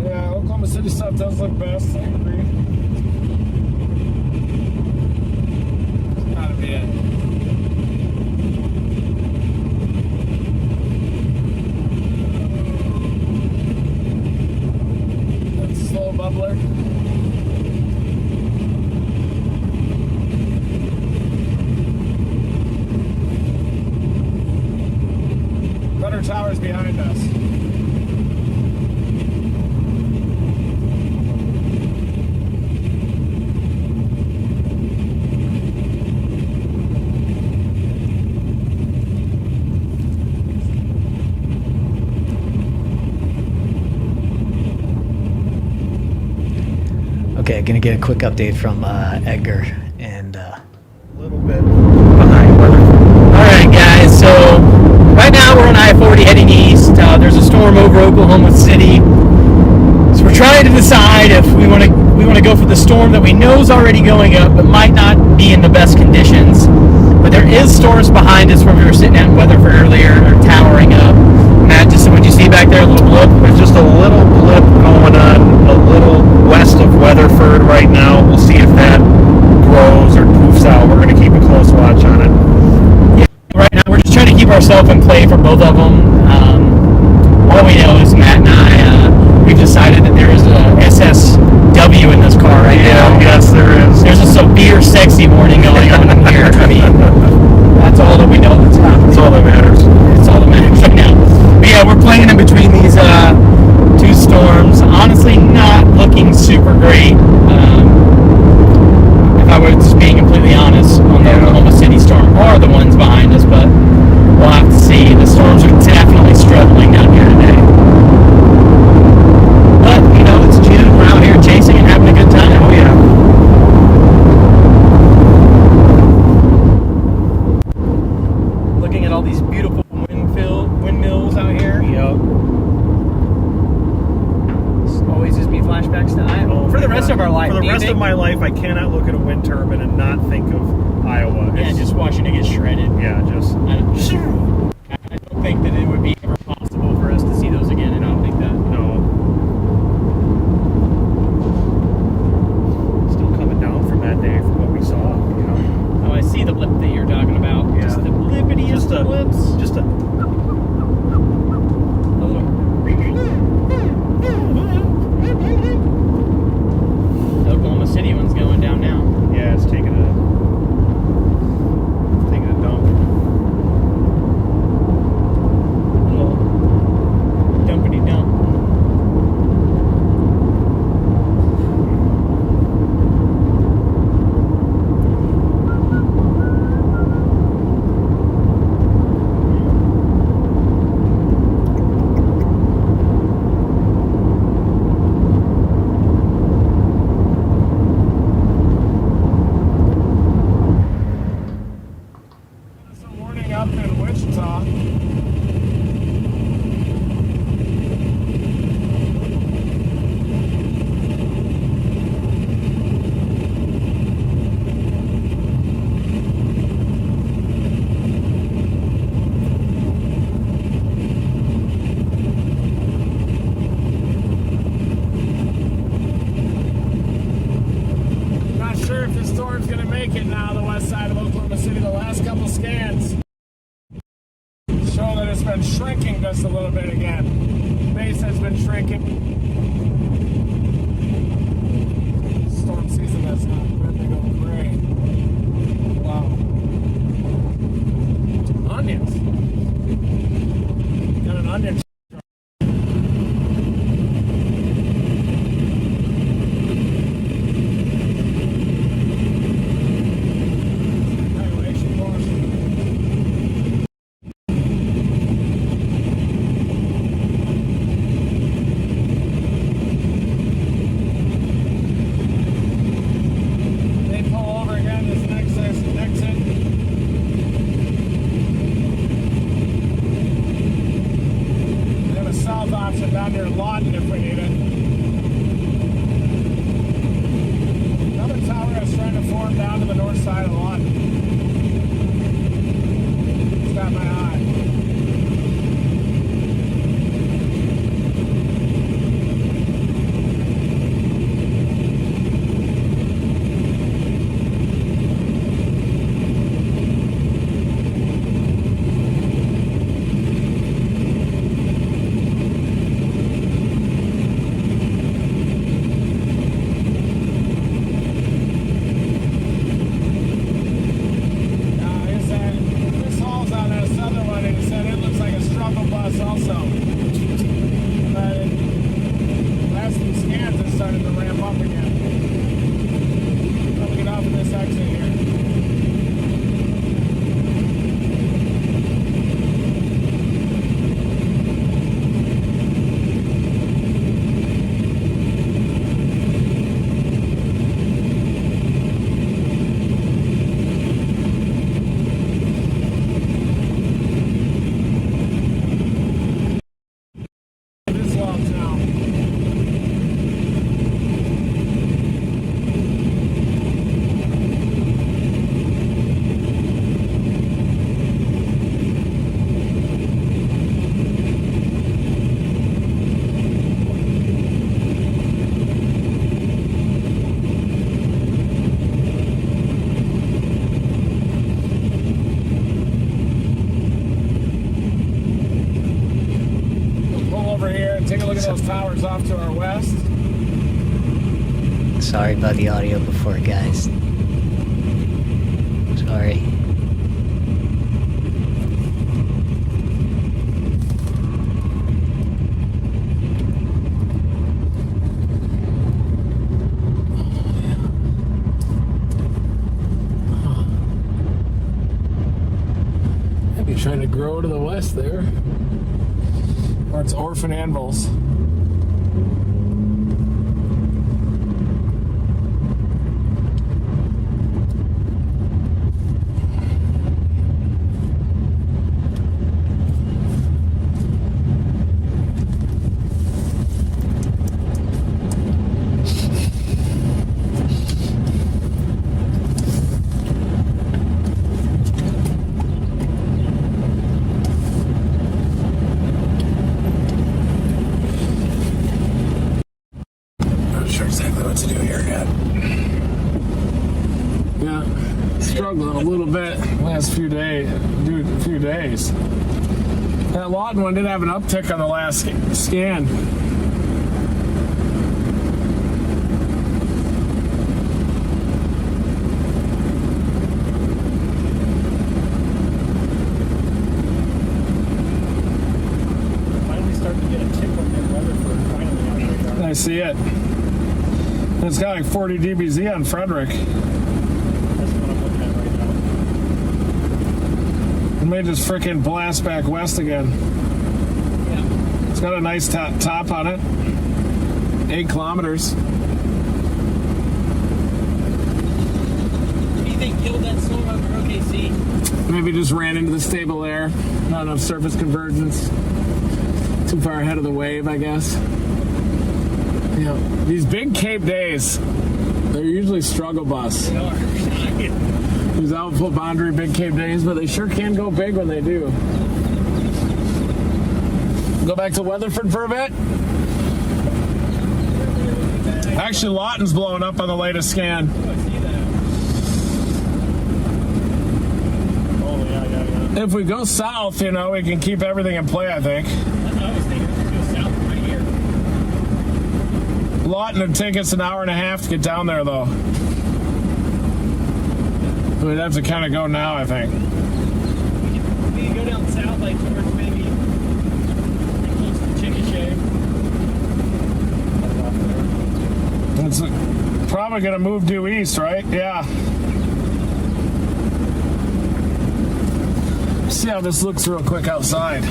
Yeah, Oklahoma City stuff does look best. I agree. That's gotta be it. That's a slow bubbler. Better towers behind us. Okay, gonna get a quick update from Edgar and A little bit behind weather. All right, guys. So right now we're on I-40 heading east. There's a storm over Oklahoma City. So we're trying to decide if we want to go for the storm that we know is already going up, but might not be in the best conditions. But there is storms behind us where we were sitting at in Weatherford earlier. They're towering up. Matt, just what you see back there, a little blip. There's just a little blip going on a little west of Weatherford right now. We'll see if that grows or poofs out. We're going to keep a close watch on it. Yeah, right now we're just trying to keep ourselves in play for both of them. All we know is Matt and I, we've decided that there is a SSW in this car right now. Yes, there is. There's a severe sexy warning going on in here. I mean, that's all that we know that's happening. That's all that matters. That's all that matters right now. But yeah, we're playing in between these two storms. Honestly, not looking super great. If I were just being completely honest, on the Oklahoma City storm are the ones behind us, but we'll have to see. The storms are definitely struggling down here today. But, you know, it's June. We're out here chasing and having a good time. Oh, yeah. Looking at all these beautiful windmills out here. Yep. This always gives me flashbacks to Iowa. For the rest of our life. For the rest of my life, I cannot look at a wind turbine and not think of Iowa. Yeah, just watching it get shredded. Yeah, just. I don't think that it would be ever possible for us to see those again. I don't think that. No. Still coming down from that day from what we saw, you know. Oh, I see the blip that you're talking about. Yeah. Just the blippity blips. Just a. The Oklahoma City one's going down now. Yeah, it's taking a dump. Little dumpity dump. Some warning up in Wichita. Not sure if the storm's gonna make it now, the west side of Oklahoma City. The last couple scans show that it's been shrinking just a little bit again. Base has been shrinking. Storm season has not really go great. Wow. Onions. Got an onion. Evaluation course. They pull at those towers off to our west. Sorry about the audio before, guys. Sorry. Maybe trying to grow to the west there. Or it's orphan anvils. Struggling a little bit last few days. That Lawton one did have an uptick on the last scan. Finally starting to get a tick on that Weatherford. Finally, I see it. It's got like 40 dBz on Frederick. It may just frickin' blast back west again. Yeah. It's got a nice top on it. 8 kilometers. What do you think killed that storm over OKC? Maybe just ran into the stable air. Not enough surface convergence. Too far ahead of the wave, I guess. You know, these big Cape days, they're usually struggle bus. They are. These outflow boundary big Cape days, but they sure can go big when they do. Go back to Weatherford for a bit. Actually, Lawton's blowing up on the latest scan. Oh, yeah. If we go south, you know, we can keep everything in play, I think. That's what I was thinking. Let's go south right here. Lawton would take us an hour and a half to get down there, though. We'd have to kind of go now, I think. We can go down south, like towards maybe close to Chickasha. It's probably going to move due east, right? Yeah. See how this looks real quick outside.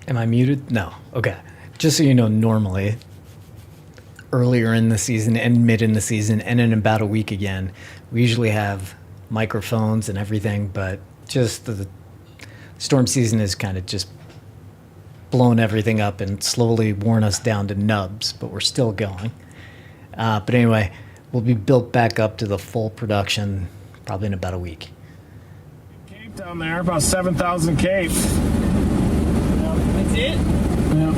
Am I muted? No. Okay. Just so you know, normally, earlier in the season and mid in the season and in about a week again, we usually have microphones and everything, but just the storm season is kind of just blown everything up and slowly worn us down to nubs, but we're still going. But anyway, we'll be built back up to the full production probably in about a week. Cape down there, about 7,000 Cape. That's it? Yeah.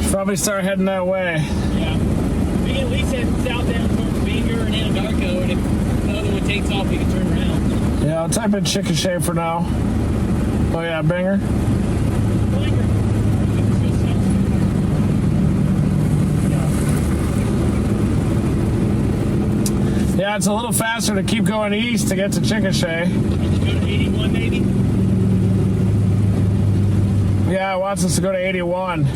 Should probably start heading that way. Yeah. We can at least head south down towards Banger and Anadarko, and if the other one takes off, we can turn around. Yeah, I'll type in Chickasha for now. Oh yeah, Banger. Yeah, it's a little faster to keep going east to get to Chickasha. Go to 81 maybe? Yeah, it wants us to go to 81.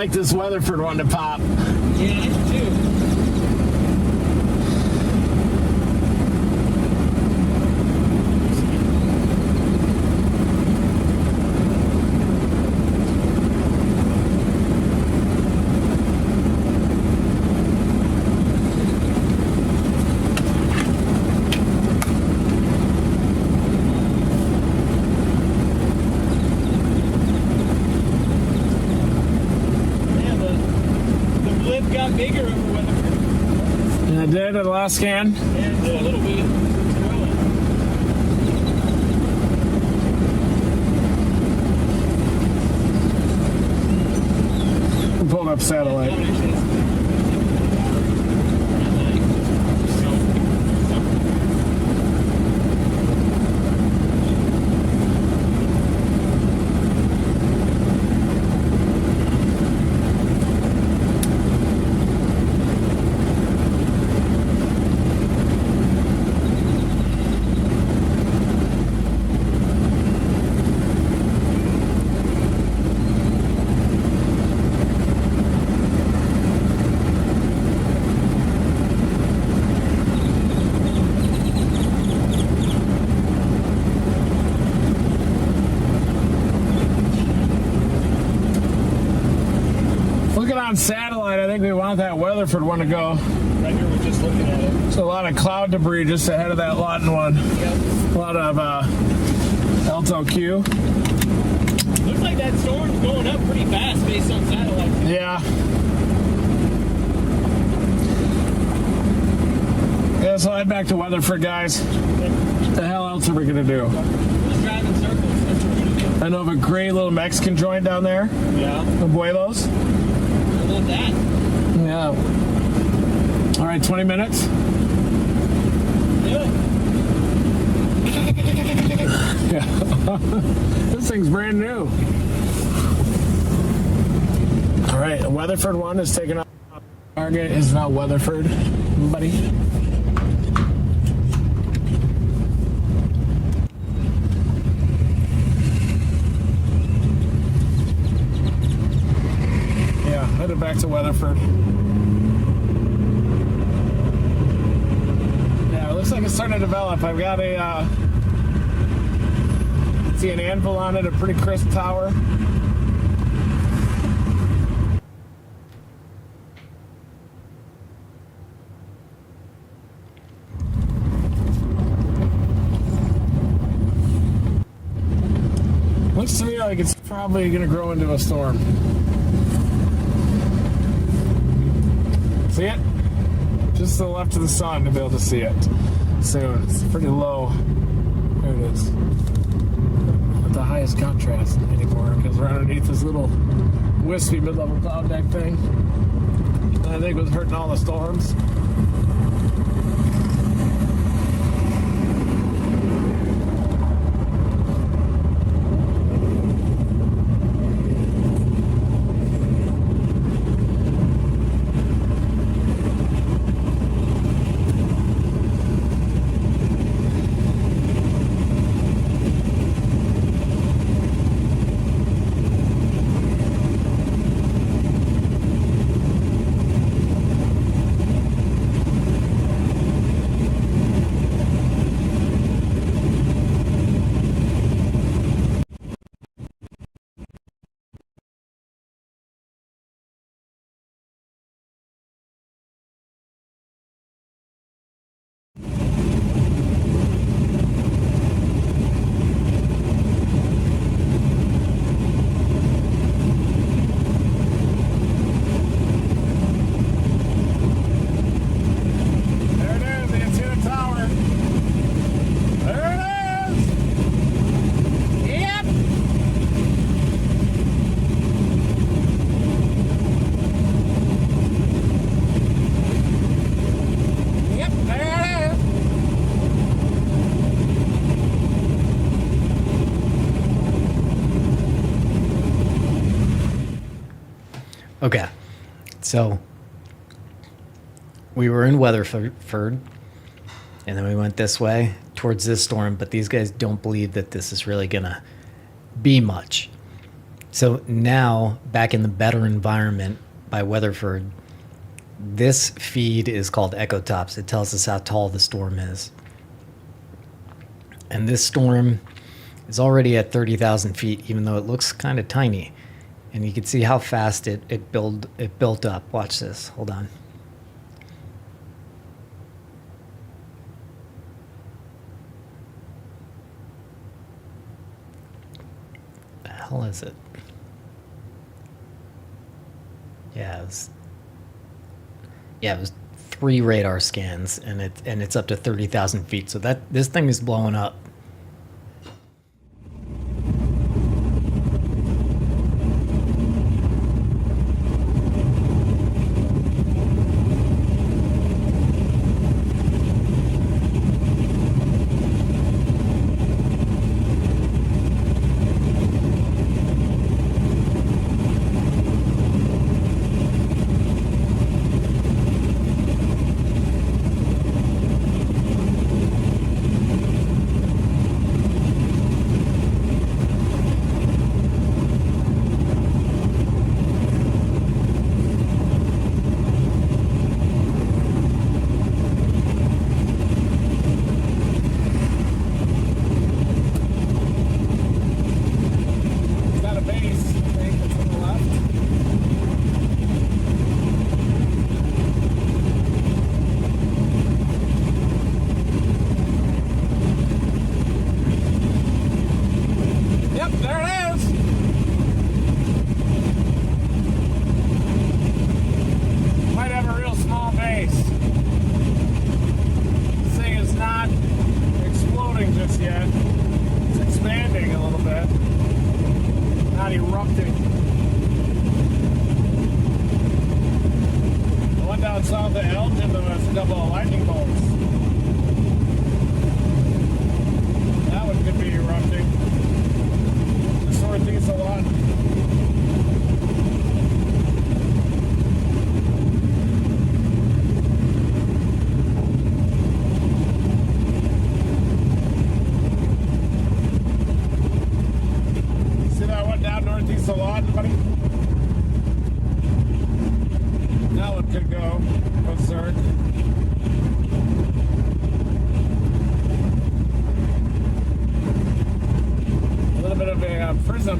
like this Weatherford one to pop. Yeah, I do too. Bigger over Weatherford. And I did at the last scan. Yeah, a little bit. Pulled up satellite. On satellite, I think we want that Weatherford one to go. Right here, we're just looking at it. There's a lot of cloud debris just ahead of that Lawton one. Yep. A lot of Alto Q. Looks like that storm's going up pretty fast based on satellite. Yeah. Yeah, so head back to Weatherford, guys. What the hell else are we gonna do? Just drive in circles. That's what we're gonna do. I know of a great little Mexican joint down there. Yeah. Abuelos. I love that. Yeah. All right, 20 minutes. Yeah. This thing's brand new. All right, Weatherford one is taking off. Target is now Weatherford, buddy. Yeah, headed back to Weatherford. Yeah, it looks like it's starting to develop. I've got a see an anvil on it, a pretty crisp tower. Looks to me like it's probably going to grow into a storm. See it? Just to the left of the sun to be able to see it soon. It's pretty low. There it is. Not the highest contrast anymore because we're underneath this little wispy mid-level cloud deck thing that I think was hurting all the storms. Okay, so we were in Weatherford, and then we went this way towards this storm, but these guys don't believe that this is really gonna be much. So now, back in the better environment by Weatherford, this feed is called Echo Tops. It tells us how tall the storm is. And this storm is already at 30,000 feet, even though it looks kind of tiny. And you can see how fast it built up. Watch this. Hold on. The hell is it? Yeah, it was 3 radar scans, and it's up to 30,000 feet. So this thing is blowing up.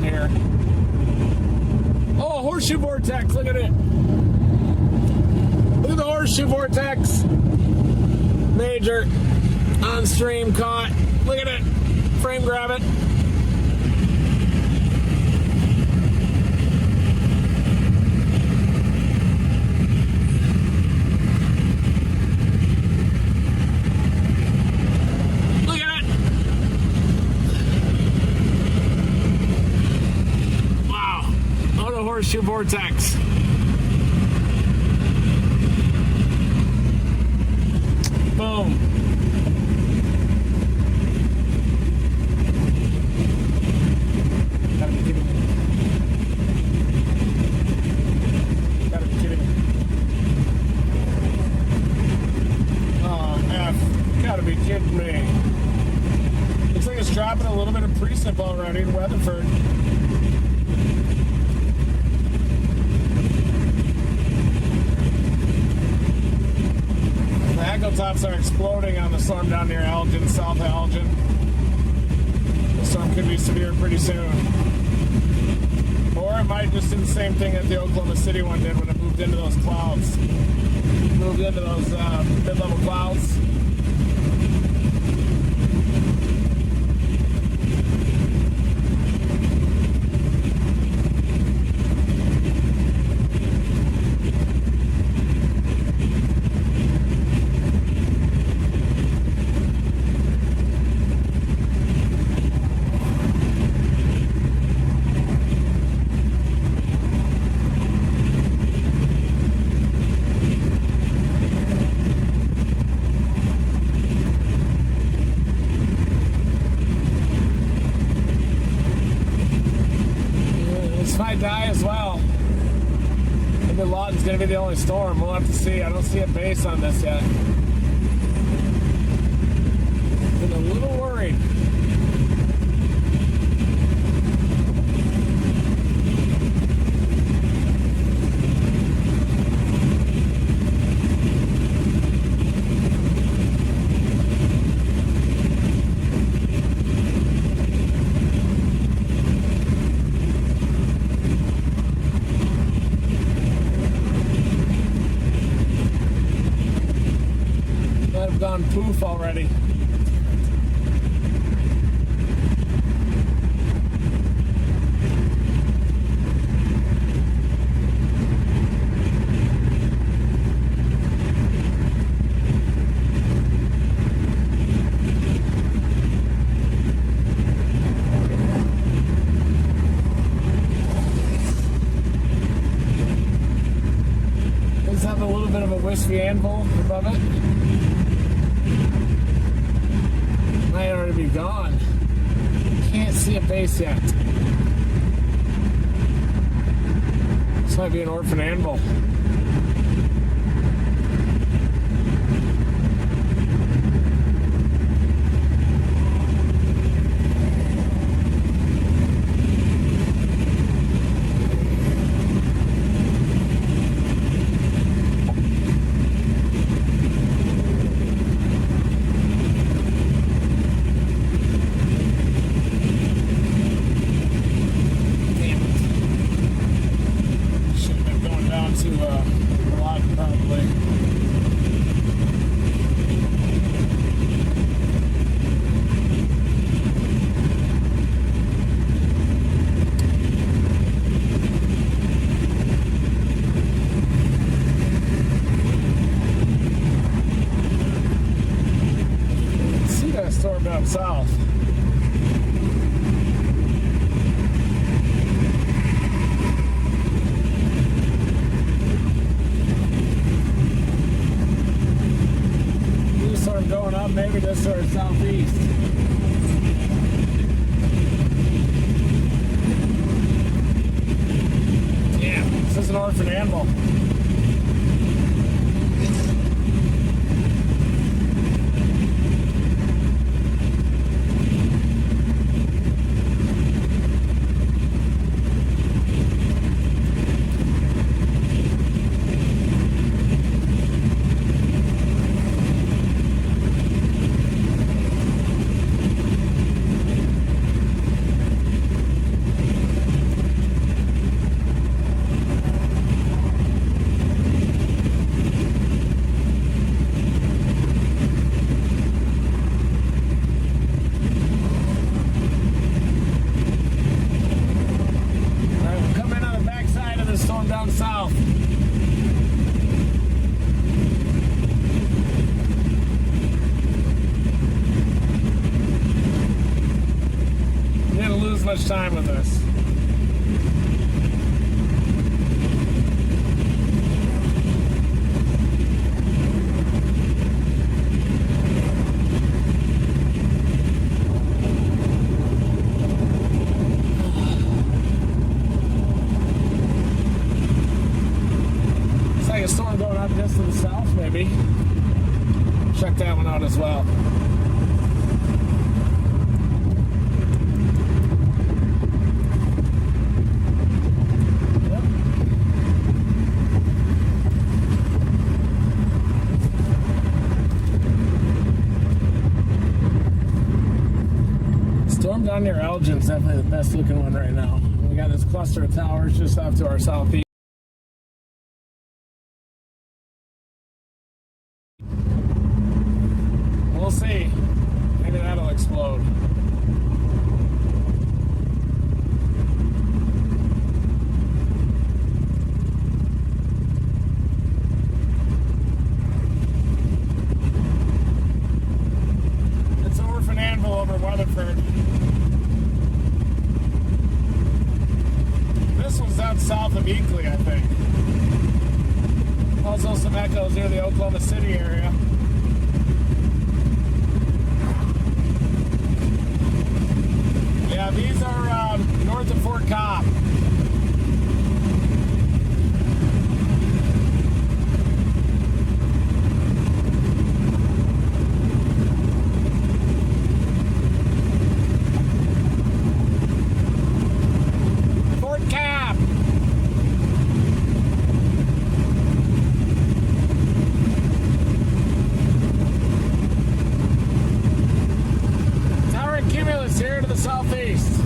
Here. Oh, horseshoe vortex, look at it. Look at the horseshoe vortex. Major on stream caught. Look at it. Frame grab it. Horseshoe vortex. Boom. Gotta be kidding me. Gotta be kidding me. Oh, F. Gotta be kidding me. Looks like it's dropping a little bit of precip already in Weatherford. Echo tops are exploding on the storm down near Elgin, south of Elgin. The storm could be severe pretty soon. Or it might just do the same thing that the Oklahoma City one did when it moved into those clouds. Moved into those mid-level clouds. Die as well. Maybe Lawton's going to be the only storm. We'll have to see. I don't see a base on this yet. Been a little worried. gone poof already. Have a little bit of a wispy anvil above it. Might already be gone. Can't see a base yet. This might be an orphan anvil. Down south. These are going up, maybe this sort of southeast. Yeah, this is an orphan anvil. Much time with this. It's like a storm going up just to the south, maybe. Check that one out as well. Down near Elgin's definitely the best looking one right now. We got this cluster of towers just off to our southeast. We'll see. Maybe that'll explode. It's an orphan anvil over Weatherford. This one's down south of Eakley, I think. Also some echoes near the Oklahoma City area. Yeah, these are north of Fort Cobb. Here to the southeast.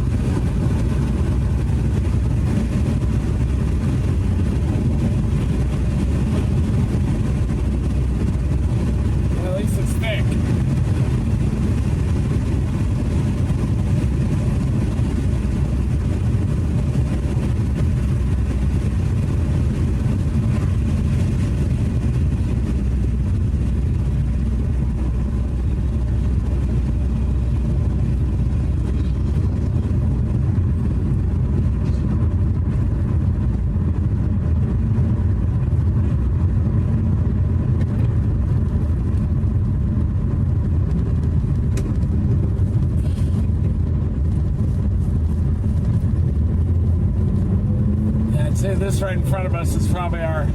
say this right in front of us is probably our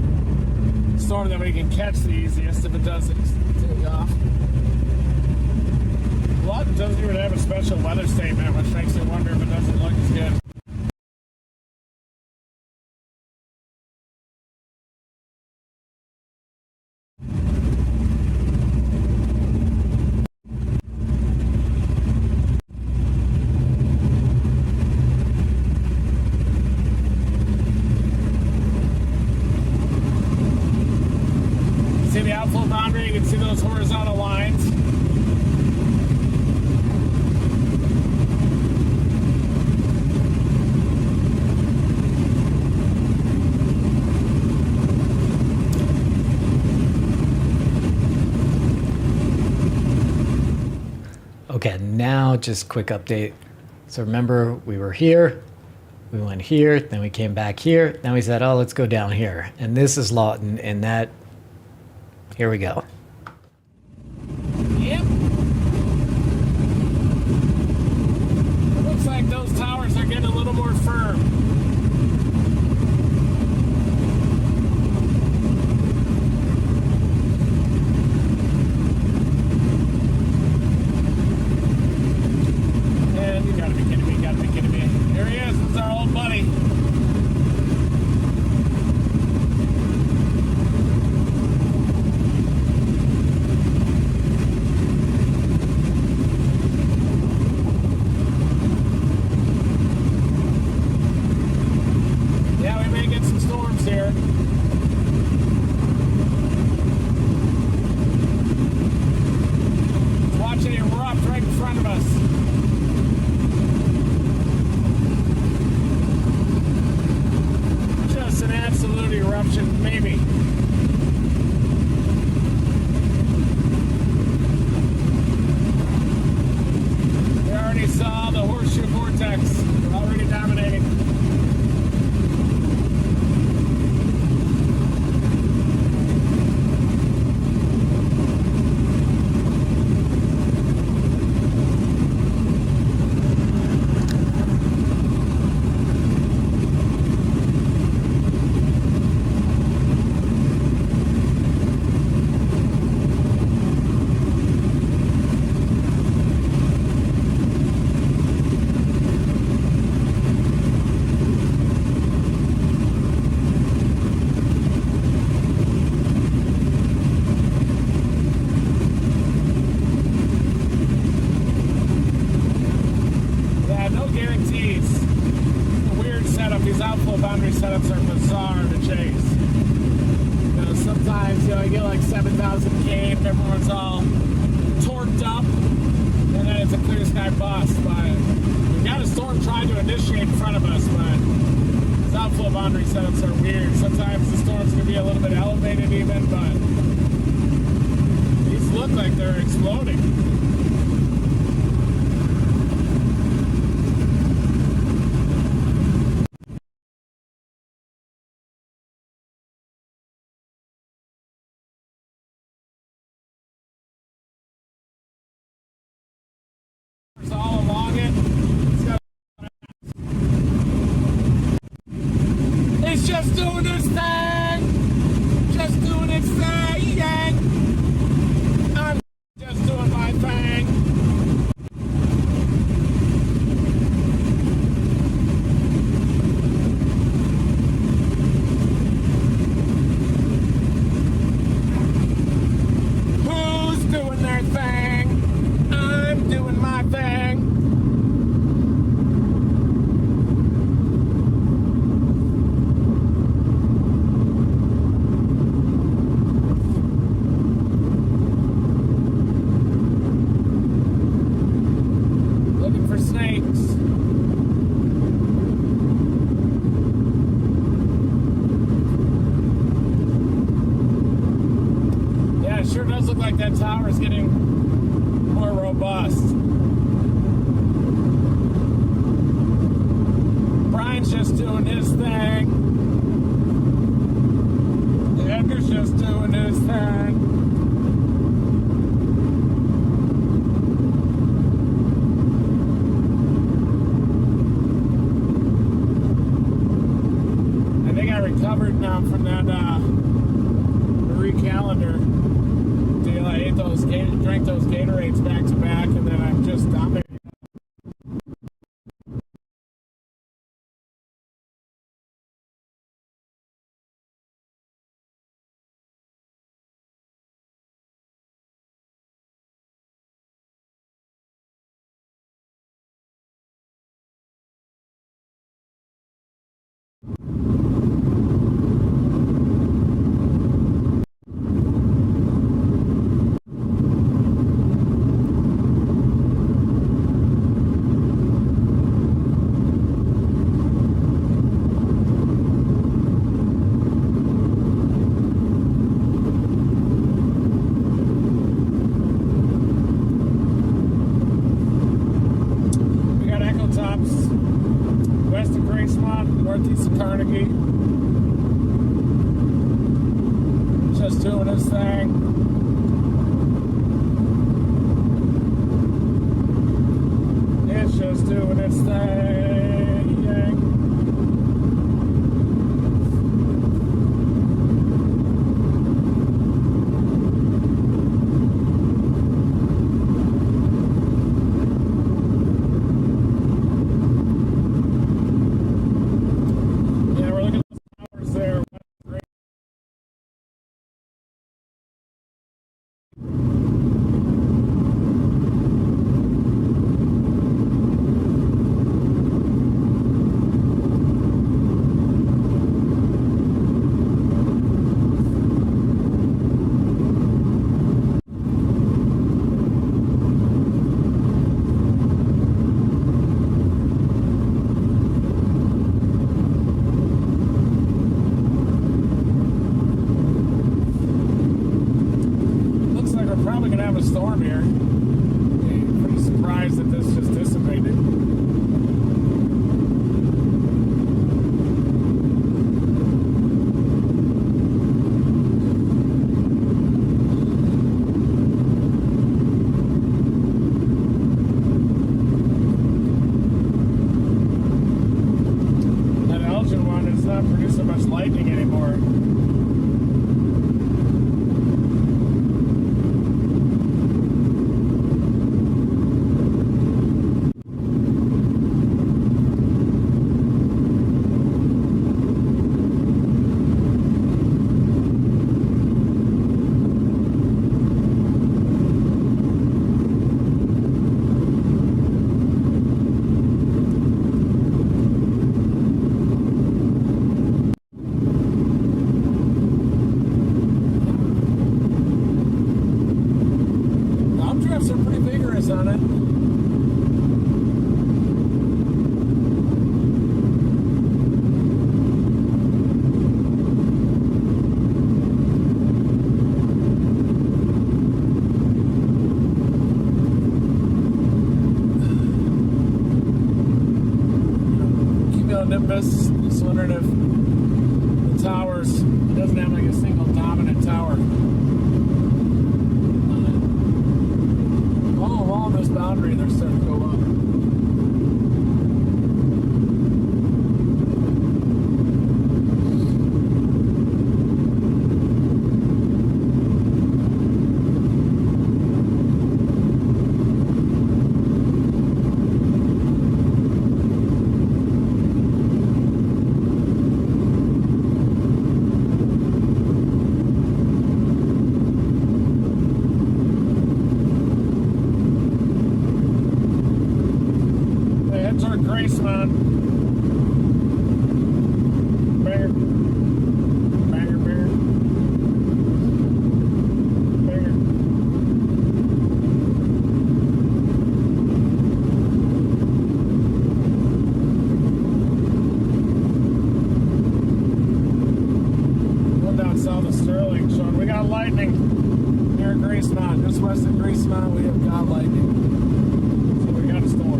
storm that we can catch the easiest if it does take off. Lawton doesn't even have a special weather statement, which makes me wonder if it doesn't look as good. See the outflow boundary? You can see those horizontal lines. Okay, now just quick update. So remember, we were here, we went here, then we came back here, then we said, oh, let's go down here. And this is Lawton, and that, here we go. Yep. It looks like those towers are getting a little more firm. And you gotta be kidding me, Here he is, it's our old buddy. Yeah, we may get some storms here. Watch it erupt right in front of us. Just an absolute eruption, maybe. We already saw the horseshoe vortex already dominating. Yeah, no guarantees. It's a weird setup. These outflow boundary setups are bizarre to chase. You know, sometimes you get like 7,000 cape, everyone's all torqued up, and then it's a clear sky bust. But we've got a storm trying to initiate in front of us, but these outflow boundary setups are weird. Sometimes the storms can be a little bit elevated even, but these look like they're exploding. All along it. It's just doing its thing. Just doing its thing. I'm just doing my thing. Who's doing their thing? I'm doing my thing. Looking for snakes. Yeah, it sure does look like that tower is getting more robust. Brian's just doing his thing. Edgar's just doing his thing. I think recovered now from that Marie Calendar deal. I ate those, drank those Gatorades back to back, and then I'm just dominating. Northeast of Carnegie. Just doing his thing. It's just doing its thing. Storm here. Pretty surprised that this just dissipated. That Elgin one is not producing much lightning anymore. Are pretty vigorous on it. Nimbus. Just wondering if the towers, it doesn't have like a single dominant tower. Along this boundary, they're starting to go up. Graceland. Banger. Banger, banger. Banger. Going down south of Sterling, Sean. We got lightning near Gracemont. Just west of Gracemont, we have got lightning. So we got a storm.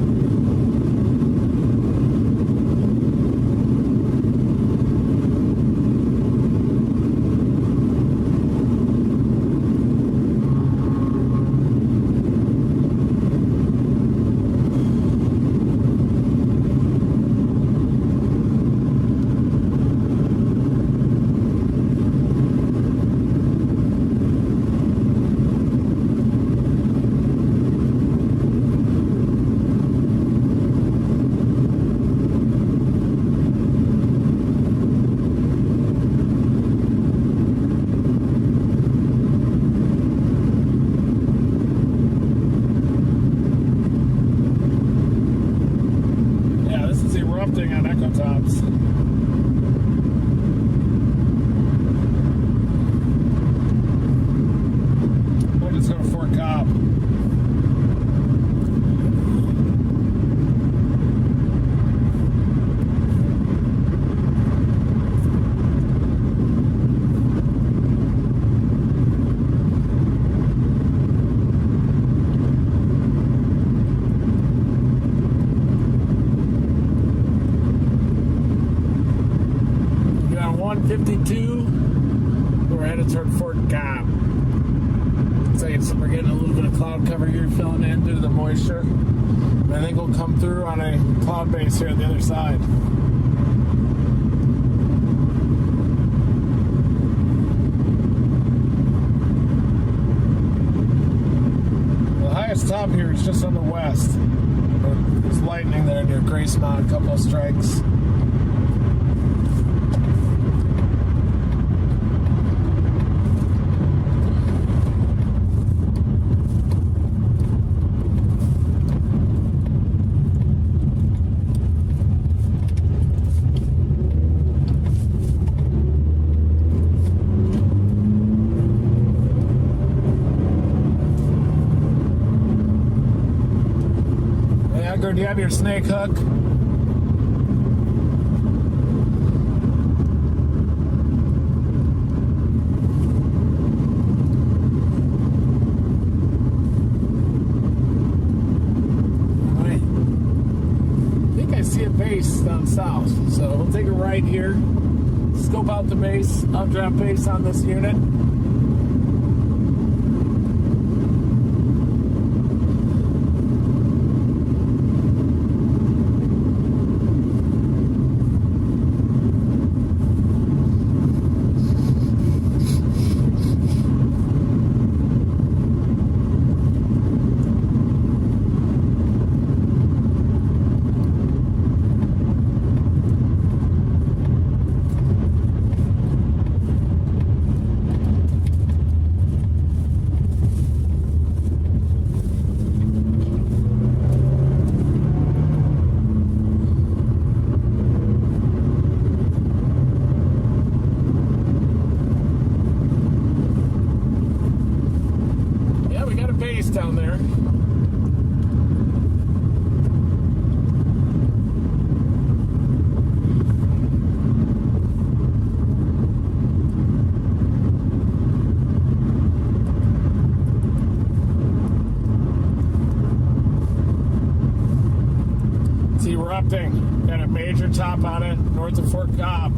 52. We're headed toward Fort Cobb. Looks like we're getting a little bit of cloud cover here filling in due to the moisture. I think we'll come through on a cloud base here on the other side. The highest top here is just on the west. There's lightning there near Grace Mountain, a couple of strikes. Do you have your snake hook? I think I see a base down south, so we'll take a right here, scope out the base, updraft base on this unit. Down there. It's erupting. Got a major top on it north of Fort Cobb.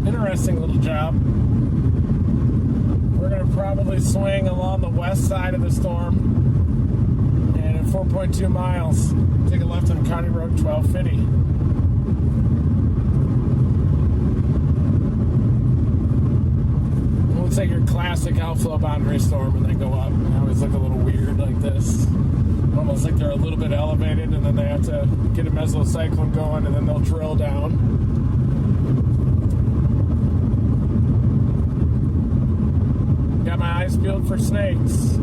Interesting little job. We're going to probably swing along the west side of the storm, and at 4.2 miles, take a left on County Road 1250. It looks like your classic outflow boundary storm, and they go up. They always look a little weird like this. Almost like they're a little bit elevated, and then they have to get a mesocyclone going, and then they'll drill down. Got my eyes peeled for snakes.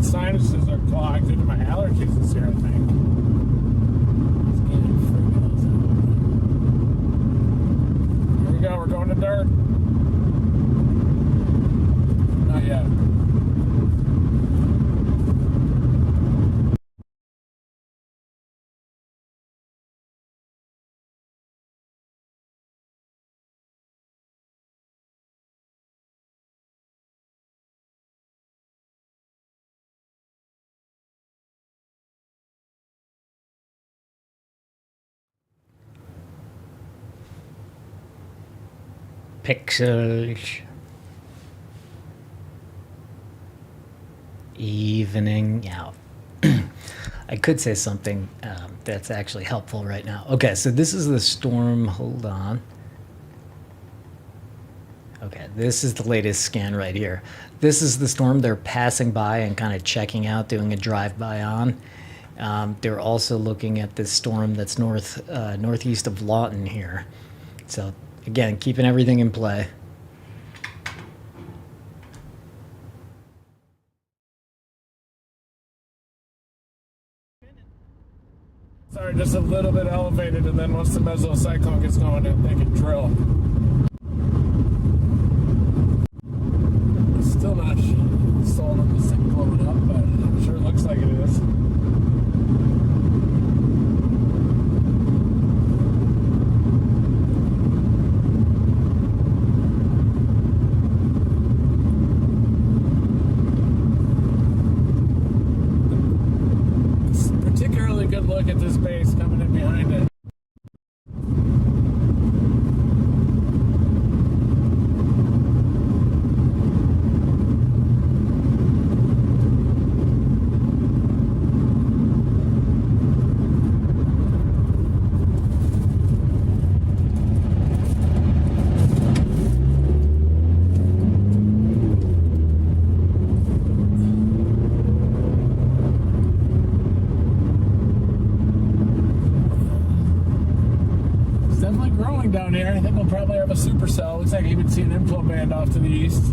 Sinuses are clogged due to my allergies this year, I think. Here we go, we're going to dirt. Not yet. pixels. Evening out. I could say something that's actually helpful right now. Okay, so this is the storm. Hold on. Okay, this is the latest scan right here. This is the storm they're passing by and kind of checking out, doing a drive-by on. They're also looking at this storm that's northeast of Lawton here. So again, keeping everything in play. Sorry, just a little bit elevated, and then once the mesocyclone gets going, they can drill. It's still not sold on this thing blowing up, but it sure looks like it is. Particularly good look at this base coming in behind it. Down here, I think we'll probably have a supercell. Looks like you can see an inflow band off to the east.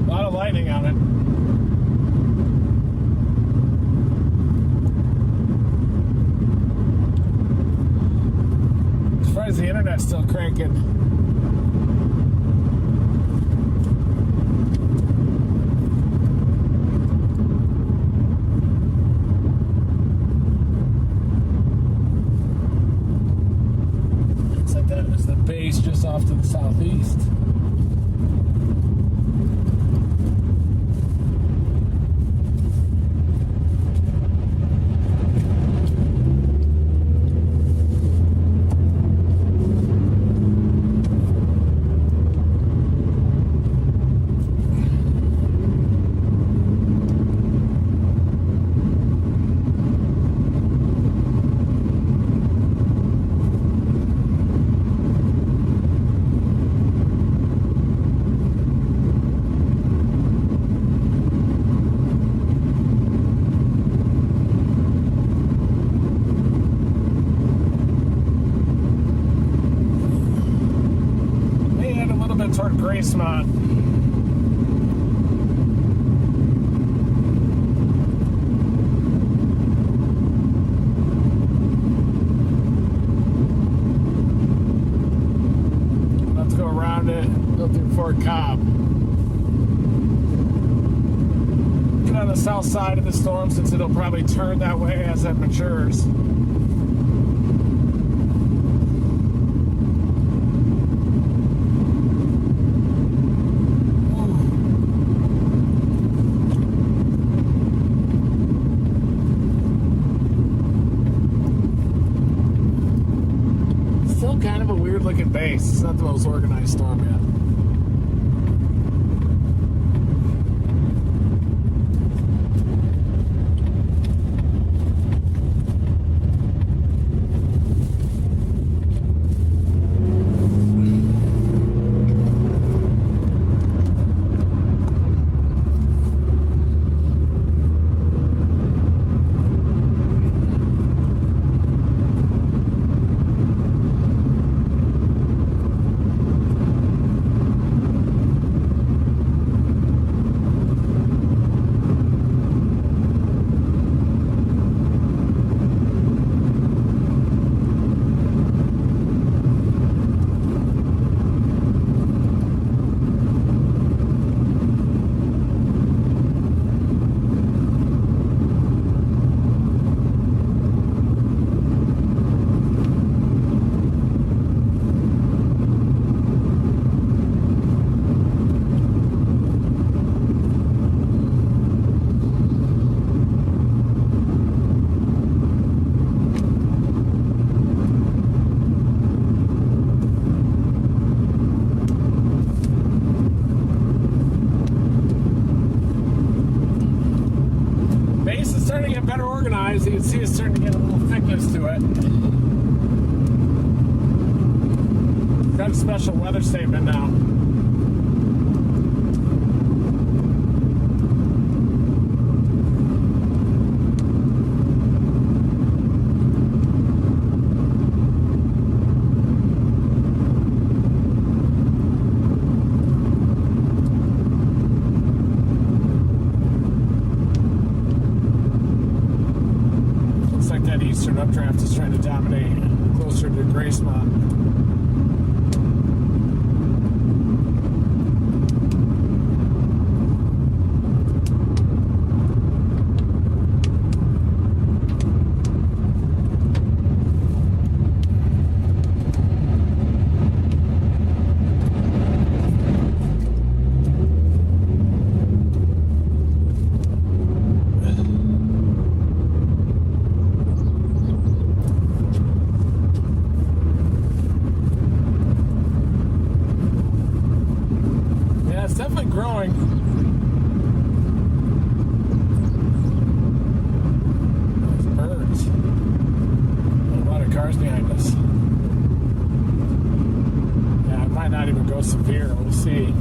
A lot of lightning on it. The internet's still cranking. Looks like that is the base just off to the southeast. Toward Gracemont. Let's go around it, go through Fort Cobb. Get on the south side of the storm since it'll probably turn that way as it matures. Kind of a weird looking base. It's not the most organized storm yet. rise. You can see it's starting to get a little thickness to it. Got a special weather statement now. Eastern updraft is trying to dominate closer to Gracemont. Severe, we'll see.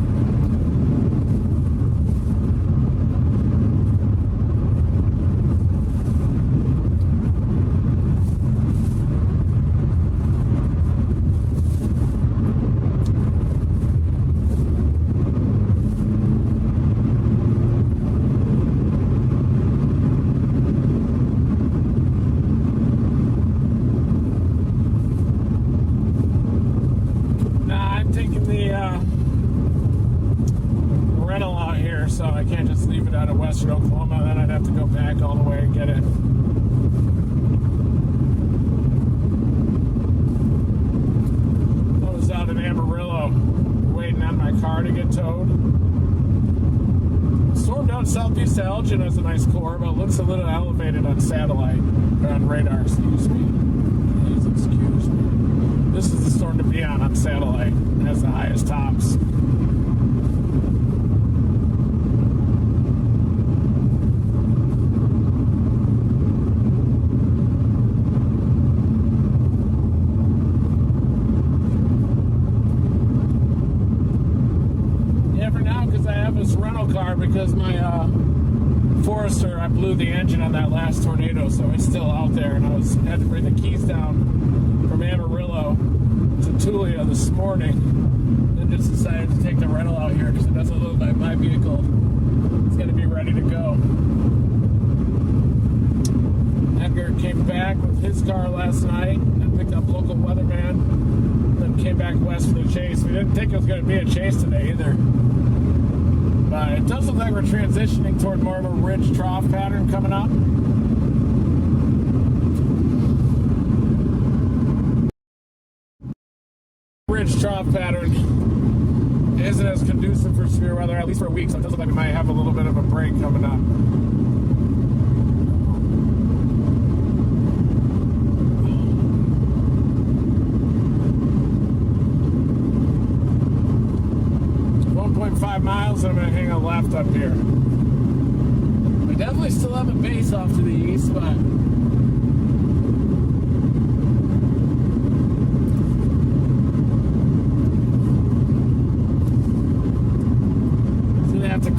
So I can't just leave it out of western Oklahoma, then I'd have to go back all the way and get it. I was out in Amarillo waiting on my car to get towed. Storm down southeast to Elgin has a nice core, but looks a little elevated on satellite, or on radar, excuse me. Please excuse me. This is the storm to be on satellite. It has the highest tops. Car because my Forester, I blew the engine on that last tornado, so it's still out there, and I had to bring the keys down from Amarillo to Tulsa this morning, then just decided to take the rental out here because it doesn't look like my vehicle is going to be ready to go. Edgar came back with his car last night and picked up local weatherman, then came back west for the chase. We didn't think it was going to be a chase today either. But it does look like we're transitioning toward more of a ridge trough pattern coming up. Ridge trough pattern isn't as conducive for severe weather, at least for a week, so it does look like we might have a little bit of a break coming up. 5 miles, and I'm going to hang a left up here. We definitely still have a base off to the east, but it's going to have to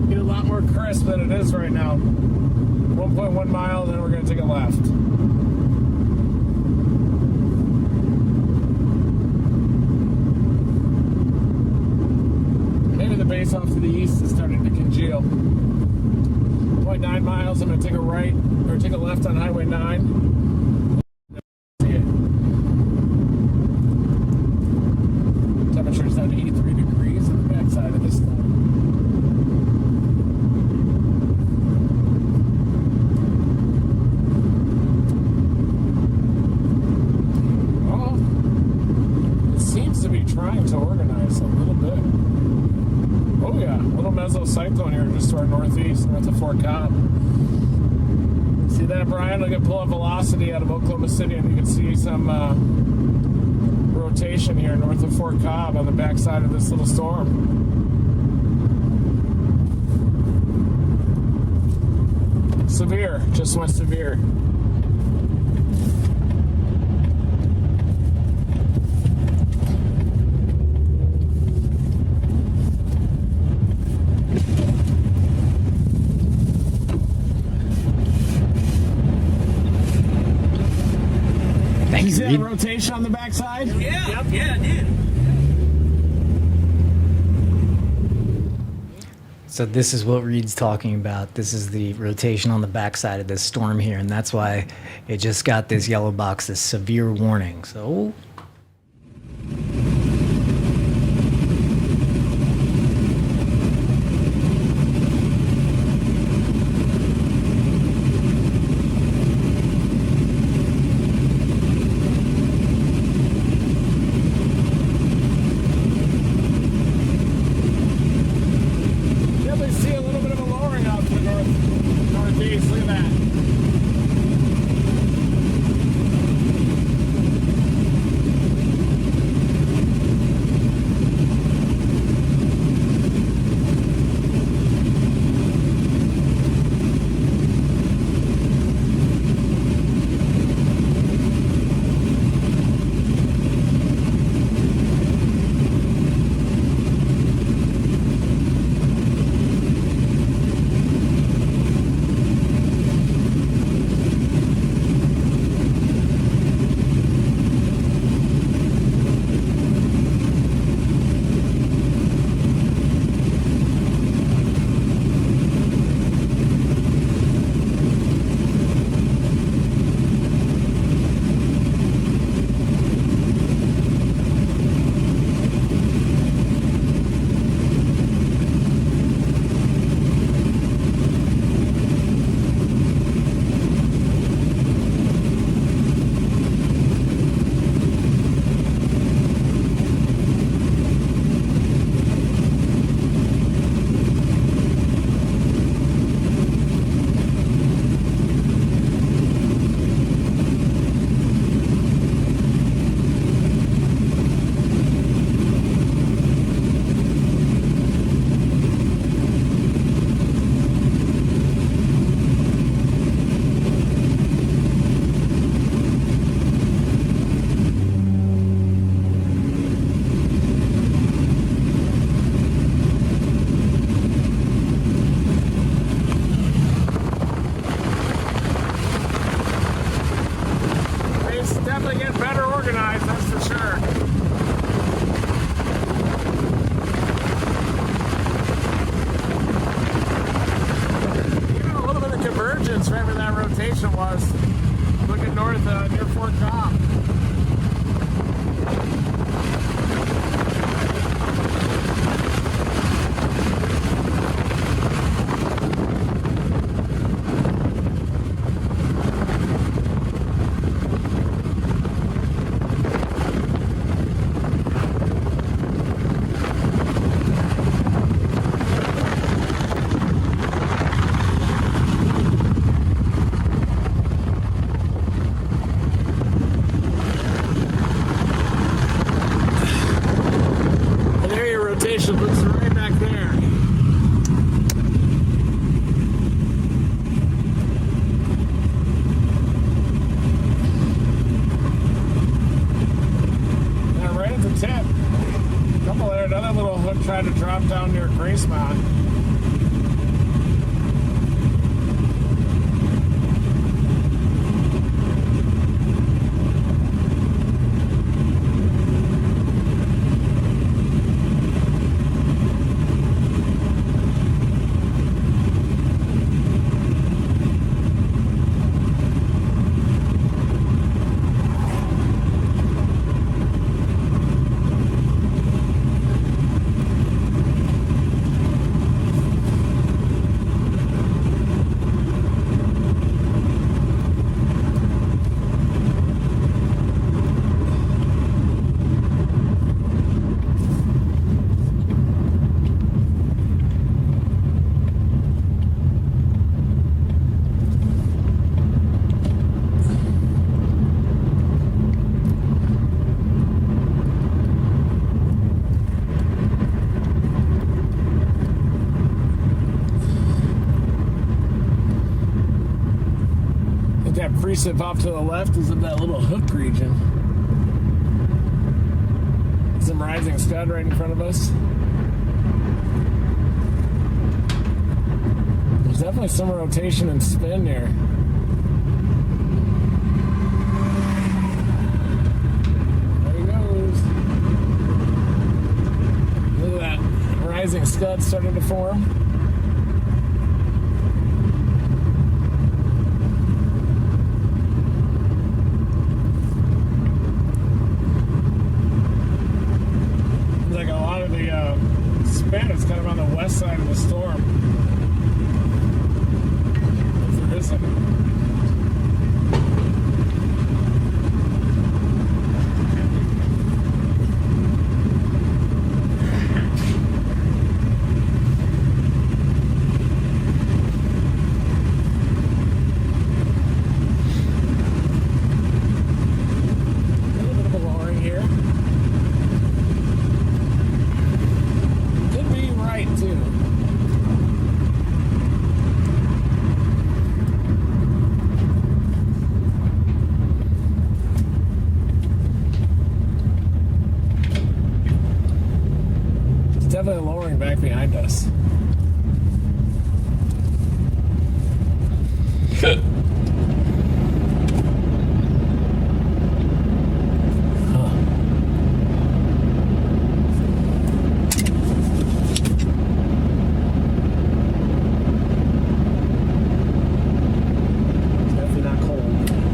get a lot more crisp than it is right now. 1.1 miles, and then we're going to take a left. Base off to the east is starting to congeal. 0.9 miles, I'm going to take a right, or take a left on Highway 9. Temperature's down to 83 degrees on the backside of this thing. Well, it seems to be trying to organize a little bit. Oh yeah, a little mesocyclone here just to our northeast, north of Fort Cobb. See that, Brian? Look at pull up velocity out of Oklahoma City, and you can see some rotation here north of Fort Cobb on the backside of this little storm. severe. Just went severe. Thank You see you, that Reed. rotation on the backside? Yeah, yep, yeah, I did. So this is what Reed's talking about. This is the rotation on the backside of this storm here, and that's why it just got this yellow box, this severe warning. So See a little bit of a lowering out to the northeast. Look at that. was looking north near Fort Cobb. Trying to drop down near Gracemont. precip off to the left is in that little hook region. Some rising scud right in front of us. There's definitely some rotation and spin here. There he goes. Look at that rising scud starting to form. Like a lot of the spin is kind of on the west side of the storm. If there is any. A little bit of a lowering here. Could be right too. It's definitely lowering back behind us.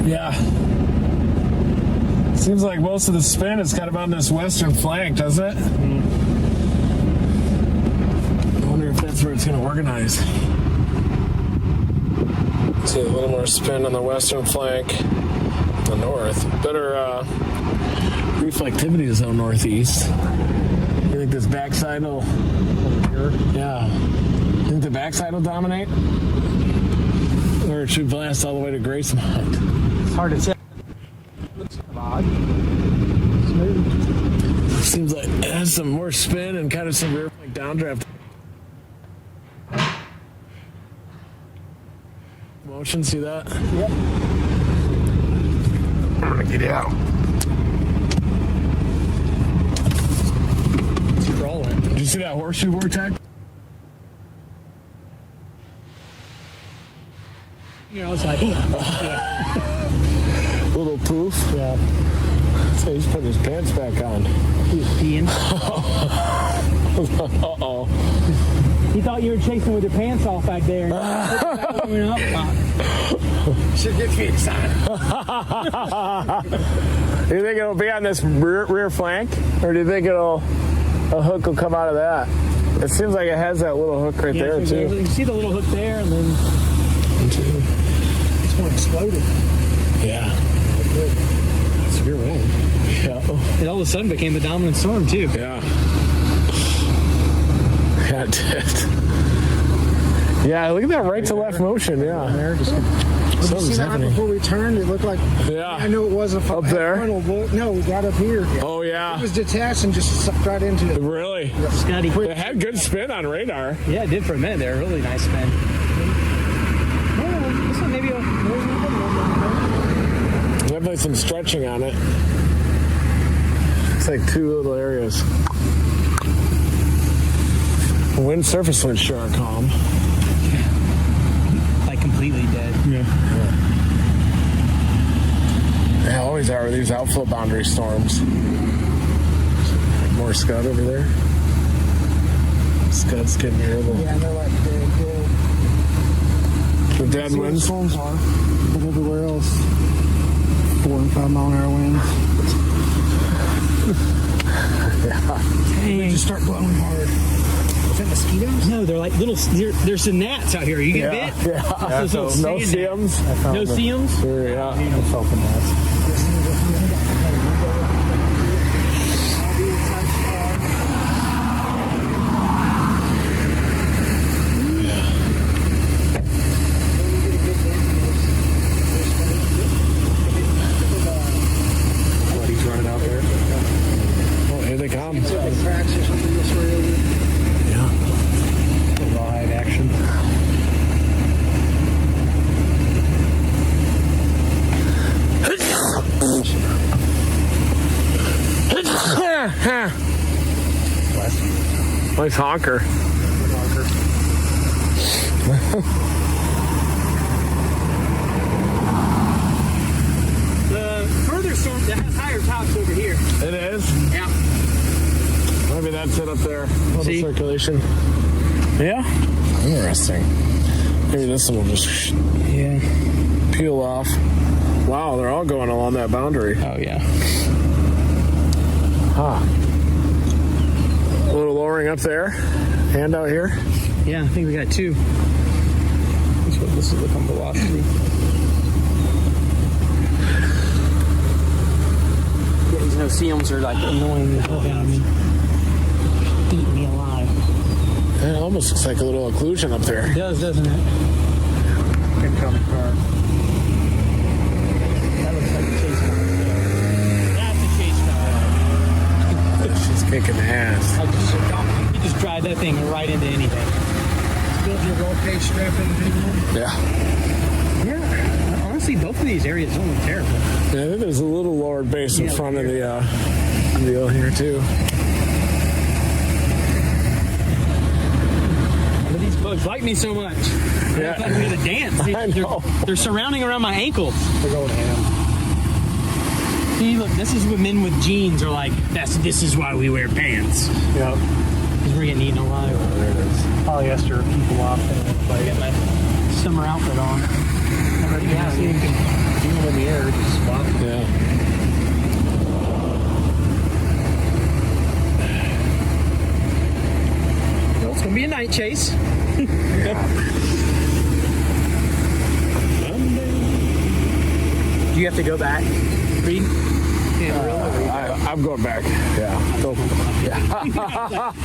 Yeah. Seems like most of the spin is kind of on this western flank, doesn't it? I wonder if that's where it's going to organize. See a little more spin on the western flank, the north. Better reflectivity zone northeast. You think this backside will? Yeah. You think the backside will dominate? Or it should blast all the way to Gracemont? It's hard to tell. Looks kind of odd. Smooth. Seems like it has some more spin and kind of some rear flank downdraft. Motion, see that? Yep. I'm gonna get out. It's crawling. Did you see that horseshoe vortex? You know, it's like, Little poof. yeah. So he's putting his pants back on. He was peeing. Uh-oh. He thought you were chasing with your pants off back there. Should get me excited. Do you think it'll be on this rear flank? Or do you think a hook will come out of that? It seems like it has that little hook right there, too. You can see the little hook there, and then this one exploded. Yeah. That's your way. Yeah. It all of a sudden became the dominant storm, too. Yeah. Yeah, it did. Yeah, look at that right to left motion. Yeah. Something's happening. Before we turned, it looked like I knew it wasn't up there. No, right up here. Oh yeah. It was detached and just sucked right into it. Really? Scotty. It had good spin on radar. Yeah, it did for a minute there. Really nice spin. Well, this one maybe Definitely some stretching on it. It's like two little areas. Wind surface winds sure are calm. like completely dead. Yeah. They always are with these outflow boundary storms. More scud over there. Scud's getting irritable. Yeah, they're like dead. The dead winds? Storms are, but everywhere else, 4 and 5 mile an hour winds. Yeah. They just start blowing hard. Is that mosquitoes? No, they're like little. There's some gnats out here. You get bit? Yeah. Those little No sand seams? gnats. No seams? Sure, yeah. I felt the gnats. He's running out there. Oh, here they come. Yeah. Live action. Nice honker. The further storm that has higher tops over here. It is? Yeah. Maybe that's it up there. Little See? circulation. Yeah? Interesting. Maybe this one will just peel off. Wow, they're all going along that boundary. Oh, yeah. Huh. A little lowering up there. Hand out here. Yeah, I think we got 2. This is the velocity. Yeah, these no-see-ums are like annoying the hell out of me. Eating me alive. It almost looks like a little occlusion up there. It does, doesn't it? Incoming car. That looks like a chase car. That's a chase car. She's kicking ass. You just drive that thing right into anything. Build your roll cage strap in anymore? Yeah. Yeah. Honestly, both of these areas don't look terrible. Yeah, I think there's a little lowered base in front of the deal here too. But these bugs like me so much. Yeah. I thought we had a dance. I know. They're surrounding around my ankles. They're going ham. See, look, this is what men with jeans are like. This is why we wear pants. Yep. Because we're getting eaten alive. Oh, there it is. Polyester keep them off. I got my summer outfit on. Yeah, you can do them in the air, just swap. Yeah. Well, it's gonna be a night chase. Do you have to go back, Reed? I'm going back. Yeah.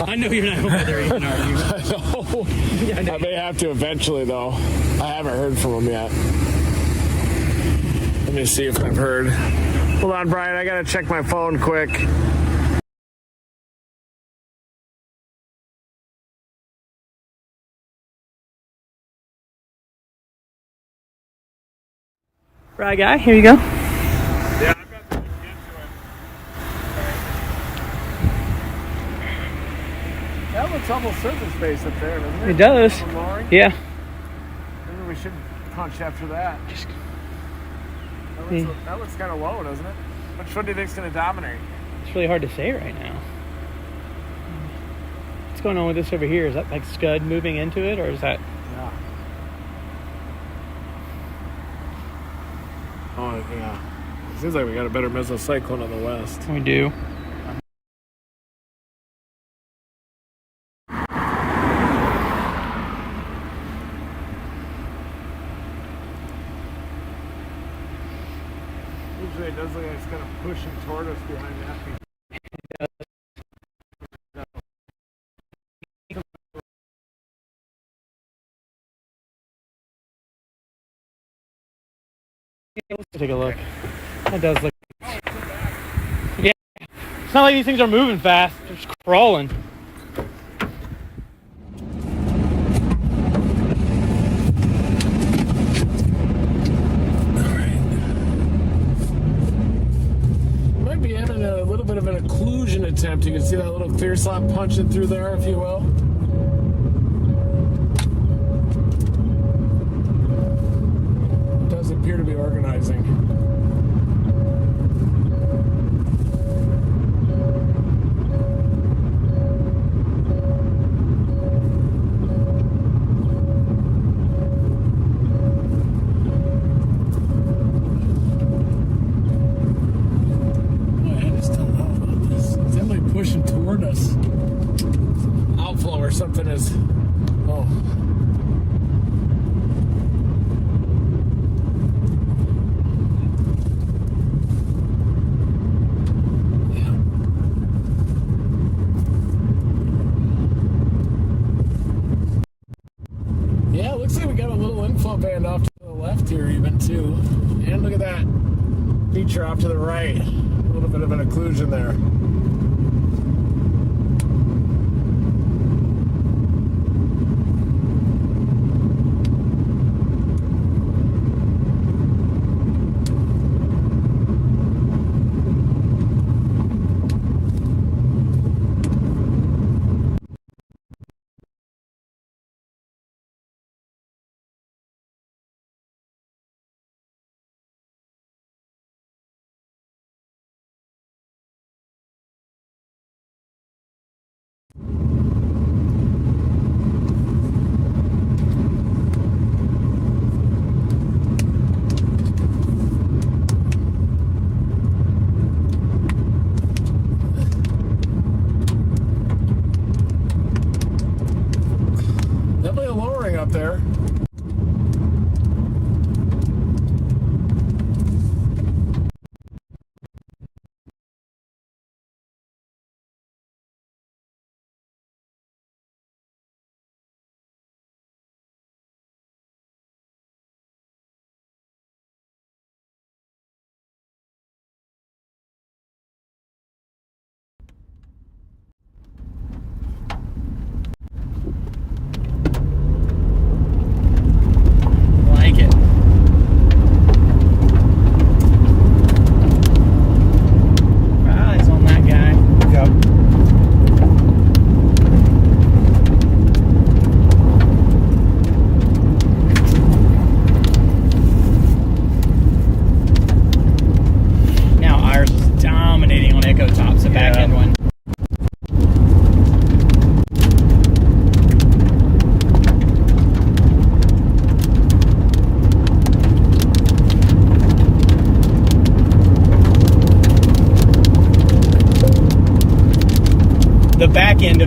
I know you're not going back there even, are you? I know. I may have to eventually, though. I haven't heard from him yet. Let me see if I've heard. Hold on, Brian. I gotta check my phone quick. Right, guy. Here you go. Yeah, I've got to get to it. That looks almost surface base up there, doesn't it? It does. Yeah. Maybe we should punch after that. That looks kind of low, doesn't it? Which one do you think's going to dominate? It's really hard to say right now. What's going on with this over here? Is that like Scud moving into it, or is that? Yeah. Oh, yeah. It seems like we got a better mesocyclone on the west. We do. Usually it does look like it's kind of pushing toward us behind that. Let's take a look. That does look. Yeah. It's not like these things are moving fast. They're just crawling. Might be having a little bit of an occlusion attempt. You can see that little clear slot punching through there, if you will. Does appear to be organizing. Pushing toward us. Outflow or something is. Oh. Yeah, it looks like we got a little inflow band off to the left here, even too. And look at that feature off to the right. A little bit of an occlusion there.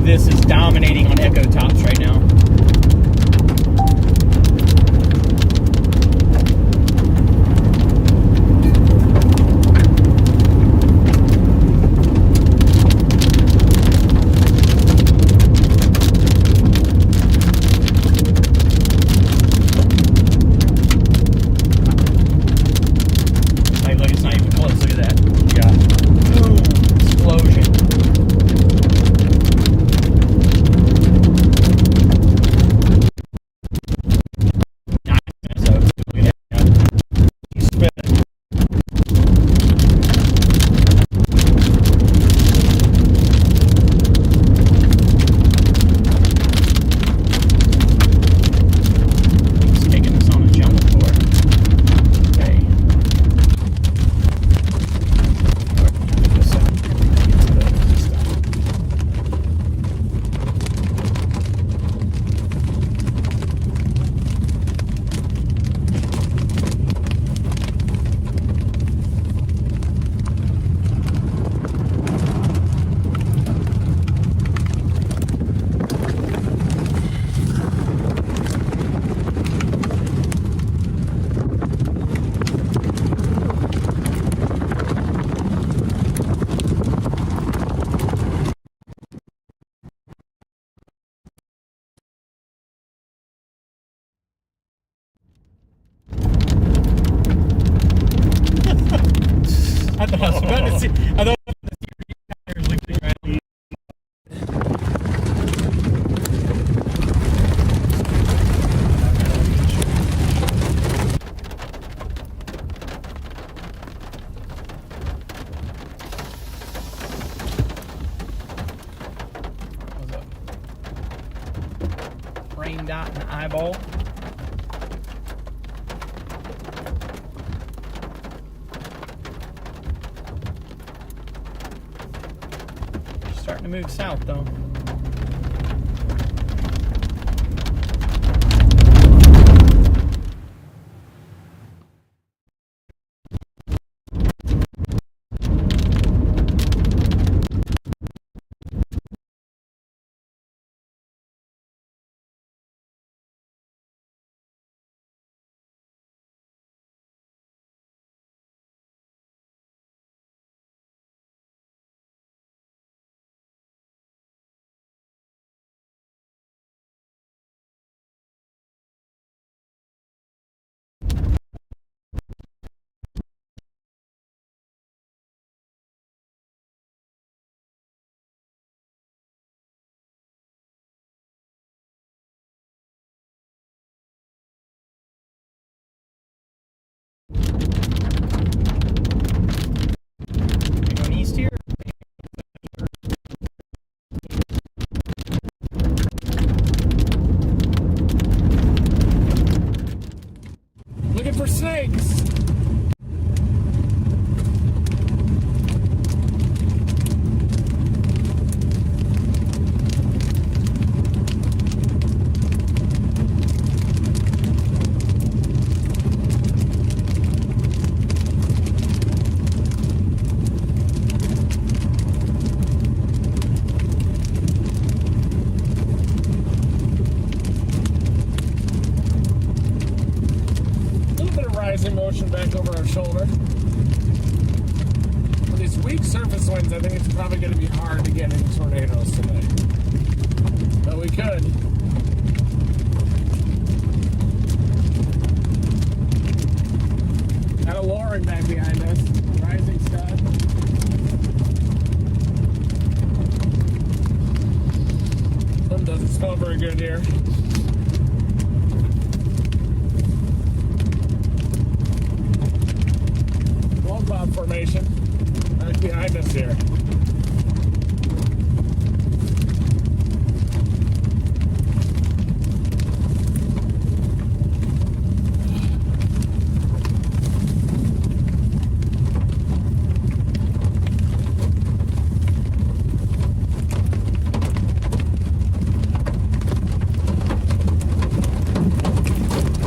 this is dominating on echo tops right now. Like, look, it's not even close. Look at that. Yeah. Boom. Explosion. I thought I was about to see. I thought I was looking around. What's up? Rain dot and eyeball. Starting to move south though. Going east here. Looking for snakes. Motion back over our shoulder. With these weak surface winds, I think it's probably going to be hard to get any tornadoes today. But we could. Got a lowering back behind us. Rising stud. Something doesn't smell very good here. Cloud formation right behind us here.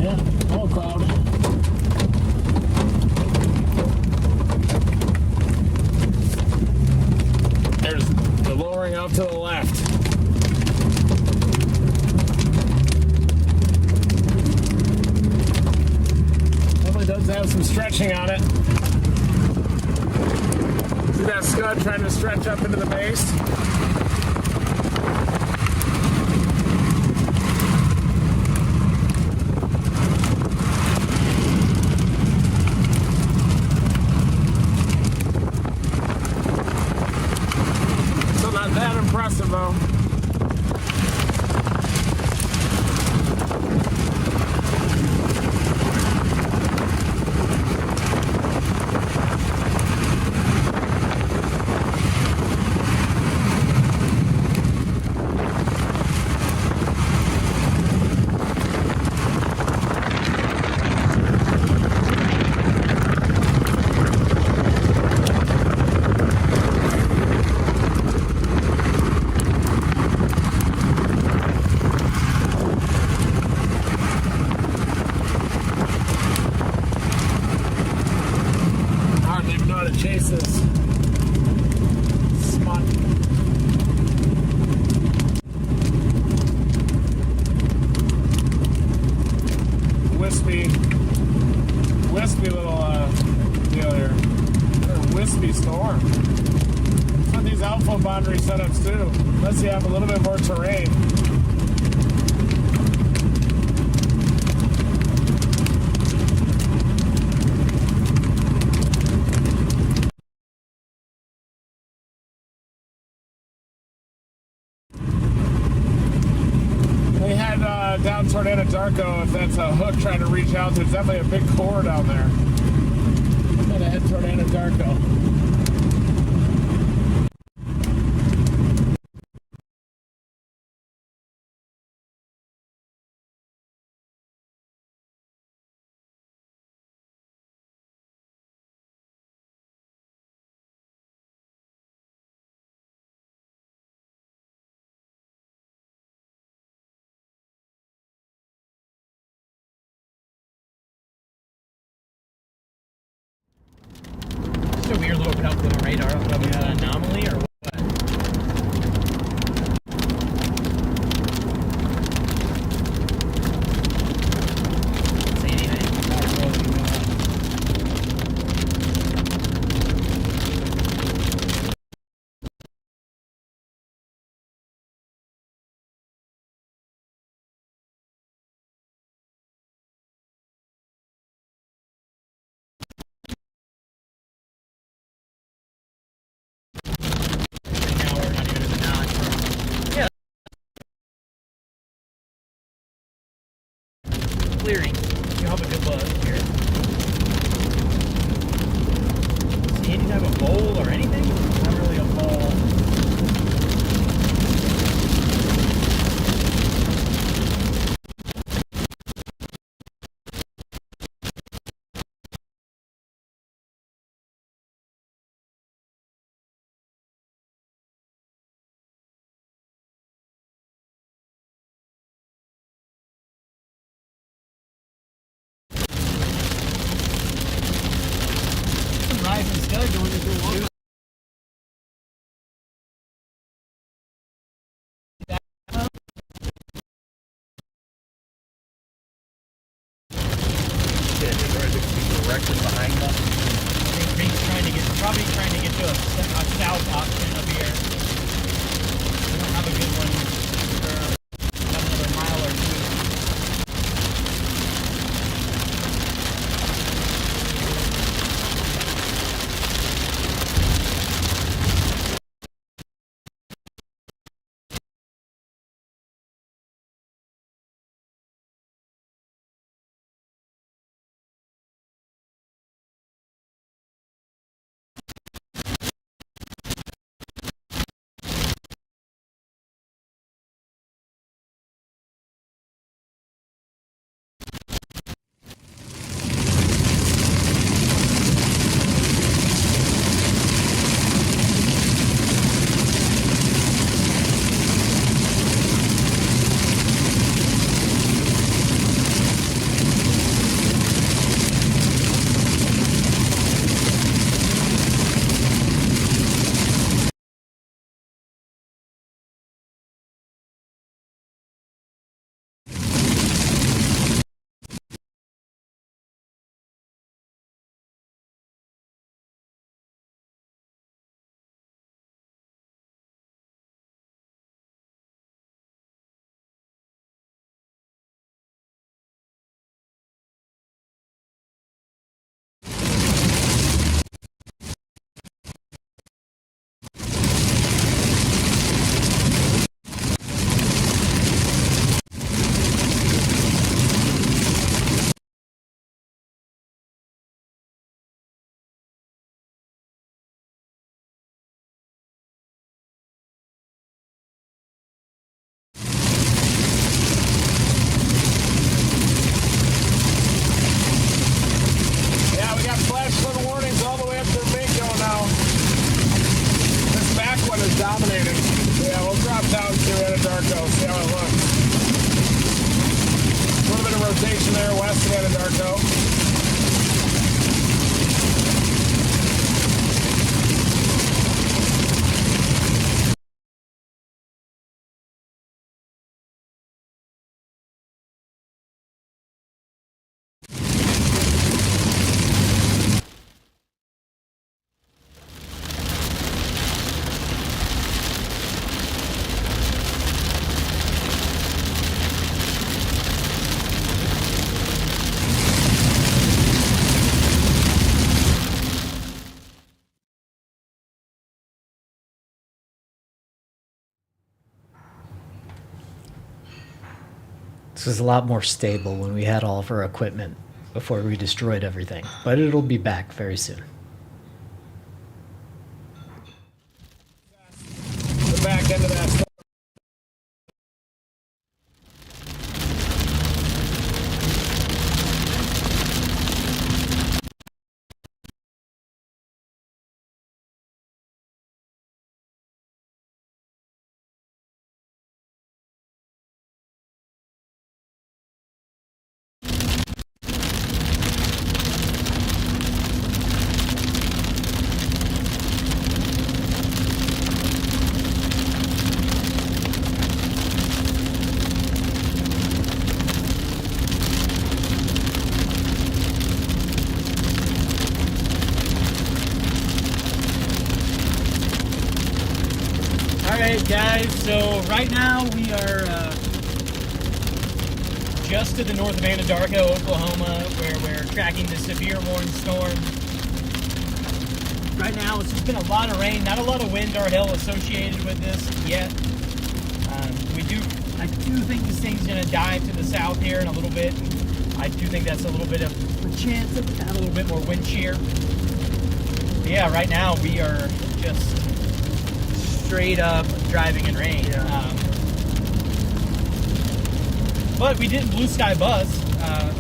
Yeah, all cloud. to have some stretching on it. See that scud trying to stretch up into the base? Still not that impressive though. Chase this smut. Wispy little deal here. Wispy storm. That's what these outflow boundary setups do. Unless you have a little bit more terrain. Down toward Anadarko, if that's a hook trying to reach out, there's definitely a big core down there. I'm gonna head toward Anadarko. Just a weird little cup with a radar. Probably an anomaly or what? Say anything? Clearing. You have a good buzz here. See any type of bowl or anything? Not really a bowl. Rising scud going into one. Directly behind us. I think Reed's probably trying to get to a south option of here. We don't have a good one for another mile or two. west of Anadarko. This was a lot more stable when we had all of our equipment before we destroyed everything, but it'll be back very soon. The back end of that storm. Alright guys, so right now we are just to the north of Anadarko, Oklahoma, where we're tracking the severe warning storm. Right now it's just been a lot of rain, not a lot of wind or hail associated with this yet. I do think this thing's going to dive to the south here in a little bit. I do think that's a little bit of a chance of having a little bit more wind shear. But yeah, right now we are just straight up driving in rain. But we did blue sky buzz,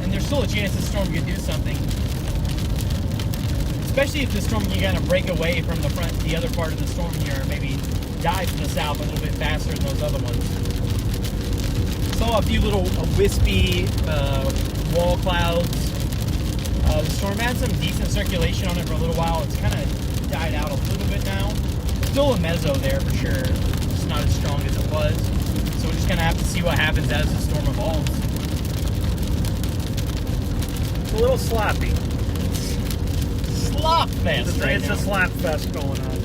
and there's still a chance the storm could do something. Especially if the storm can kind of break away from the other part of the storm here, maybe dive to the south a little bit faster than those other ones. Saw a few little wispy wall clouds. The storm had some decent circulation on it for a little while. It's kind of died out a little bit now. Still a mezzo there for sure. It's not as strong as it was. So we're just going to have to see what happens as the storm evolves. It's a little sloppy. Slop fest It's, right it's now. a slop fest going on.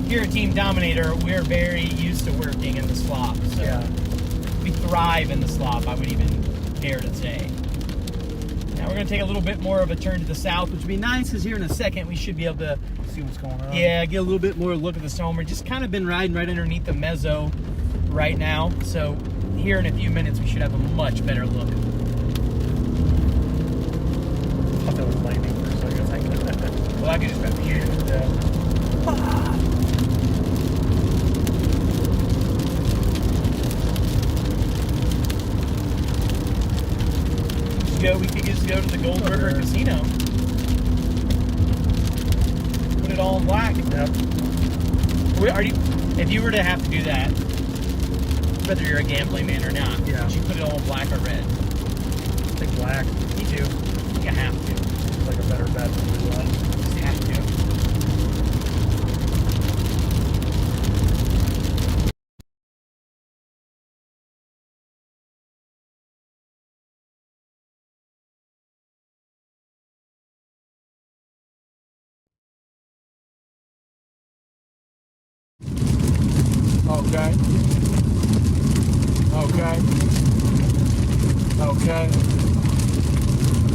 Here at Team Dominator, we're very used to working in the slop. So we thrive in the slop, I would even dare to say. Now we're going to take a little bit more of a turn to the south, which would be nice because here in a second we should be able to see what's going on. Yeah, get a little bit more look at the storm. We're just kind of been riding right underneath the mezzo right now. So here in a few minutes we should have a much better look. I thought it was lightning for a second. Well, I could just grab the we could just go to the Gold River Casino. Put it all in black. Yep. If you were to have to do that, whether you're a gambling man or not, would you put it all in black or red? I think black. Me too. You have to. It's like a better bet than blue one. Just have to. Okay. Okay. Okay.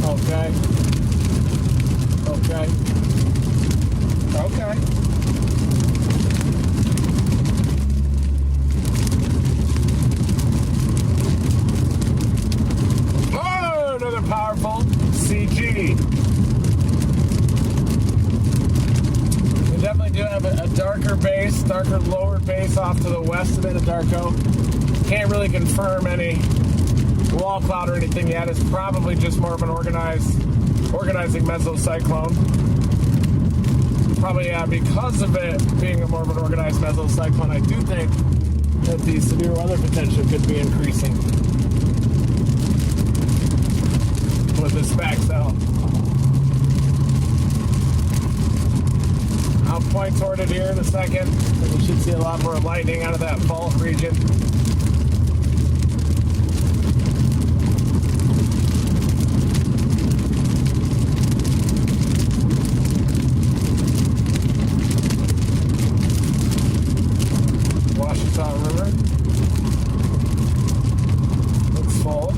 Okay. Okay. Okay. Oh, another powerful CG. We definitely do have a darker base, darker lower base off to the west of Anadarko. Can't really confirm any wall cloud or anything yet. It's probably just more of an organizing mesocyclone. Probably, because of it being more of an organized mesocyclone, I do think that the severe weather potential could be increasing. going toward it here in a second. We should see a lot more lightning out of that fault region. Washita River. Looks full.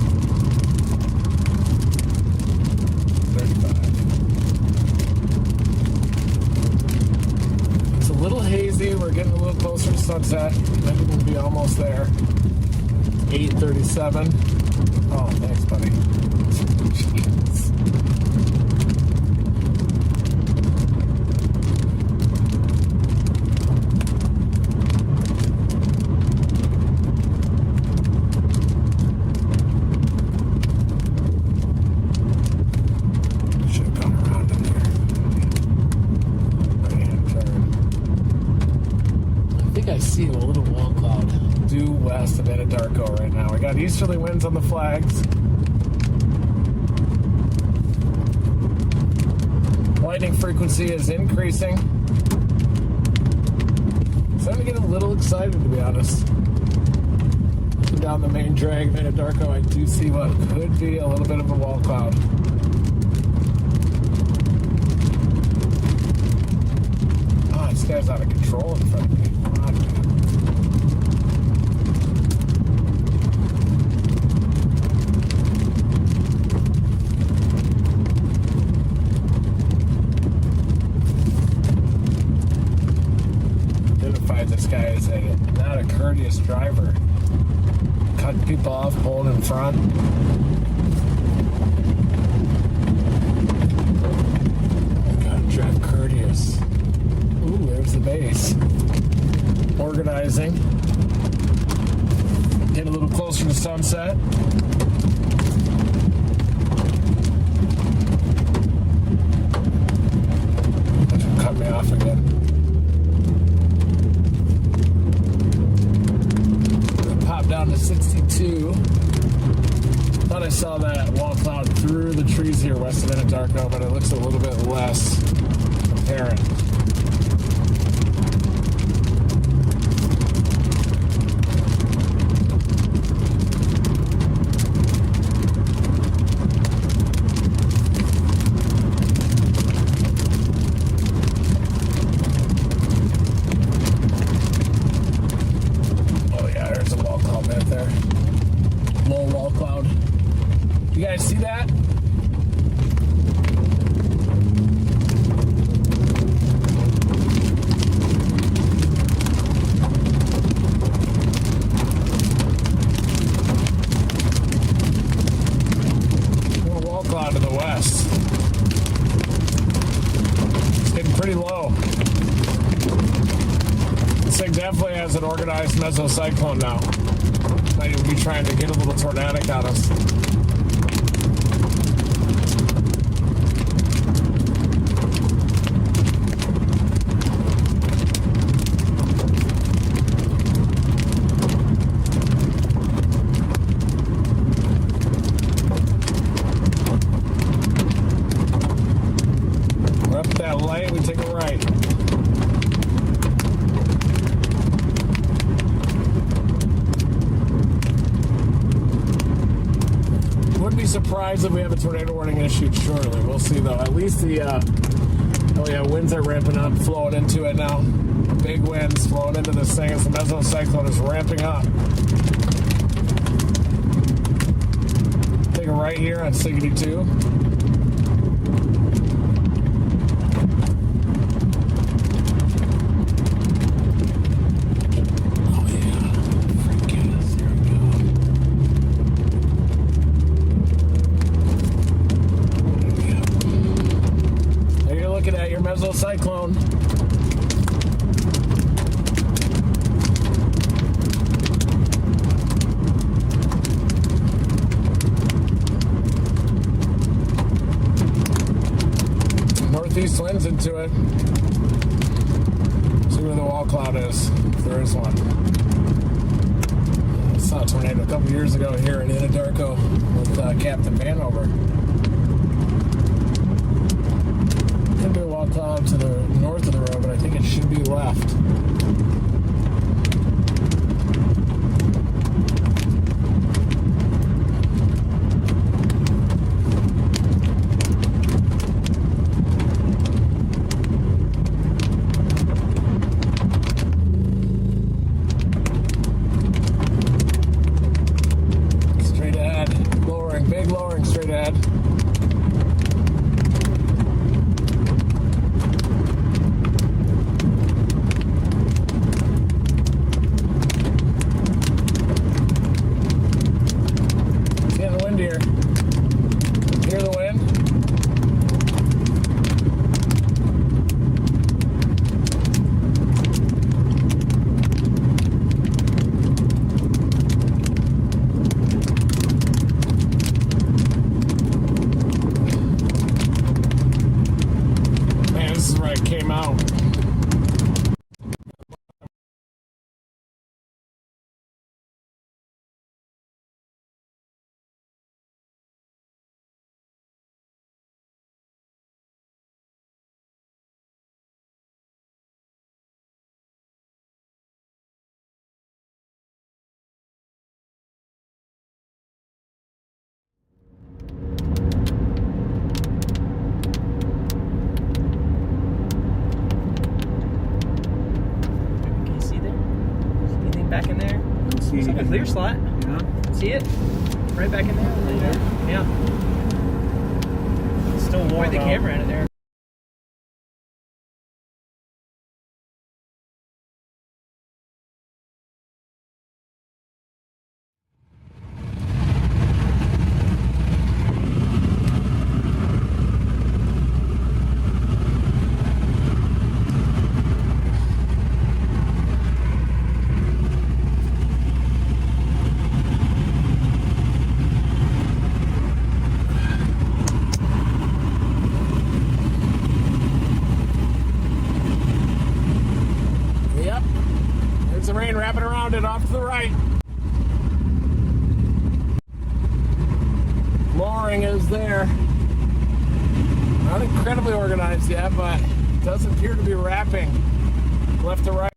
35. It's a little hazy. We're getting a little closer to sunset. I think we'll be almost there. 8:37. Oh, thanks, buddy. I see a little wall cloud due west of Anadarko right now. We got easterly winds on the flags. Lightning frequency is increasing. Starting to get a little excited, to be honest. Looking down the main drag of Anadarko, I do see what could be a little bit of a wall cloud. Oh, this guy's out of control in front of me. This guy is not a courteous driver. Cutting people off, pulling in front. Gotta drive courteous. Ooh, there's the base. Organizing. Get a little closer to sunset. Cut me off again. Down to 62. Thought I saw that wall cloud through the trees here west of Anadarko, but it looks a little bit less apparent. You guys see that? More wall cloud to the west. It's getting pretty low. This thing definitely has an organized mesocyclone now. Might even be trying to get a little tornadic on us. We're up at that light, we take a right. Wouldn't be surprised if we have a tornado warning issued shortly. We'll see though. At least the winds are ramping up, flowing into it now. Big winds flowing into this thing as the mesocyclone is ramping up. Take a right here on 62. Mesocyclone. Northeast winds into it. See where the wall cloud is. If there is one. I saw a tornado a couple years ago here in Anadarko with Captain Vanover. Could be a wall small cloud to the north of the road, but I think it should be left. Straight ahead, lowering, big lowering straight ahead. Back in there. It's like a clear slot. Yeah. See it? Right back in there. Yeah. It's still warm. Point the camera at it there. The rain wrapping around it off to the right. Lowering is there. Not incredibly organized yet, but it does appear to be wrapping left to right.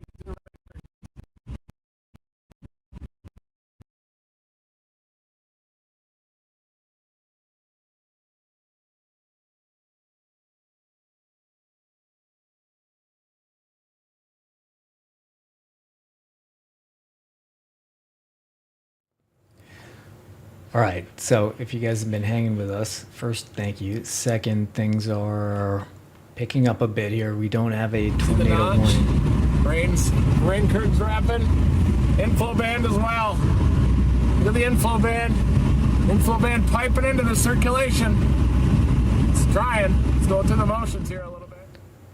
All right, so if you guys have been hanging with us, first, thank you. Second, things are picking up a bit here. We don't have a tornado warning. Rain curtains wrapping. Inflow band as well. Look at the inflow band. Inflow band piping into the circulation. It's drying. It's going through the motions here a little bit.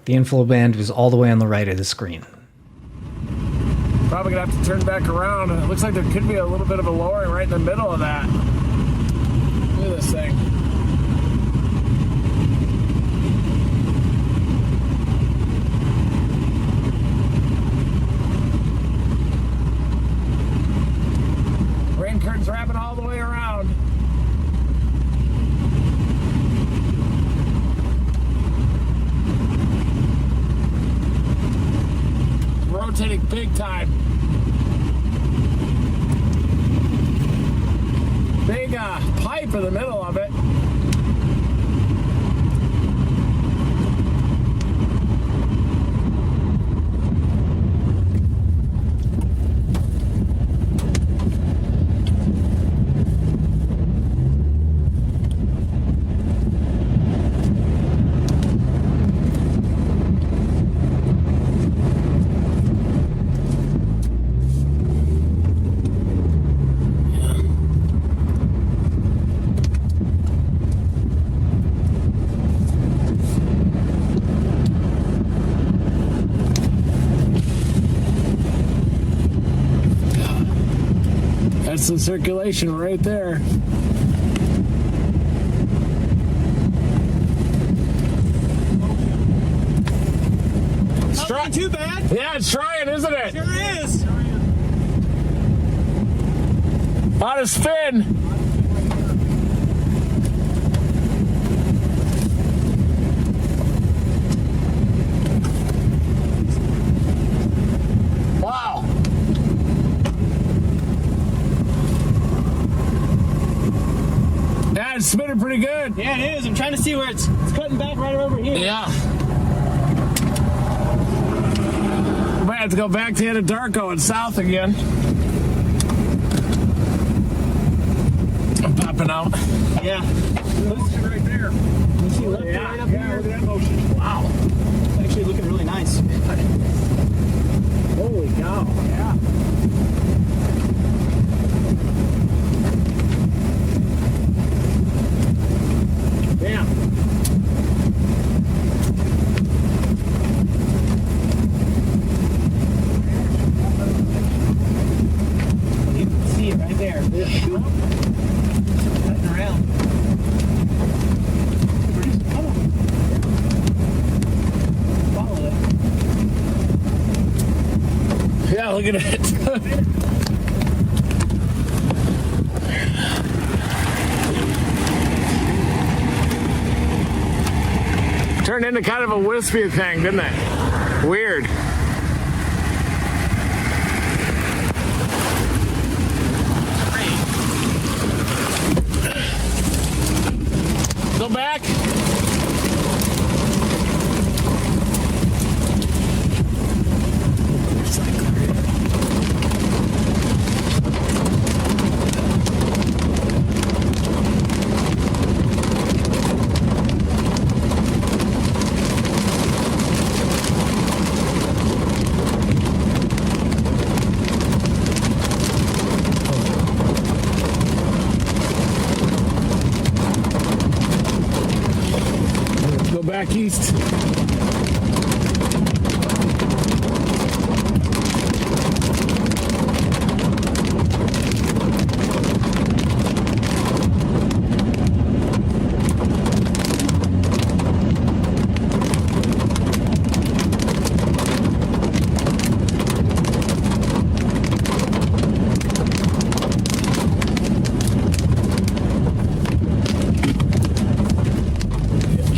The inflow band was all the way on the right of the screen. Probably gonna have to turn back around. It looks like there could be a little bit of a lowering right in the middle of that. Look at this thing. Rain curtains wrapping all the way around. Rotating big time. Big pipe in the middle of it. That's the circulation right there. Not too bad. Yeah, it's trying, isn't it? Sure is. On a spin. it's spinning pretty good. Yeah, it is. I'm trying to see where it's cutting back right over here. Yeah. We might have to go back to Anadarko and south again. I'm popping out. Yeah. Motion right there. You see left Yeah, right up yeah, here? look at that motion. Wow. It's actually looking really nice. Holy cow. Yeah. Damn. You can see it right there. Cutting around. Come on. Follow it. Yeah, look at it. Turned into kind of a wispy thing, didn't it? Weird. Go back. Go back east.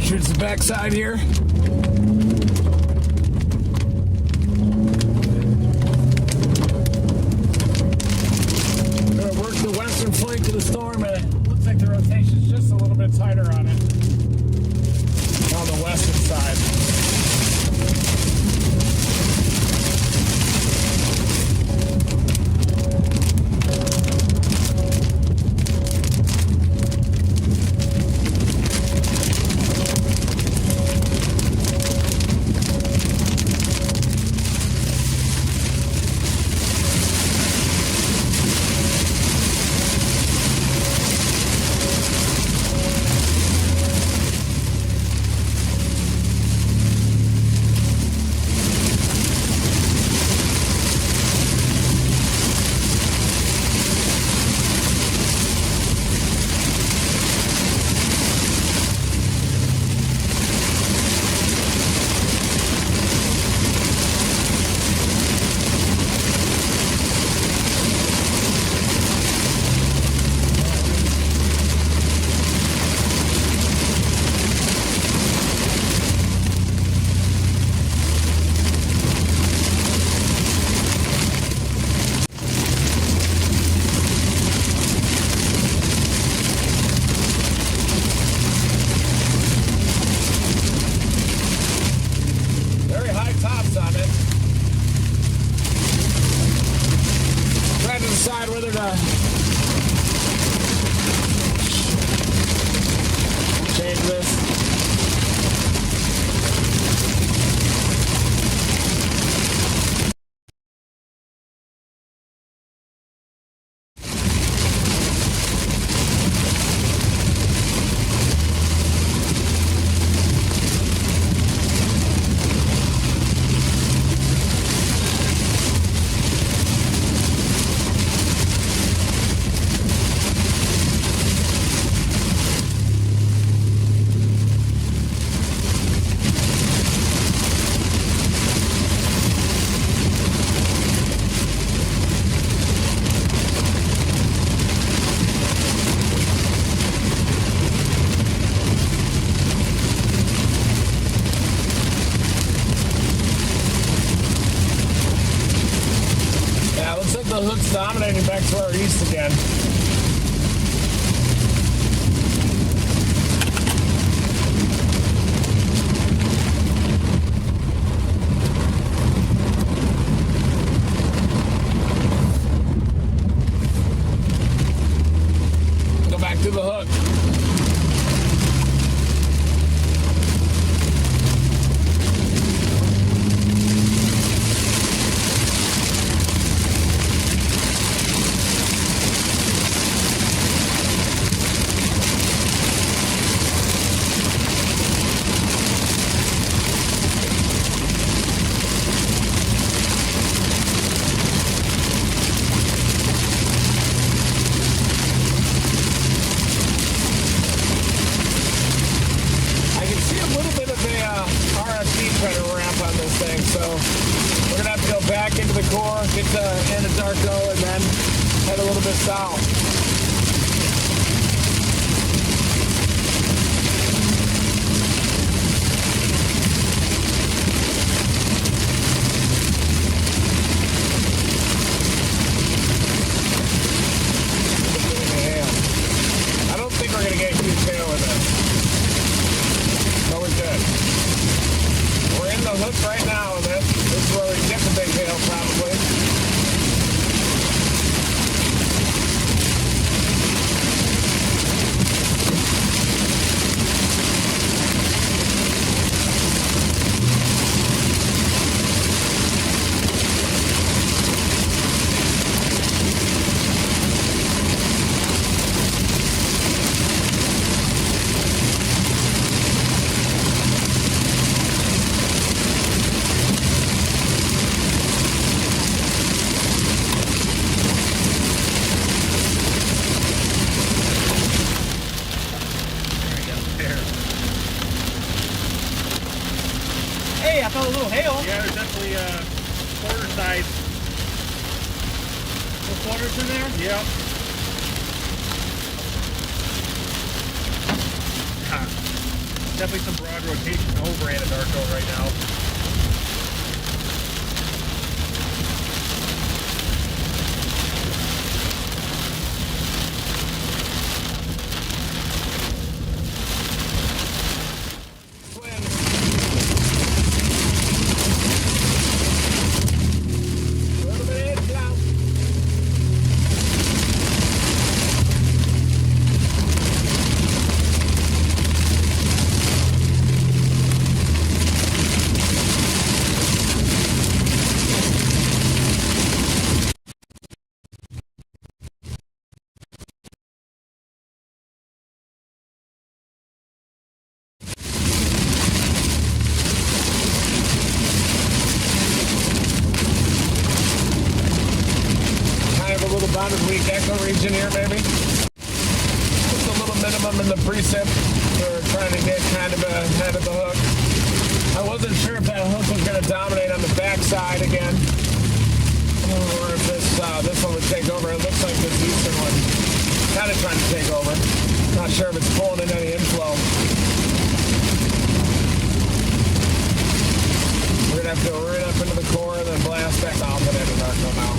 Here's the backside here. We're gonna work the western flank of the storm, and it looks like the rotation's just a little bit tighter on it. On the western side. Decide whether to change this. The hook's dominating back to our east again. hook. Get to Anadarko and then head a little bit south. I don't think we're going to get a huge hail with it. But we're good. We're in the hook right now, and this is where we get the big hail probably. Hey, I felt a little hail. Yeah, there's definitely quarter size. Little quarters in there? Yep. Definitely some broad rotation over Anadarko right now. Weak echo region here, maybe. Just a little minimum in the precip. We're trying to get kind of ahead of the hook. I wasn't sure if that hook was going to dominate on the backside again, or if this one would take over. It looks like this eastern one kind of trying to take over. Not sure if it's pulling in any inflow. We're going to have to go right up into the core and then blast back off at Anadarko now.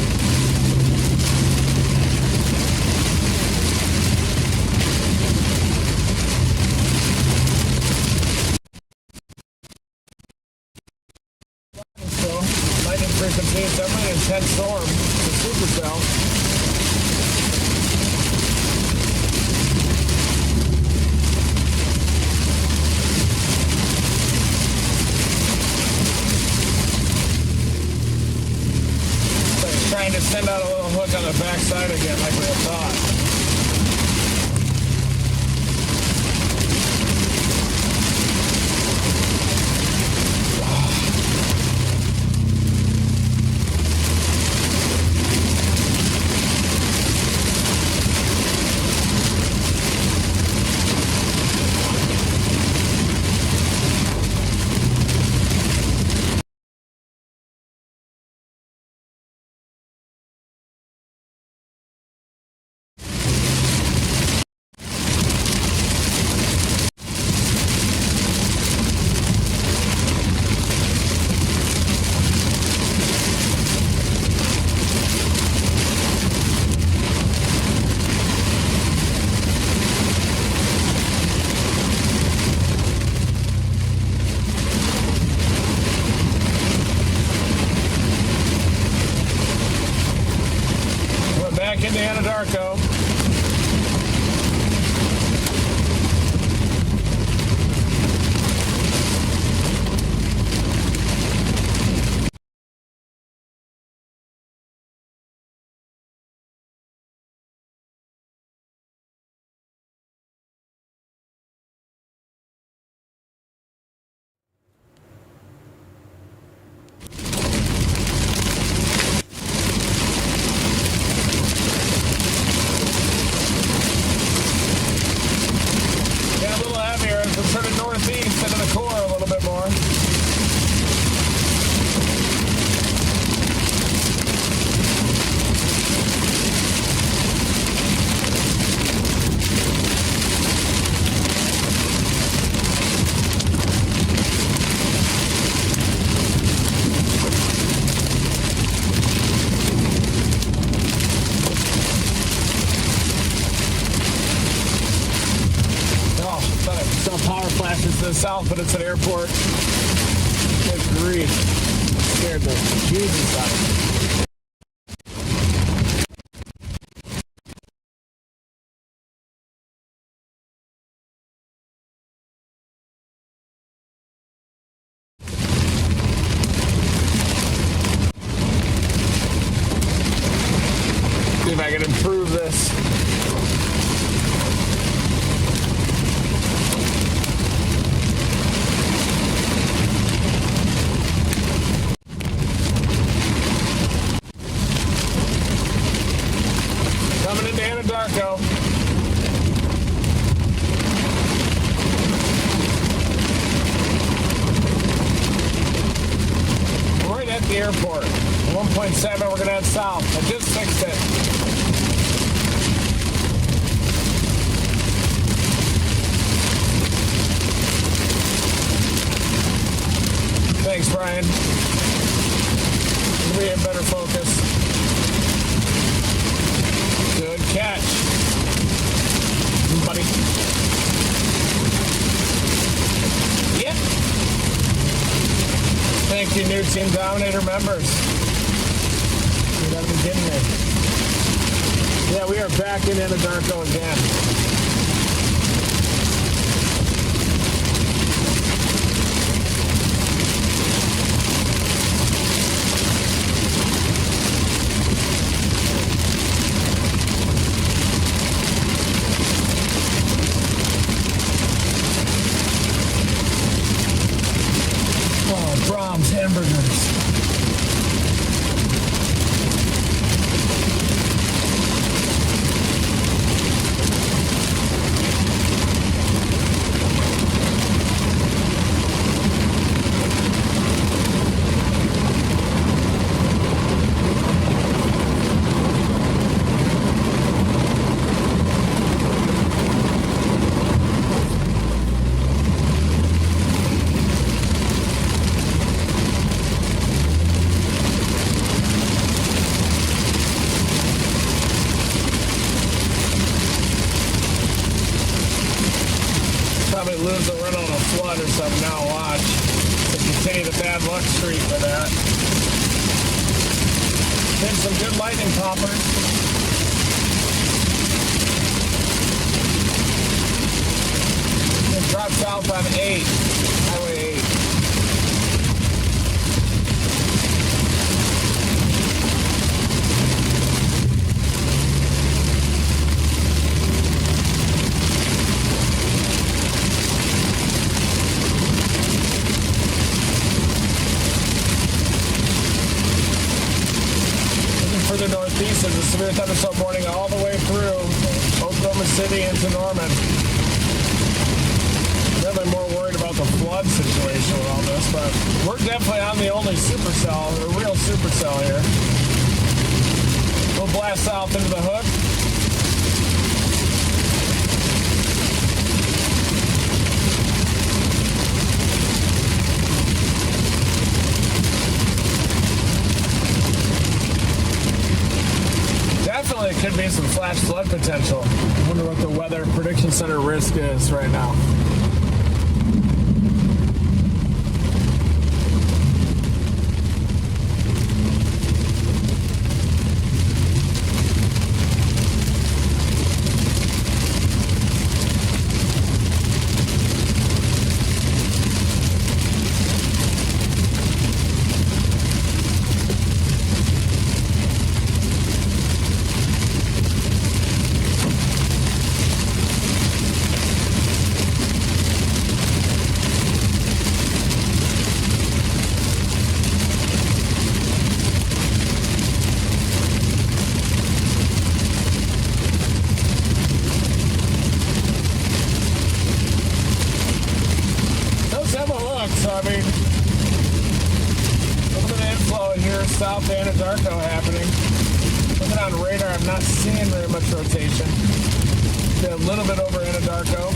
Frequency. It's definitely an intense storm. It's a supercell. So it's trying to send out a little hook on the backside again, like we had thought. to the south, but it's an airport. Good grief. Scared the Jesus out of me. See if I can improve this. Coming into Anadarko. Right at the airport. 1.7, we're going to head south. I just fixed it. Thanks, Brian. We have better focus. Good catch, buddy. Yep. Thank you, new Team Dominator members. You gotta be kidding me. Yeah, we are back in Anadarko again. Brahms hamburgers. Probably lose a run on a flood or something now, watch. To continue the bad luck streak for that. Then some good lightning poppers. Then drop south on 8, Highway 8. Further northeast is a severe thunderstorm warning all the way through Oklahoma City into Norman. Definitely more worried about the flood situation with all this, but we're definitely on the only supercell, the real supercell here. We'll blast south into the hook. Definitely could be some flash flood potential. I wonder what the Weather Prediction Center risk is right now. South Anadarko happening. Looking on radar, I'm not seeing very much rotation. A little bit over Anadarko.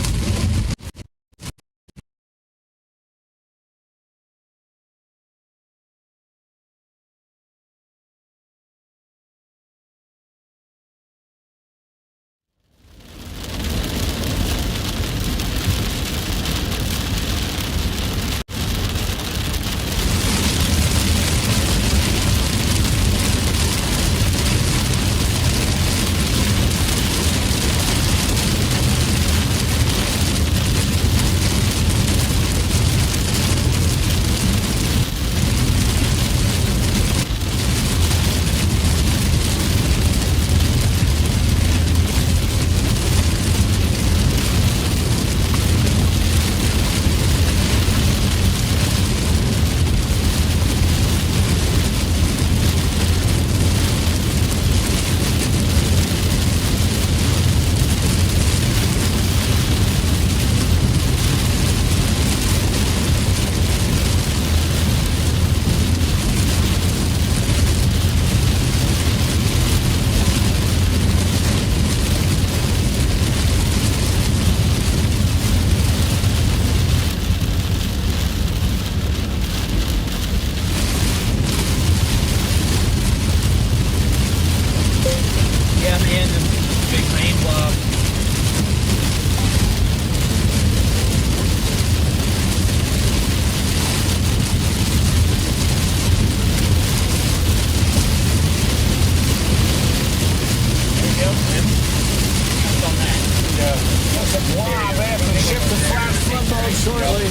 Wow, they have to shift the flat front mode shortly.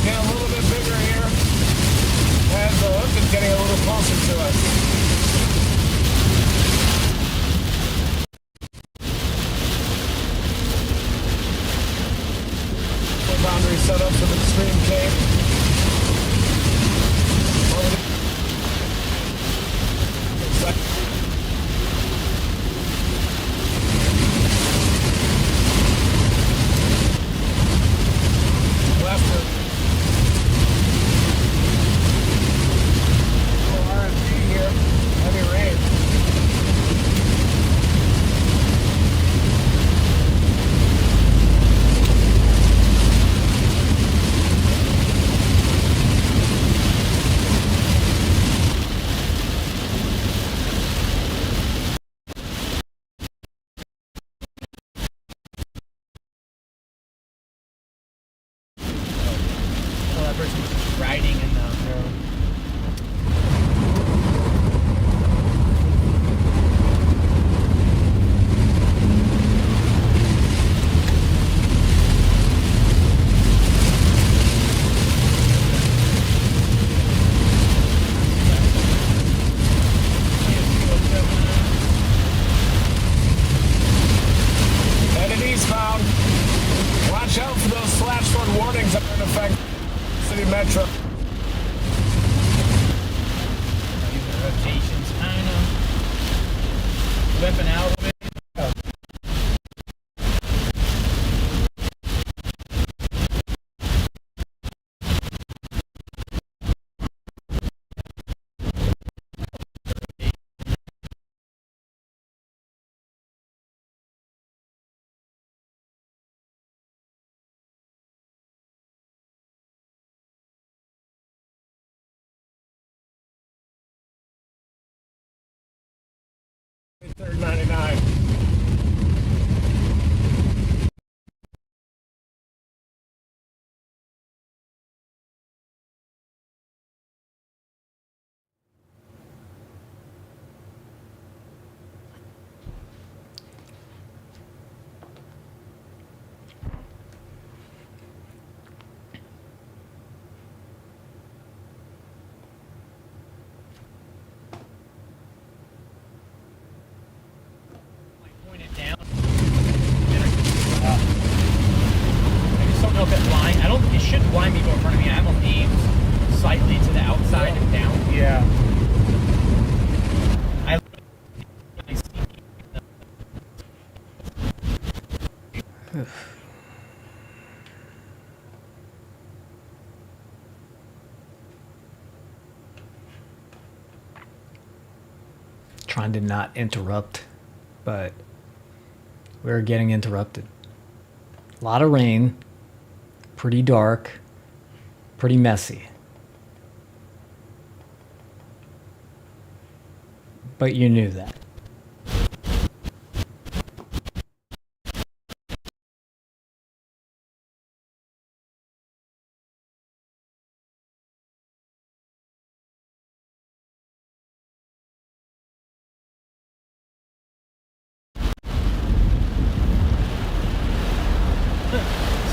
Getting a little bit bigger here. And the hook is getting a little closer to us. Boundary setups with extreme cape. Left RFD here. Heavy rain. Well, that person was just riding in the road. Headed eastbound. Watch out for those flash flood warnings that are in effect. City Metro. Rotations kind of whipping out a little bit. Third 99. Point it down. I just don't know if it blind. It shouldn't blind me go in front of me. I have them aimed slightly to the outside and down. Yeah. I Trying to not interrupt, but we're getting interrupted. A lot of rain, pretty dark, pretty messy. But you knew that.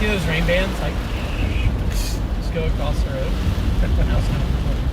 see those rain bands? Like, just go across the road. Now it's not recording.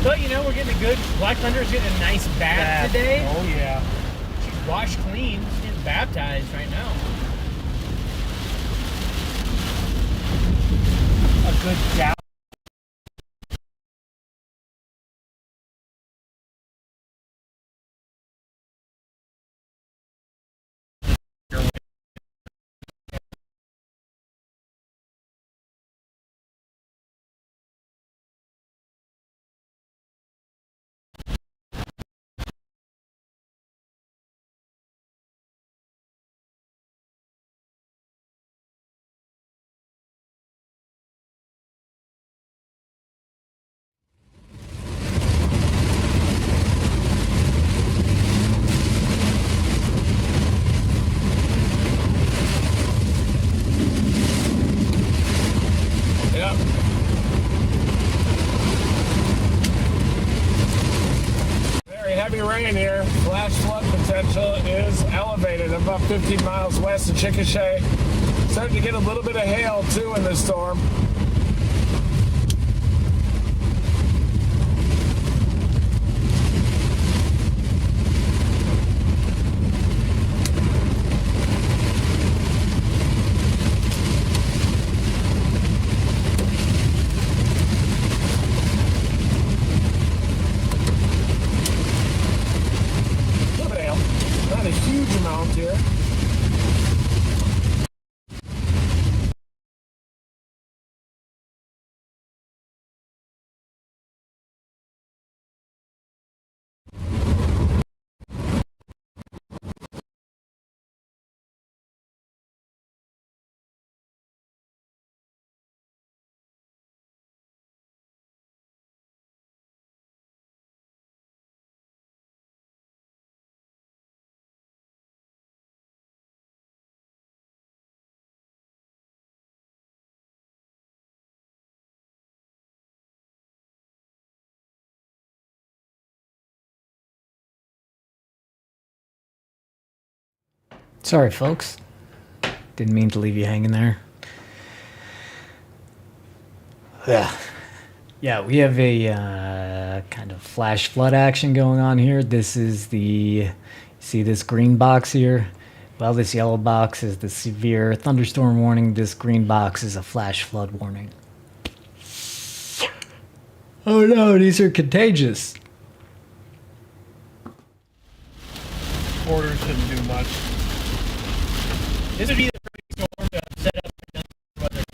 But you know, we're getting a good. Black Thunder's getting a nice bath today. Oh yeah. She's washed clean. She's getting baptized right now. A good down. elevated. I'm about 15 miles west of Chickasha. Starting to get a little bit of hail too in this storm. Not a huge amount here. Sorry, folks. Didn't mean to leave you hanging there. Yeah, we have a kind of flash flood action going on here. This is the, see this green box here? Well, this yellow box is the severe thunderstorm warning. This green box is a flash flood warning. Oh no, these are contagious. Orders shouldn't do much. This would be the perfect storm to set up weather.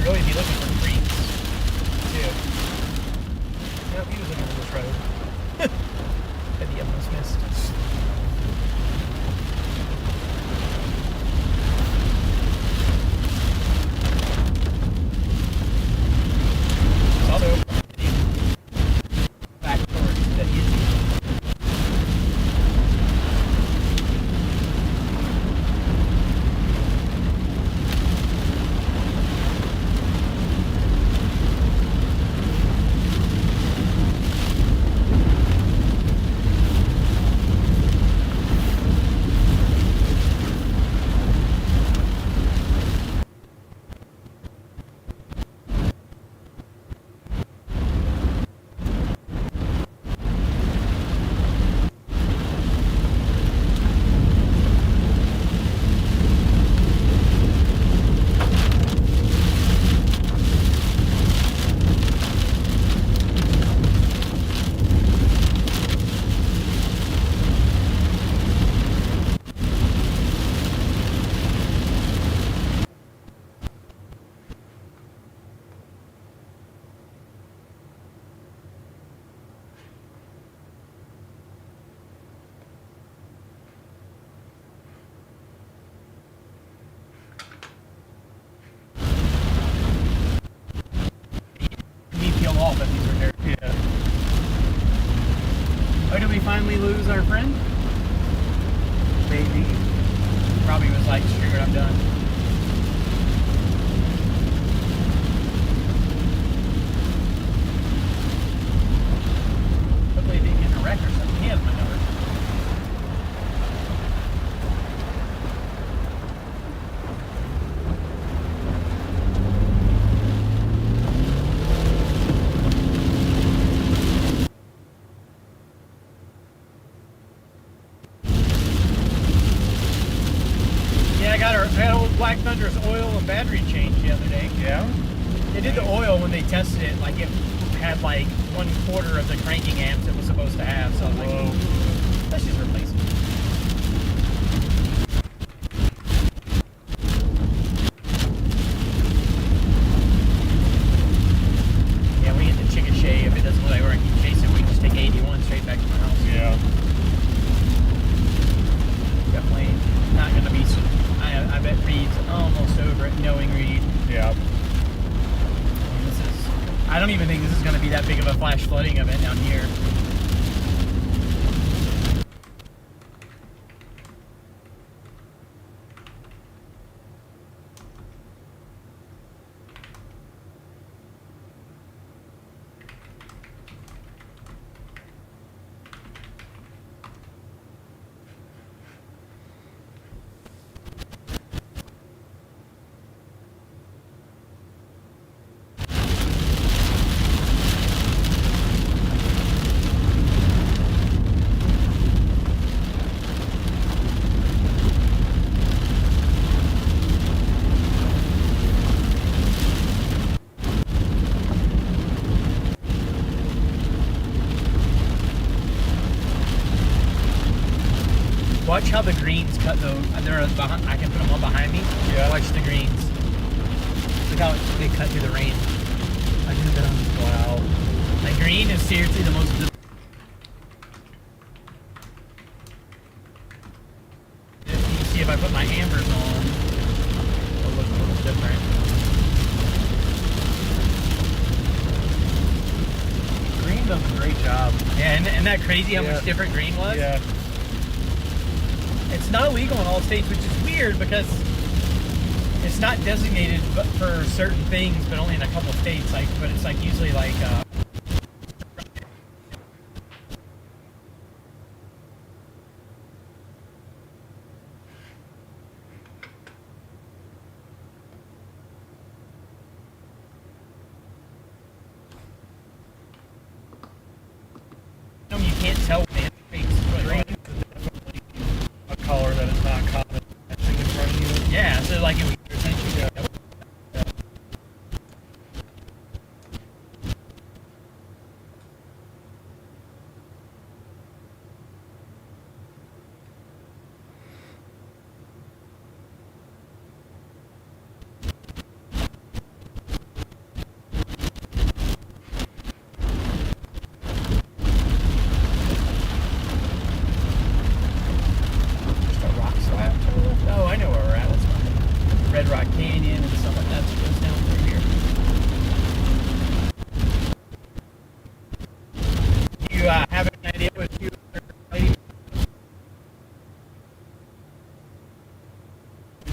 Really be looking for creeks, too. Yep, he was looking for this road. That he almost missed. It's also back towards that easy. Off if these are there. Yeah. Oh, did we finally lose our friend? Maybe. Probably was like, screw it, I'm done. Hopefully he didn't get in a wreck or something. He has my number. I got Black Thunder's oil and battery change the other day. Yeah? They did the oil when they tested it, like it had like 1/4 of the cranking amps it was supposed to have. So I was like, let's just replace it. Yeah, we hit the chicken shave. If it doesn't look like we're gonna keep chasing, we can just take 81 straight back to my house. Yeah. Definitely not gonna be. I bet Reed's almost over it, knowing Reed. Yeah. I don't even think this is going to be that big of a flash flooding event down here. Watch how the greens cut though. They're behind, I can put them on behind me. Yeah. Watch the greens. Look how they cut through the rain. I just done. Wow. The green is seriously the most. You see if I put my ambers on, it'll look a little different. Green does a great job. Yeah, isn't that crazy how much different green was? Yeah. It's not illegal in all states, which is weird because it's not designated but for certain things, but only in a couple of states. Like, but it's like usually like. You can't tell man. A color that is not common in front of you. Yeah, so like it was your attention. Yeah. Oh, I know where we're at. That's fine. Red Rock Canyon and stuff like that goes down through here. Do you have an idea what you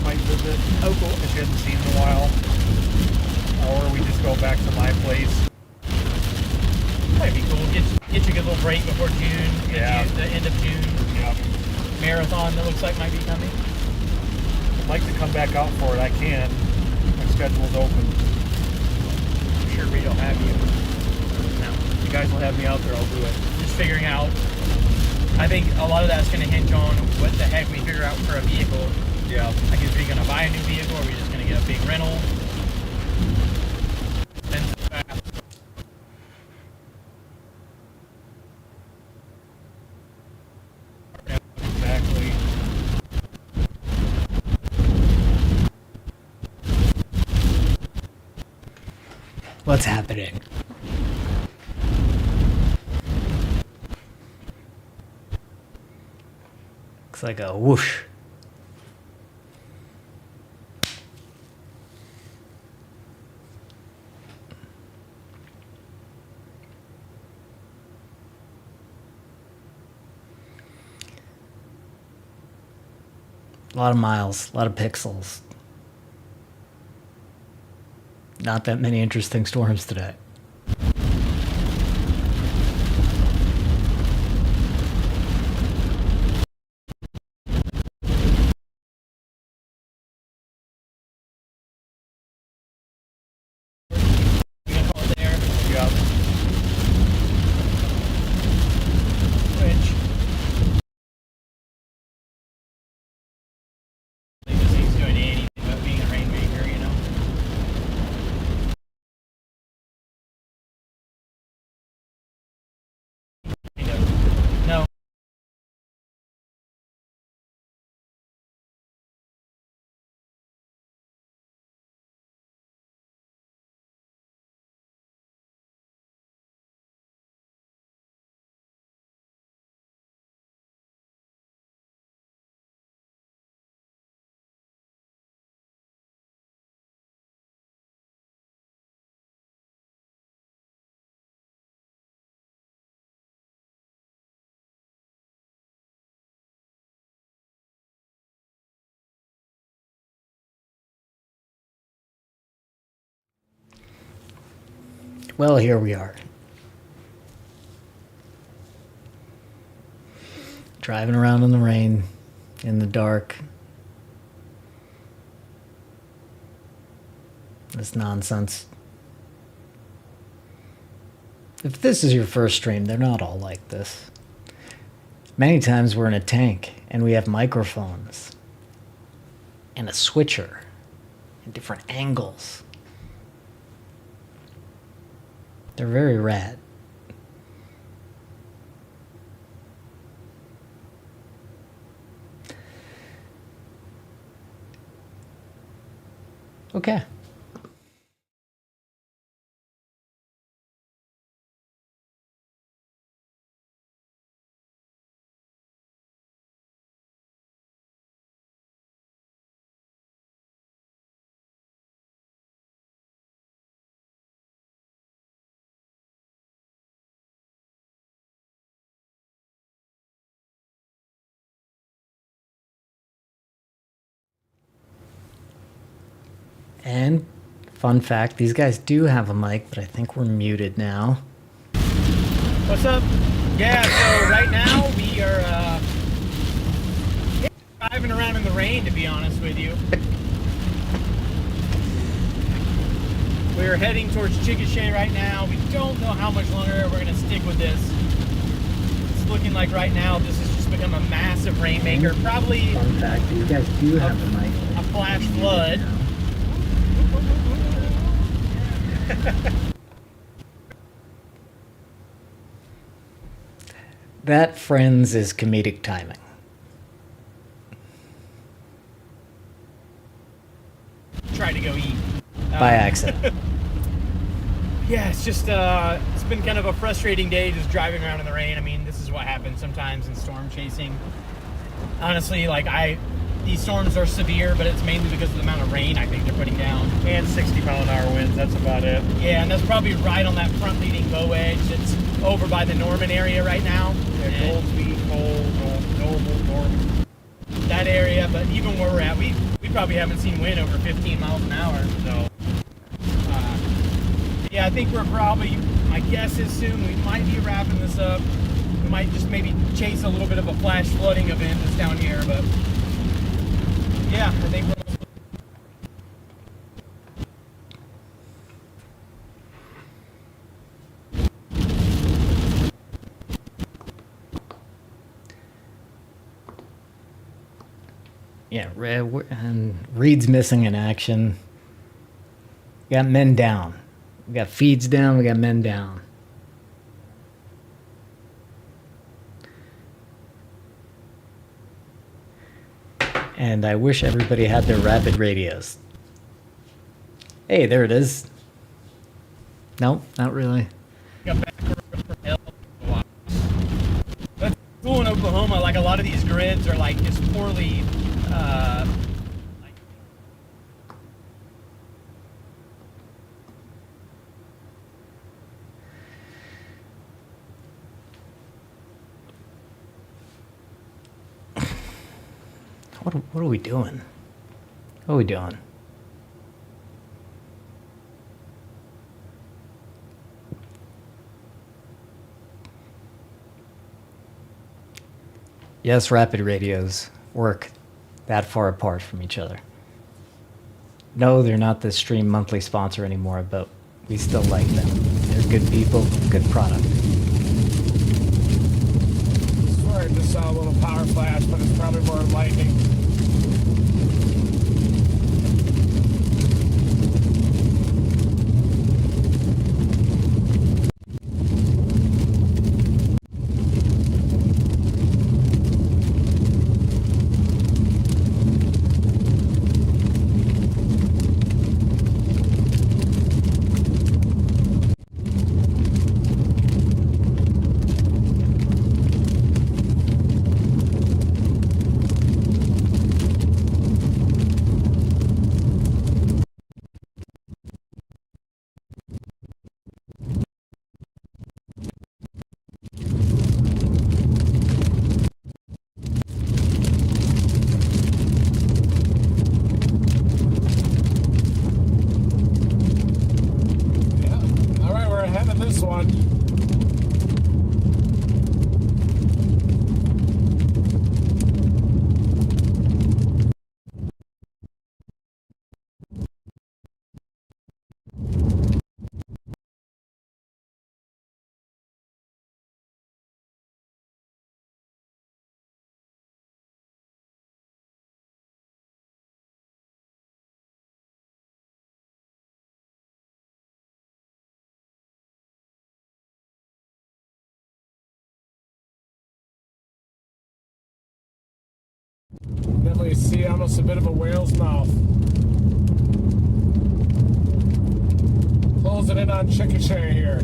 Might visit. Oh, cool. If you haven't seen in a while. Or we just go back to my place. Might be cool. Get you a good little break before June. Get you the end of June. Yeah. Marathon that looks like might be coming. I'd like to come back out for it. I can. My schedule's open. I'm sure we don't have you. No. You guys will have me out there, I'll do it. Just figuring out. I think a lot of that's going to hinge on what the heck we figure out for a vehicle. Yeah. Like, is we going to buy a new vehicle, or are we just going to get a big rental? Spend so fast. Exactly. What's happening? Looks like a whoosh. A lot of miles, a lot of pixels. Not that many interesting storms today. Well, here we are. Driving around in the rain, in the dark. This nonsense. If this is your first stream, they're not all like this. Many times we're in a tank and we have microphones and a switcher and different angles. They're very rad. Okay. And fun fact, these guys do have a mic, but I think we're muted now. What's up? Yeah, so right now we are driving around in the rain, to be honest with you. We're heading towards Chickasha right now. We don't know how much longer we're going to stick with this. It's looking like right now this has just become a massive rainmaker. Probably Fun fact, these guys do have a mic. A flash flood. That, friends, is comedic timing. Try to go eat. By accident. Yeah, it's just, it's been kind of a frustrating day just driving around in the rain. I mean, this is what happens sometimes in storm chasing. Honestly, like, these storms are severe, but it's mainly because of the amount of rain I think they're putting down. And 60-mile-an-hour winds, that's about it. Yeah, and that's probably right on that front leading bow edge. It's over by the Norman area right now. Yeah, Goldsby, Noble, Norman. That area, but even where we're at, we probably haven't seen wind over 15 miles an hour. So, yeah, I think we're probably, my guess is soon we might be wrapping this up. We might just maybe chase a little bit of a flash flooding event that's down here, but yeah, I think we're Yeah, and Reed's missing in action. We got men down. We got feeds down, we got men down. And I wish everybody had their rapid radios. Hey, there it is. Nope, not really. That's cool in Oklahoma. Like, a lot of these grids are like just poorly What are we doing? What are we doing? Yes, rapid radios work that far apart from each other. No, they're not the Stream monthly sponsor anymore, but we still like them. They're good people, good product. I swear I just saw a little power flash, but it's probably more lightning. we see almost a bit of a whale's mouth. Closing in on Chickasha here.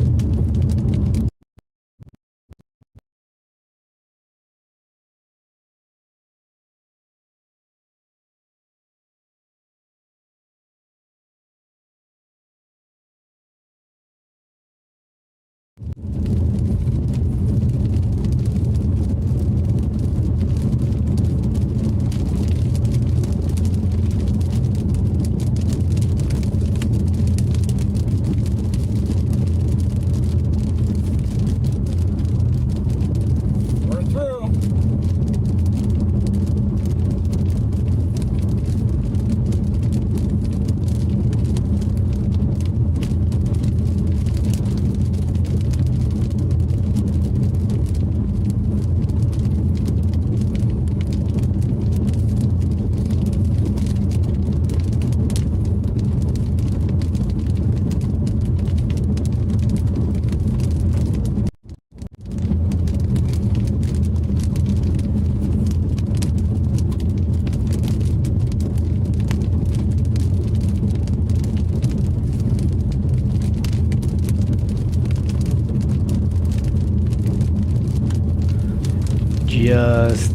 Just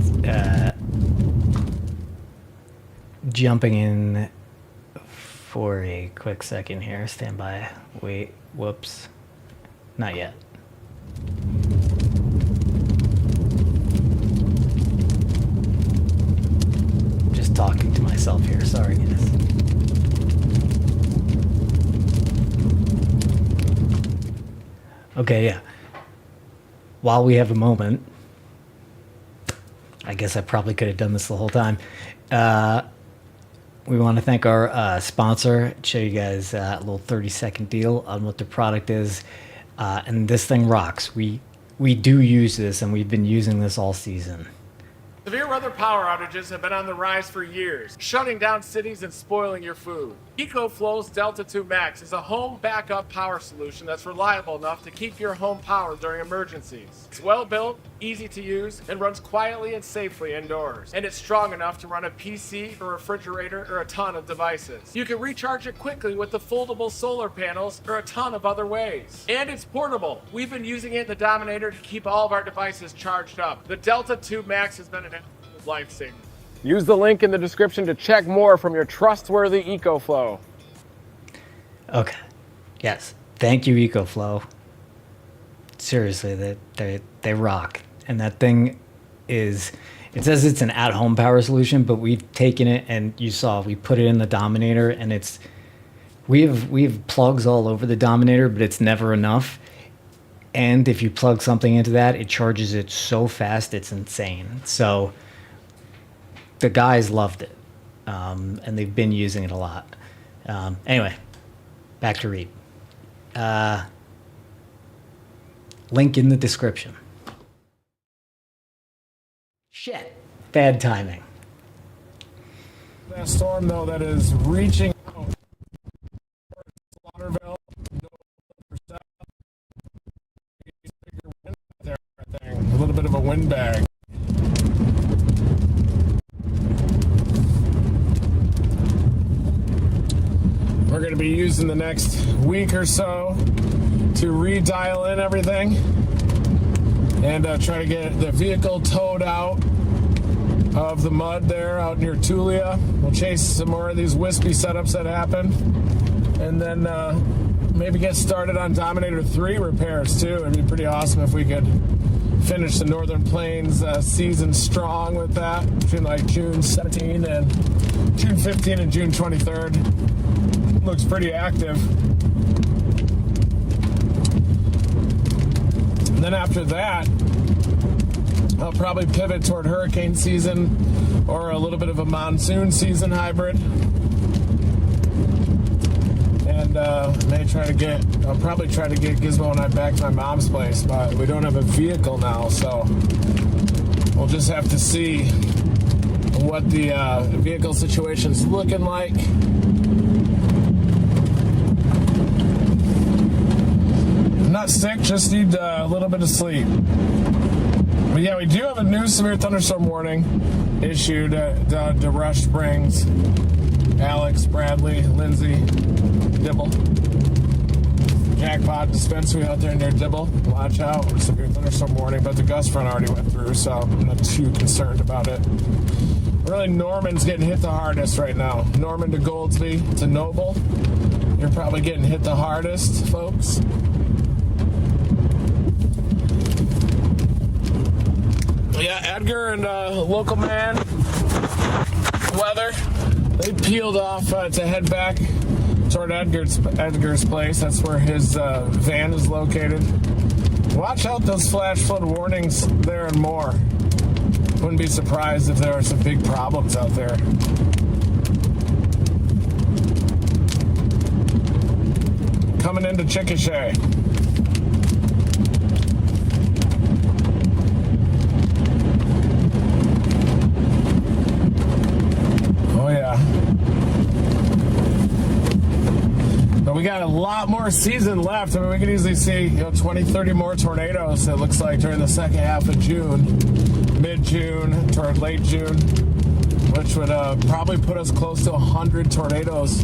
jumping in for a quick second here. Stand by. Wait. Whoops. Not yet. Just talking to myself here. Sorry, guys. Okay, yeah. While we have a moment, I guess I probably could have done this the whole time. We want to thank our sponsor, show you guys a little 30-second deal on what the product is. And this thing rocks. We do use this, and we've been using this all season. Severe weather power outages have been on the rise for years, shutting down cities and spoiling your food. EcoFlow's Delta 2 Max is a home backup power solution that's reliable enough to keep your home powered during emergencies. It's well built, easy to use, and runs quietly and safely indoors. And it's strong enough to run a PC, a refrigerator, or a ton of devices. You can recharge it quickly with the foldable solar panels or a ton of other ways. And it's portable. We've been using it in the Dominator to keep all of our devices charged up. The Delta 2 Max has been an absolute lifesaver. Use the link in the description to check more from your trustworthy EcoFlow. Okay. Yes. Thank you, EcoFlow. Seriously, they rock. And that thing is, it says it's an at-home power solution, but we've taken it and you saw, we put it in the Dominator and it's, we have plugs all over the Dominator, but it's never enough. And if you plug something into that, it charges it so fast, it's insane. So the guys loved it, and they've been using it a lot. Anyway, back to Reed. Link in the description. Shit. Bad timing. That storm, though, that is reaching out Slaughterville, a little bit of a windbag. We're going to be using the next week or so to redial in everything and try to get the vehicle towed out of the mud there out near Tulsa. We'll chase some more of these wispy setups that happen, and then maybe get started on Dominator 3 repairs too. It'd be pretty awesome if we could finish the Northern Plains season strong with that between like June 17 and June 15 and June 23rd. Looks pretty active. And then after that, I'll probably pivot toward hurricane season or a little bit of a monsoon season hybrid. And I'll probably try to get Gizmo and I back to my mom's place, but we don't have a vehicle now, so we'll just have to see what the vehicle situation's looking like. I'm not sick, just need a little bit of sleep. But yeah, we do have a new severe thunderstorm warning issued to Rush Springs, Alex, Bradley, Lindsay, Dibble. Jackpot dispensary out there near Dibble. Watch out. It's a severe thunderstorm warning, but the gust front already went through, so I'm not too concerned about it. Really, Norman's getting hit the hardest right now. Norman to Goldsby to Noble. You're probably getting hit the hardest, folks. Yeah, Edgar and local man, Weather, they peeled off to head back toward Edgar's place. That's where his van is located. Watch out those flash flood warnings there and more. Wouldn't be surprised if there are some big problems out there. Coming into Chickasha. Oh yeah. But we got a lot more season left. I mean, we could easily see 20, 30 more tornadoes, it looks like, during the second half of June, mid-June, toward late June, which would probably put us close to 100 tornadoes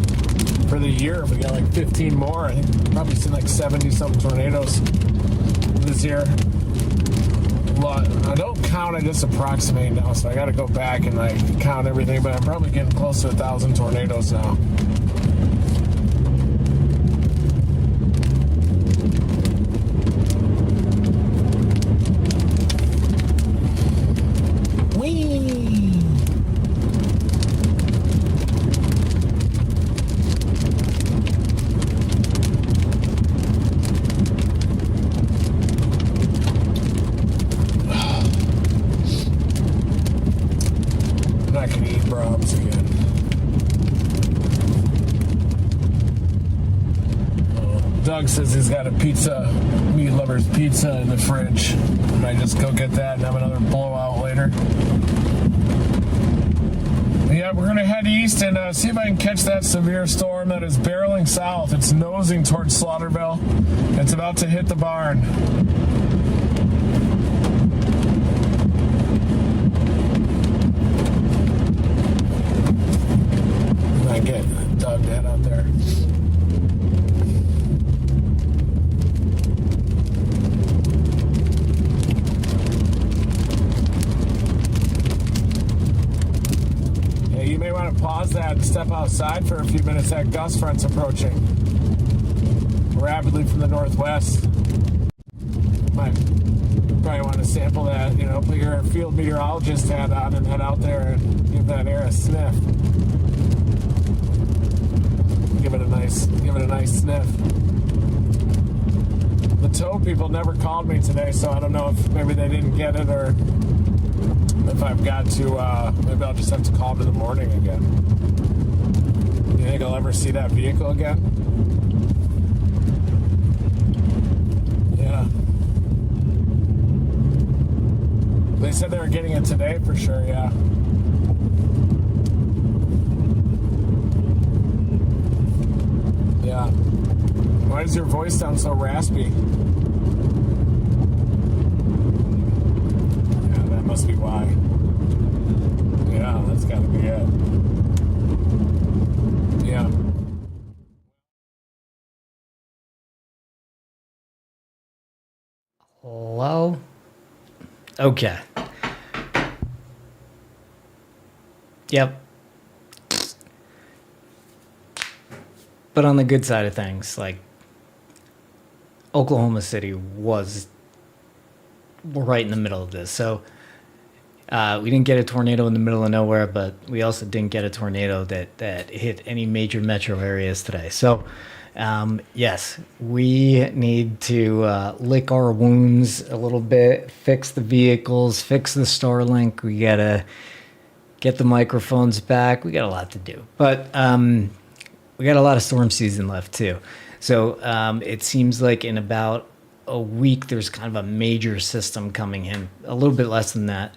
for the year. If we got like 15 more, I think we've probably seen like 70-some tornadoes this year. Well, I don't count, I just approximate now, so I got to go back and like count everything, but I'm probably getting close to 1,000 tornadoes now. Doug says he's got a pizza, meat lover's pizza in the fridge. I might just go get that and have another blowout later. Yeah, we're going to head east and see if I can catch that severe storm that is barreling south. It's nosing towards Slaughterville. It's about to hit the barn. I get Doug to head out there. You may want to pause that and step outside for a few minutes. That gust front's approaching rapidly from the northwest. Might probably want to sample that, put your field meteorologist hat on and head out there and give that air a sniff. Give it a nice sniff. The tow people never called me today, so I don't know if maybe they didn't get it or if I've got to, maybe I'll just have to call them in the morning again. You think I'll ever see that vehicle again? Yeah. They said they were getting it today for sure, yeah. Yeah. Why does your voice sound so raspy? Must be why. Yeah, that's gotta be it. Yeah. Hello? Okay. Yep. But on the good side of things, like, Oklahoma City was right in the middle of this. So we didn't get a tornado in the middle of nowhere, but we also didn't get a tornado that hit any major metro areas today. So, yes, we need to lick our wounds a little bit, fix the vehicles, fix the Starlink. We got to get the microphones back. We got a lot to do. But we got a lot of storm season left, too. So it seems like in about a week, there's kind of a major system coming in, a little bit less than that.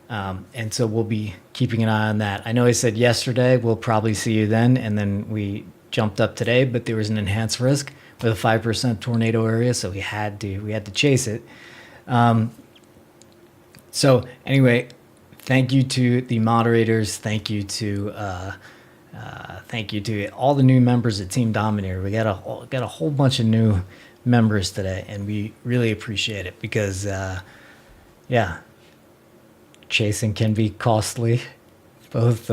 And so we'll be keeping an eye on that. I know I said yesterday, we'll probably see you then. And then we jumped up today, but there was an enhanced risk with a 5% tornado area. So we had to chase it. So anyway, thank you to the moderators. Thank you to all the new members of Team Dominator. We got a whole bunch of new members today, and we really appreciate it because, yeah, chasing can be costly, both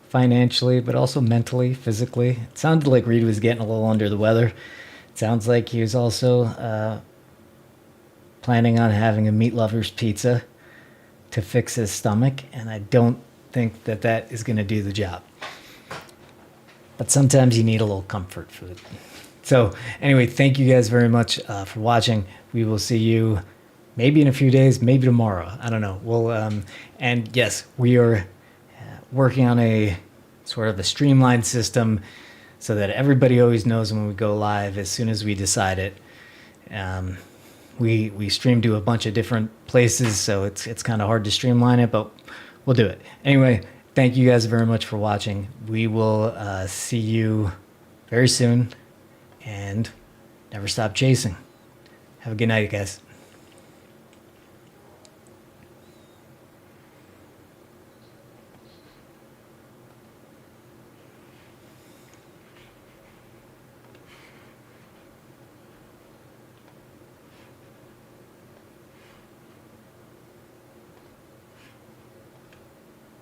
financially, but also mentally, physically. It sounded like Reed was getting a little under the weather. It sounds like he was also planning on having a meat lover's pizza to fix his stomach, and I don't think that is going to do the job. But sometimes you need a little comfort food. So anyway, thank you guys very much for watching. We will see you maybe in a few days, maybe tomorrow. I don't know. We'll and yes, we are working on a sort of a streamlined system so that everybody always knows when we go live as soon as we decide it. We stream to a bunch of different places, so it's kind of hard to streamline it, but we'll do it. Anyway, thank you guys very much for watching. We will see you very soon, and never stop chasing. Have a good night, guys.